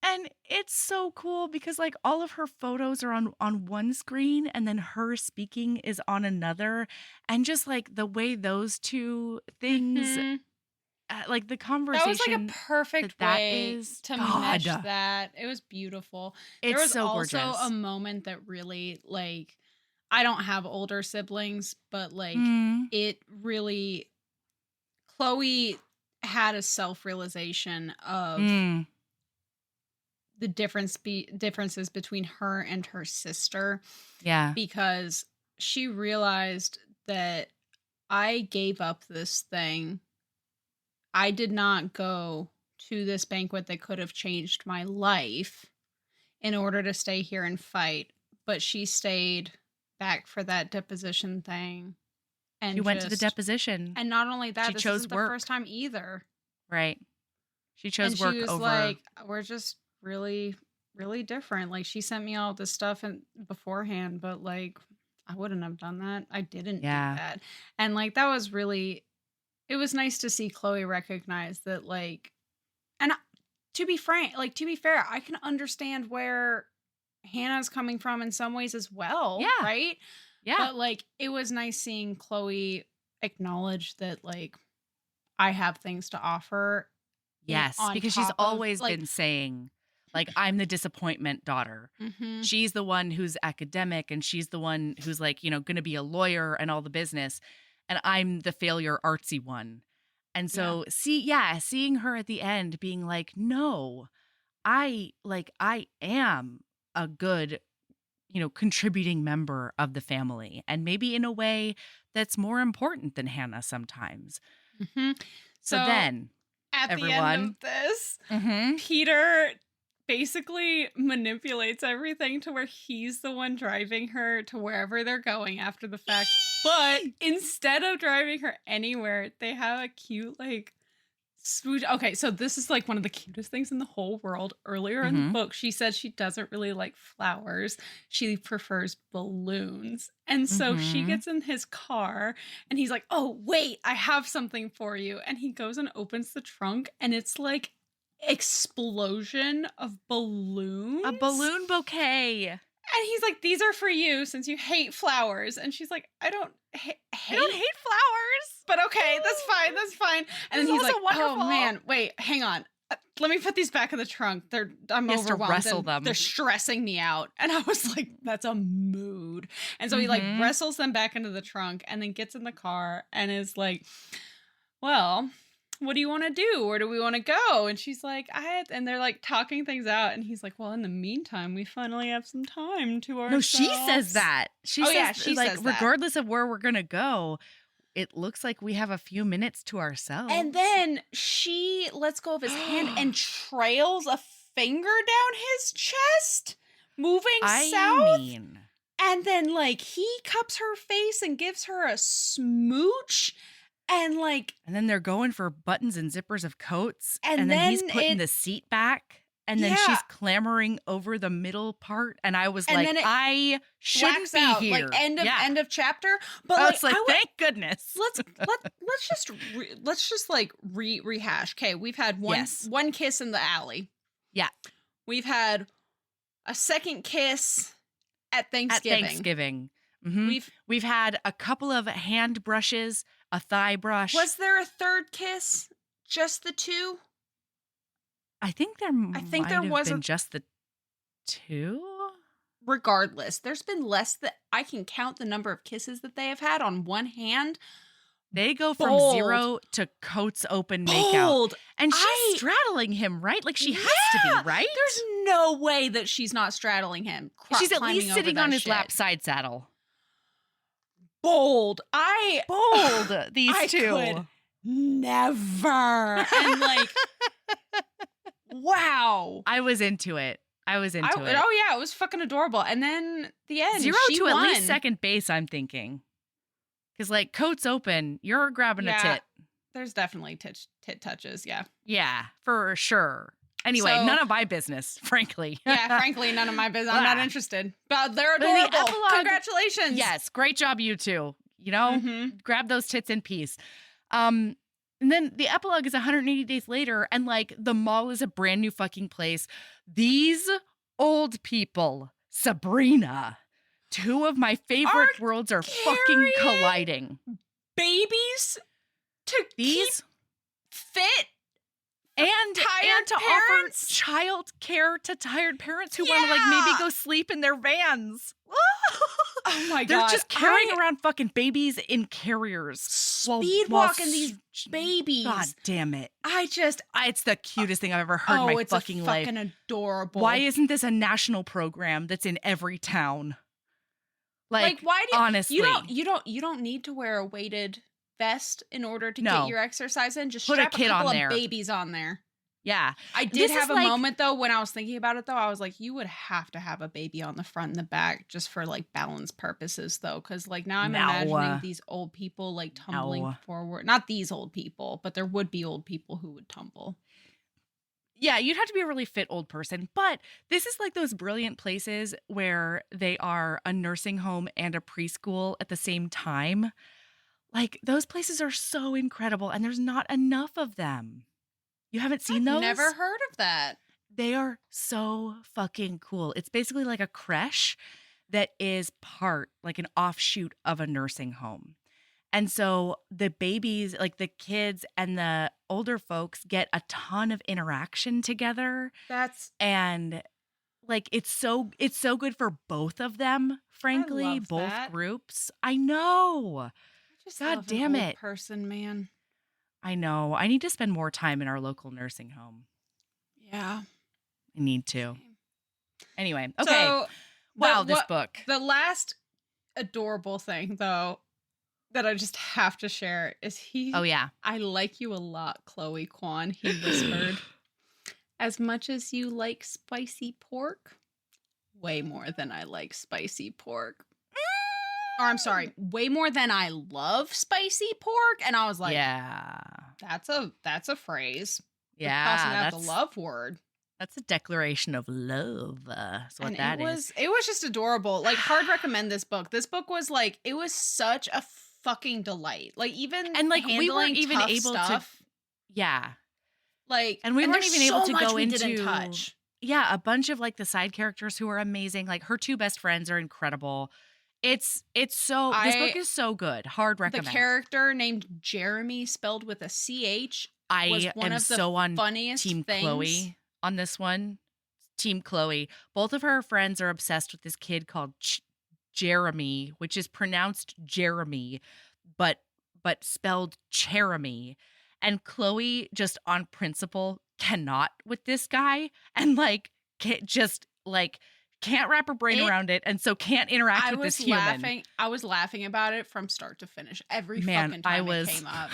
[SPEAKER 1] And it's so cool because like all of her photos are on one screen and then her speaking is on another. And just like the way those two things like the conversation,
[SPEAKER 2] that was like a perfect way to mesh
[SPEAKER 1] God.
[SPEAKER 2] that. It was beautiful.
[SPEAKER 1] It's
[SPEAKER 2] there was
[SPEAKER 1] so
[SPEAKER 2] also
[SPEAKER 1] gorgeous.
[SPEAKER 2] a moment that really like, I don't have older siblings, but like it really, Chloe had a self-realization of the differences between her and her sister.
[SPEAKER 1] Yeah.
[SPEAKER 2] Because she realized that I gave up this thing. I did not go to this banquet that could have changed my life in order to stay here and fight, but she stayed back for that deposition thing. And
[SPEAKER 1] she went to the deposition.
[SPEAKER 2] And not only that, this
[SPEAKER 1] chose
[SPEAKER 2] isn't the first time either.
[SPEAKER 1] Right. She chose work over.
[SPEAKER 2] And she was like, "We're just really, really different." Like, she sent me all this stuff beforehand, but like, I wouldn't have done that. I didn't do
[SPEAKER 1] Yeah.
[SPEAKER 2] that. And like that was really it was nice to see Chloe recognize that like and to be frank, like to be fair, I can understand where Hannah's coming from in some ways as well,
[SPEAKER 1] Yeah.
[SPEAKER 2] right?
[SPEAKER 1] Yeah.
[SPEAKER 2] But like it was nice seeing Chloe acknowledge that like I have things to offer
[SPEAKER 1] Yes,
[SPEAKER 2] on
[SPEAKER 1] because she's
[SPEAKER 2] top of
[SPEAKER 1] always
[SPEAKER 2] like
[SPEAKER 1] been saying, like, I'm the disappointment daughter.
[SPEAKER 2] mhm,
[SPEAKER 1] She's the one who's academic and she's the one who's like, going to be a lawyer and all the business. And I'm the failure artsy one. And
[SPEAKER 2] yeah.
[SPEAKER 1] so seeing her at the end being like, no, I am a good, contributing member of the family. And maybe in a way that's more important than Hannah sometimes.
[SPEAKER 2] Mhm.
[SPEAKER 1] So
[SPEAKER 2] So
[SPEAKER 1] then
[SPEAKER 2] at the end
[SPEAKER 1] everyone.
[SPEAKER 2] of this,
[SPEAKER 1] Mm-hmm.
[SPEAKER 2] Peter basically manipulates everything to where he's the one driving her to wherever they're going after the fact. But instead of driving her anywhere, they have a cute, like, smooch. Okay, so this is like one of the cutest things in the whole world. Earlier in the
[SPEAKER 1] Mm-hmm.
[SPEAKER 2] book, she said she doesn't really like flowers. She prefers balloons. And so she
[SPEAKER 1] Mm-hmm.
[SPEAKER 2] gets in his car and he's like, "Oh, wait, I have something for you." And he goes and opens the trunk and it's like explosion of balloons.
[SPEAKER 1] A balloon bouquet.
[SPEAKER 2] And he's like, "These are for you since you hate flowers." And she's like, "I don't hate
[SPEAKER 1] I don't hate flowers.
[SPEAKER 2] but okay, that's fine, that's fine." And then
[SPEAKER 1] This is
[SPEAKER 2] he's like,
[SPEAKER 1] also
[SPEAKER 2] "Oh
[SPEAKER 1] wonderful."
[SPEAKER 2] man, wait, hang on. Let me put these back in the trunk. I'm
[SPEAKER 1] He has to
[SPEAKER 2] overwhelmed.
[SPEAKER 1] wrestle
[SPEAKER 2] And
[SPEAKER 1] them.
[SPEAKER 2] they're stressing me out." And I was like, "That's a mood." And so he like
[SPEAKER 1] Mhm.
[SPEAKER 2] wrestles them back into the trunk and then gets in the car and is like, "Well, what do you want to do? Where do we want to go?" And she's like, and they're like talking things out. And he's like, "Well, in the meantime, we finally have some time to ourselves."
[SPEAKER 1] No, she says that. She
[SPEAKER 2] Oh,
[SPEAKER 1] says,
[SPEAKER 2] yeah, she
[SPEAKER 1] like,
[SPEAKER 2] says that.
[SPEAKER 1] regardless of where we're going to go, it looks like we have a few minutes to ourselves.
[SPEAKER 2] And then she lets go of his hand and trails a finger down his chest, moving south.
[SPEAKER 1] mean,
[SPEAKER 2] And then, like, he cups her face and gives her a smooch. And, like,
[SPEAKER 1] and then they're going for buttons and zippers of coats.
[SPEAKER 2] And
[SPEAKER 1] then he's
[SPEAKER 2] then
[SPEAKER 1] putting the seat back. And then
[SPEAKER 2] Yeah.
[SPEAKER 1] she's clambering over the middle part. And I was
[SPEAKER 2] And
[SPEAKER 1] like,
[SPEAKER 2] then it
[SPEAKER 1] I shouldn't
[SPEAKER 2] whacks
[SPEAKER 1] be
[SPEAKER 2] out,
[SPEAKER 1] here.
[SPEAKER 2] like, end of chapter. But,
[SPEAKER 1] Oh,
[SPEAKER 2] like,
[SPEAKER 1] it's like, thank goodness.
[SPEAKER 2] let's just like rehash. Okay, we've had one kiss in the alley.
[SPEAKER 1] Yeah.
[SPEAKER 2] We've had a second kiss at Thanksgiving.
[SPEAKER 1] Mhm. We've had a couple of hand brushes, a thigh brush.
[SPEAKER 2] Was there a third kiss? Just the two?
[SPEAKER 1] I think there
[SPEAKER 2] think there was
[SPEAKER 1] been just the two.
[SPEAKER 2] Regardless, there's been less that I can count the number of kisses that they have had on one hand.
[SPEAKER 1] They go from
[SPEAKER 2] Bold.
[SPEAKER 1] 0 to coats open makeout.
[SPEAKER 2] Bold.
[SPEAKER 1] And she's straddling him, right? Like she has to be, right?
[SPEAKER 2] There's no way that she's not straddling him.
[SPEAKER 1] She's at least
[SPEAKER 2] climbing over
[SPEAKER 1] sitting
[SPEAKER 2] that
[SPEAKER 1] on his
[SPEAKER 2] shit.
[SPEAKER 1] lap side saddle.
[SPEAKER 2] Bold.
[SPEAKER 1] Bold, these two.
[SPEAKER 2] Could never. And like, wow.
[SPEAKER 1] I was into it. Oh
[SPEAKER 2] yeah, it was fucking adorable. And then the end,
[SPEAKER 1] 0
[SPEAKER 2] she
[SPEAKER 1] to
[SPEAKER 2] won.
[SPEAKER 1] at least second base, I'm thinking. Because like coats open, you're grabbing a tit.
[SPEAKER 2] There's definitely tit touches, yeah.
[SPEAKER 1] Yeah, for sure. Anyway,
[SPEAKER 2] So-
[SPEAKER 1] none of my business, frankly.
[SPEAKER 2] Yeah, frankly, none of my business. I'm not interested. But they're
[SPEAKER 1] But in the
[SPEAKER 2] adorable.
[SPEAKER 1] epilogue-
[SPEAKER 2] Congratulations.
[SPEAKER 1] Yes, great job, you two. You know,
[SPEAKER 2] Mhm.
[SPEAKER 1] grab those tits in peace. And then the epilogue is 180 days later, and like the mall is a brand new fucking place. These old people, Sabrina, two of my favorite worlds are fucking colliding.
[SPEAKER 2] Babies to
[SPEAKER 1] These
[SPEAKER 2] keep fit.
[SPEAKER 1] and
[SPEAKER 2] tired
[SPEAKER 1] to
[SPEAKER 2] parents?
[SPEAKER 1] offer child care to tired parents who want to like maybe
[SPEAKER 2] Yeah.
[SPEAKER 1] go sleep in their vans.
[SPEAKER 2] Oh my
[SPEAKER 1] They're
[SPEAKER 2] god.
[SPEAKER 1] just carrying around fucking babies in carriers.
[SPEAKER 2] Speed walking these babies.
[SPEAKER 1] God damn it. It's the cutest thing I've ever heard in my
[SPEAKER 2] it's
[SPEAKER 1] fucking life.
[SPEAKER 2] fucking adorable.
[SPEAKER 1] Why isn't this a national program that's in every town? Like
[SPEAKER 2] why do
[SPEAKER 1] honestly,
[SPEAKER 2] you don't need to wear a weighted vest in order to
[SPEAKER 1] No.
[SPEAKER 2] get your exercise in? Just
[SPEAKER 1] Put a
[SPEAKER 2] strap a
[SPEAKER 1] kid
[SPEAKER 2] couple
[SPEAKER 1] on
[SPEAKER 2] of
[SPEAKER 1] there.
[SPEAKER 2] babies on there.
[SPEAKER 1] yeah.
[SPEAKER 2] I did
[SPEAKER 1] This
[SPEAKER 2] have
[SPEAKER 1] is
[SPEAKER 2] a
[SPEAKER 1] like-
[SPEAKER 2] moment though when I was thinking about it though. I was like, you would have to have a baby on the front and the back just for like balance purposes though, because like now I'm
[SPEAKER 1] No.
[SPEAKER 2] imagining these old people like tumbling
[SPEAKER 1] No.
[SPEAKER 2] forward. Not these old people, but there would be old people who would tumble.
[SPEAKER 1] Yeah, you'd have to be a really fit old person. But this is like those brilliant places where they are a nursing home and a preschool at the same time. Like, those places are so incredible, and there's not enough of them. You haven't seen
[SPEAKER 2] I've
[SPEAKER 1] those?
[SPEAKER 2] never heard of that.
[SPEAKER 1] They are so fucking cool. It's basically like a creche that is part, like an offshoot of a nursing home. And so the babies, like the kids and the older folks get a ton of interaction together.
[SPEAKER 2] That's
[SPEAKER 1] And like it's so good for both of them, frankly,
[SPEAKER 2] love
[SPEAKER 1] both
[SPEAKER 2] that.
[SPEAKER 1] groups. I know.
[SPEAKER 2] I just
[SPEAKER 1] God
[SPEAKER 2] love
[SPEAKER 1] damn
[SPEAKER 2] an old
[SPEAKER 1] it.
[SPEAKER 2] person, man.
[SPEAKER 1] I know. I need to spend more time in our local nursing home.
[SPEAKER 2] Yeah.
[SPEAKER 1] I need to.
[SPEAKER 2] Same.
[SPEAKER 1] Anyway, okay.
[SPEAKER 2] So,
[SPEAKER 1] wow, this book.
[SPEAKER 2] The last adorable thing, though, that I just have to share is
[SPEAKER 1] Oh, yeah.
[SPEAKER 2] I like you a lot, Chloe Kwan, he whispered. As much as you like spicy pork, way more than I like spicy pork. Or I'm sorry, way more than I love spicy pork. And I was like,
[SPEAKER 1] yeah,
[SPEAKER 2] that's a phrase.
[SPEAKER 1] Yeah,
[SPEAKER 2] Crossing out the love word.
[SPEAKER 1] That's a declaration of love. That's what
[SPEAKER 2] And
[SPEAKER 1] that is.
[SPEAKER 2] It was just adorable. Like, hard recommend this book. This book was like, it was such a fucking delight. Like, even
[SPEAKER 1] And like we weren't even
[SPEAKER 2] tough
[SPEAKER 1] able
[SPEAKER 2] stuff,
[SPEAKER 1] to. Yeah,
[SPEAKER 2] like,
[SPEAKER 1] and we weren't even able to go into.
[SPEAKER 2] Didn't touch.
[SPEAKER 1] Yeah, a bunch of like the side characters who are amazing. Like her two best friends are incredible. This book is so good. Hard recommend.
[SPEAKER 2] The character named Jeremy, spelled with a CH, was
[SPEAKER 1] I
[SPEAKER 2] one
[SPEAKER 1] am
[SPEAKER 2] of the
[SPEAKER 1] so on
[SPEAKER 2] funniest
[SPEAKER 1] Team
[SPEAKER 2] things.
[SPEAKER 1] Chloe on this one. Team Chloe. Both of her friends are obsessed with this kid called Jeremy, which is pronounced Jeremy, but spelled Cheremy. And Chloe, just on principle, cannot with this guy, and like can't wrap her brain around it, and so can't interact with this human.
[SPEAKER 2] I was laughing about it from start to finish. Every
[SPEAKER 1] Man,
[SPEAKER 2] fucking time it came up.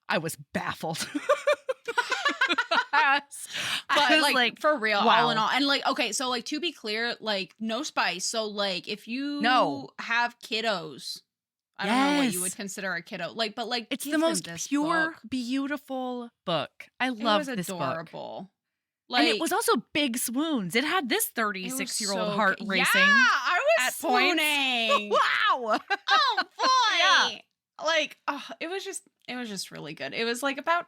[SPEAKER 1] I was baffled.
[SPEAKER 2] But like for real,
[SPEAKER 1] wow.
[SPEAKER 2] all in all. And like, okay, so like to be clear, like no spice. So like if you have kiddos, I don't know what you would consider a kiddo. Like, but like
[SPEAKER 1] it's the most pure,
[SPEAKER 2] book.
[SPEAKER 1] Beautiful book. I love this
[SPEAKER 2] adorable.
[SPEAKER 1] book.
[SPEAKER 2] Like,
[SPEAKER 1] and it was also big swoons. It had this 36-year-old heart racing.
[SPEAKER 2] Yeah, I was
[SPEAKER 1] at
[SPEAKER 2] swooning.
[SPEAKER 1] Wow.
[SPEAKER 2] Oh boy.
[SPEAKER 1] Yeah.
[SPEAKER 2] Like, it was just really good. It was like about,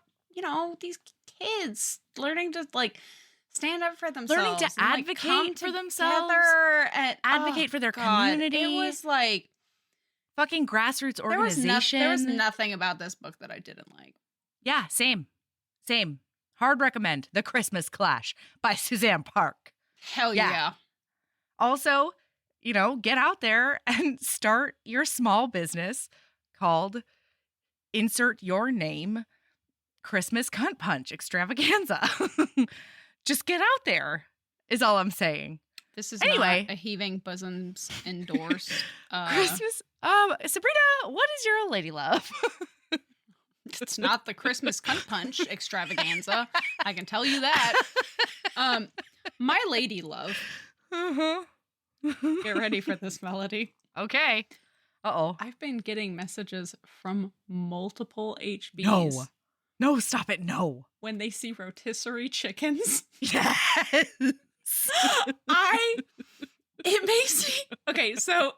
[SPEAKER 2] these kids learning to like stand up for themselves,
[SPEAKER 1] learning to advocate for themselves,
[SPEAKER 2] and
[SPEAKER 1] advocate for their community.
[SPEAKER 2] It was like
[SPEAKER 1] fucking grassroots organization.
[SPEAKER 2] There was nothing about this book that I didn't like.
[SPEAKER 1] Yeah, same. Hard recommend The Christmas Clash by Suzanne Park.
[SPEAKER 2] Hell yeah.
[SPEAKER 1] Also, get out there and start your small business called insert your name Christmas Cunt Punch Extravaganza. Just get out there is all I'm saying.
[SPEAKER 2] This is not a heaving bosoms endorsed.
[SPEAKER 1] Christmas. Sabrina, what is your lady love?
[SPEAKER 2] It's not the Christmas Cunt Punch Extravaganza. I can tell you that. My lady love. Get ready for this melody.
[SPEAKER 1] Okay. Uh-oh.
[SPEAKER 2] I've been getting messages from multiple HBs.
[SPEAKER 1] No, stop it. No.
[SPEAKER 2] When they see rotisserie chickens.
[SPEAKER 1] Yes.
[SPEAKER 2] It makes me... Okay, so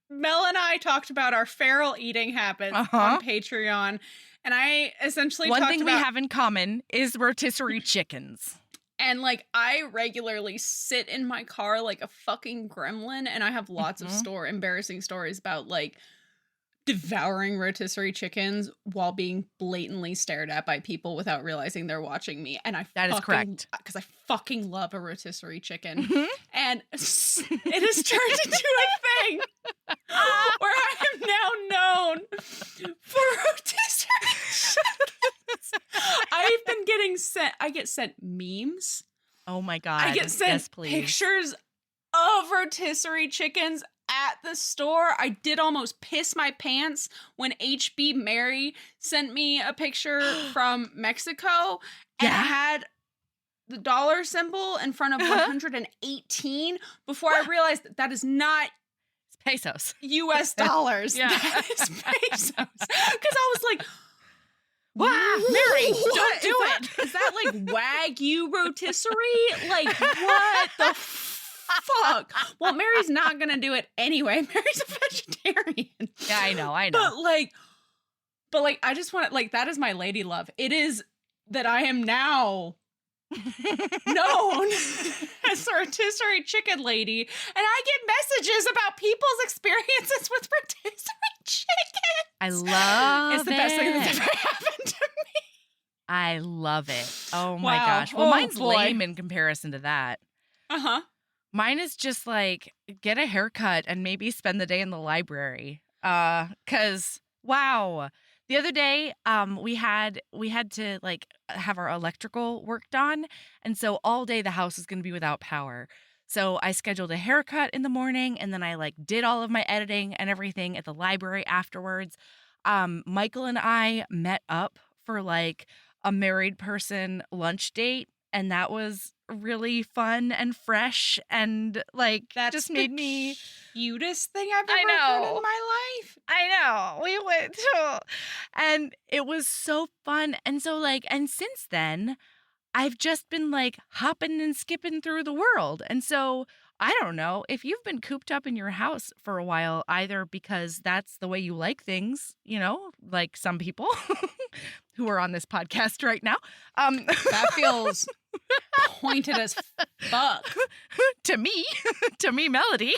[SPEAKER 2] Mel and I talked about our feral eating habits on Patreon. And I essentially
[SPEAKER 1] One thing we have in common is rotisserie chickens.
[SPEAKER 2] And like I regularly sit in my car like a fucking gremlin, and I have lots of embarrassing stories about like devouring rotisserie chickens while being blatantly stared at by people without realizing they're watching me. And that is correct. Because I fucking love a rotisserie chicken. And it has turned into a thing where I am now known for rotisserie chickens. I've been getting I get sent memes.
[SPEAKER 1] Oh my God.
[SPEAKER 2] I get sent pictures of rotisserie chickens at the store. I did almost piss my pants when HB Mary sent me a picture from Mexico, and it had the dollar symbol in front of 118 before I realized that is not
[SPEAKER 1] pesos.
[SPEAKER 2] US dollars.
[SPEAKER 1] Yeah.
[SPEAKER 2] That is pesos. Because I was like,
[SPEAKER 1] Mary, don't do it.
[SPEAKER 2] Is that like Wagyu rotisserie? Like, what the fuck? Well, Mary's not going to do it anyway. Mary's a vegetarian.
[SPEAKER 1] Yeah, I know.
[SPEAKER 2] But I just want to, like, that is my lady love. It is that I am now known as a rotisserie chicken lady, and I get messages about people's experiences with rotisserie chicken.
[SPEAKER 1] I love it.
[SPEAKER 2] It's the best thing that's ever happened to me.
[SPEAKER 1] I love it. Oh my
[SPEAKER 2] Wow.
[SPEAKER 1] gosh. Well,
[SPEAKER 2] Oh,
[SPEAKER 1] mine's
[SPEAKER 2] boy.
[SPEAKER 1] lame in comparison to that.
[SPEAKER 2] Uh-huh.
[SPEAKER 1] Mine is just like get a haircut and maybe spend the day in the library. 'Cause wow. The other day, we had to like have our electrical worked on, and so all day the house was going to be without power. So I scheduled a haircut in the morning, and then I like did all of my editing and everything at the library afterwards. Michael and I met up for like a married person lunch date, and that was really fun and fresh, and like
[SPEAKER 2] That's
[SPEAKER 1] just made me
[SPEAKER 2] cutest thing I've
[SPEAKER 1] I
[SPEAKER 2] ever
[SPEAKER 1] know.
[SPEAKER 2] heard in my life.
[SPEAKER 1] I know. We went to, and it was so fun. And so and since then, I've just been like hopping and skipping through the world. And so I don't know if you've been cooped up in your house for a while, either because that's the way you like things, like some people who are on this podcast right now.
[SPEAKER 2] That feels pointed as fuck.
[SPEAKER 1] to me, Melody.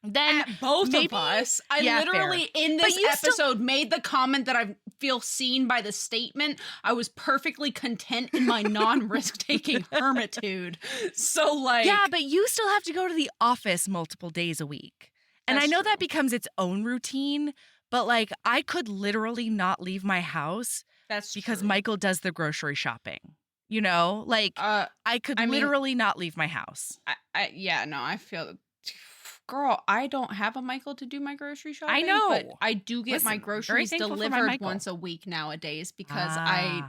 [SPEAKER 1] Then
[SPEAKER 2] Both
[SPEAKER 1] maybe,
[SPEAKER 2] of us. I
[SPEAKER 1] yeah,
[SPEAKER 2] literally
[SPEAKER 1] fair.
[SPEAKER 2] in this
[SPEAKER 1] But you
[SPEAKER 2] episode made the comment that I feel seen by the statement. I was perfectly content in my non-risk taking hermitude. So
[SPEAKER 1] yeah, but you still have to go to the office multiple days a week. And I know that becomes its own routine, but like I could literally not leave my house because
[SPEAKER 2] true.
[SPEAKER 1] Michael does the grocery shopping. I could literally not leave my house.
[SPEAKER 2] I feel girl, I don't have a Michael to do my grocery shopping.
[SPEAKER 1] I know.
[SPEAKER 2] But I do get my
[SPEAKER 1] Listen, very
[SPEAKER 2] groceries
[SPEAKER 1] thankful for my
[SPEAKER 2] delivered
[SPEAKER 1] Michael.
[SPEAKER 2] once a week nowadays because So I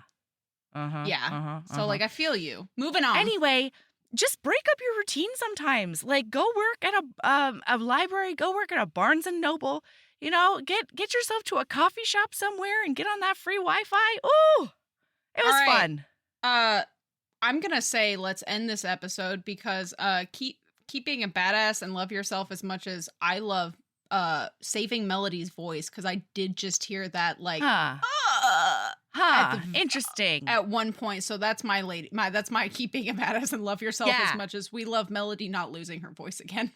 [SPEAKER 2] feel you. Moving on.
[SPEAKER 1] Anyway, just break up your routine sometimes. Like go work at a library, go work at a Barnes and Noble. Get yourself to a coffee shop somewhere and get on that free Wi-Fi. Ooh, it was fun.
[SPEAKER 2] I'm gonna say let's end this episode because keep being a badass and love yourself as much as I love saving Melody's voice, because I did just hear that
[SPEAKER 1] Interesting.
[SPEAKER 2] At one point. So that's that's my keep being a badass and love yourself as much as we love Melody not losing her voice again.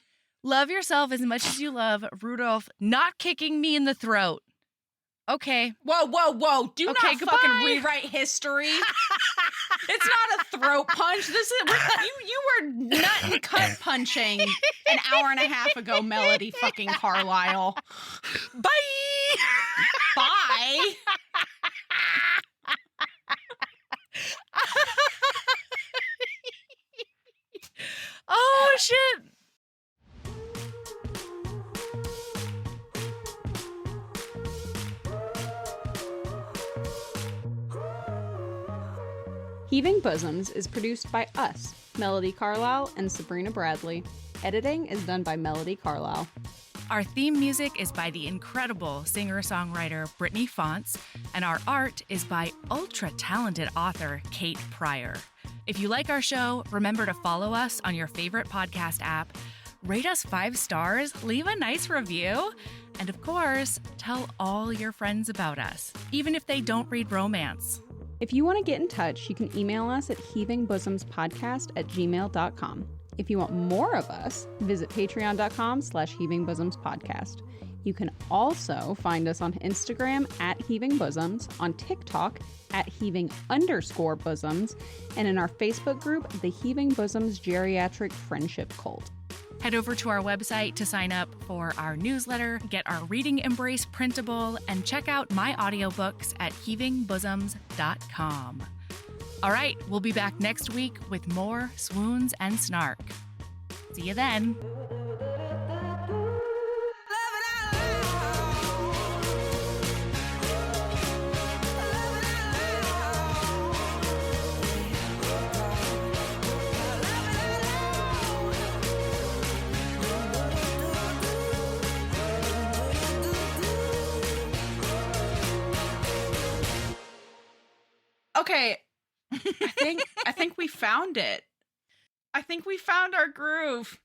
[SPEAKER 1] Love yourself as much as you love Rudolph not kicking me in the throat. Okay.
[SPEAKER 2] Whoa. Do not
[SPEAKER 1] goodbye.
[SPEAKER 2] fucking rewrite history. It's not a throat punch. This is you were nut and cut punching an hour and a half ago, Melody fucking Carlisle.
[SPEAKER 1] Bye.
[SPEAKER 2] Bye.
[SPEAKER 1] Oh shit.
[SPEAKER 2] Heaving Bosoms is produced by us, Melody Carlisle and Sabrina Bradley. Editing is done by Melody Carlisle.
[SPEAKER 1] Our theme music is by the incredible singer-songwriter Brittany Fonts, and our art is by ultra-talented author Kate Pryor. If you like our show, remember to follow us on your favorite podcast app, rate us 5 stars, leave a nice review, and of course, tell all your friends about us, even if they don't read romance.
[SPEAKER 2] If you want to get in touch, you can email us at heavingbosoms.podcast@gmail.com. If you want more of us, visit patreon.com/heavingbosomspodcast. You can also find us on Instagram at Heaving Bosoms, on TikTok at Heaving_Bosoms, and in our Facebook group, the Heaving Bosoms Geriatric Friendship Cult.
[SPEAKER 1] Head over to our website to sign up for our newsletter, get our Reading Embrace printable, and check out my audiobooks at heavingbosoms.com. All right, we'll be back next week with more swoons and snark. See you then.
[SPEAKER 2] Okay. I think we found it. I think we found our groove.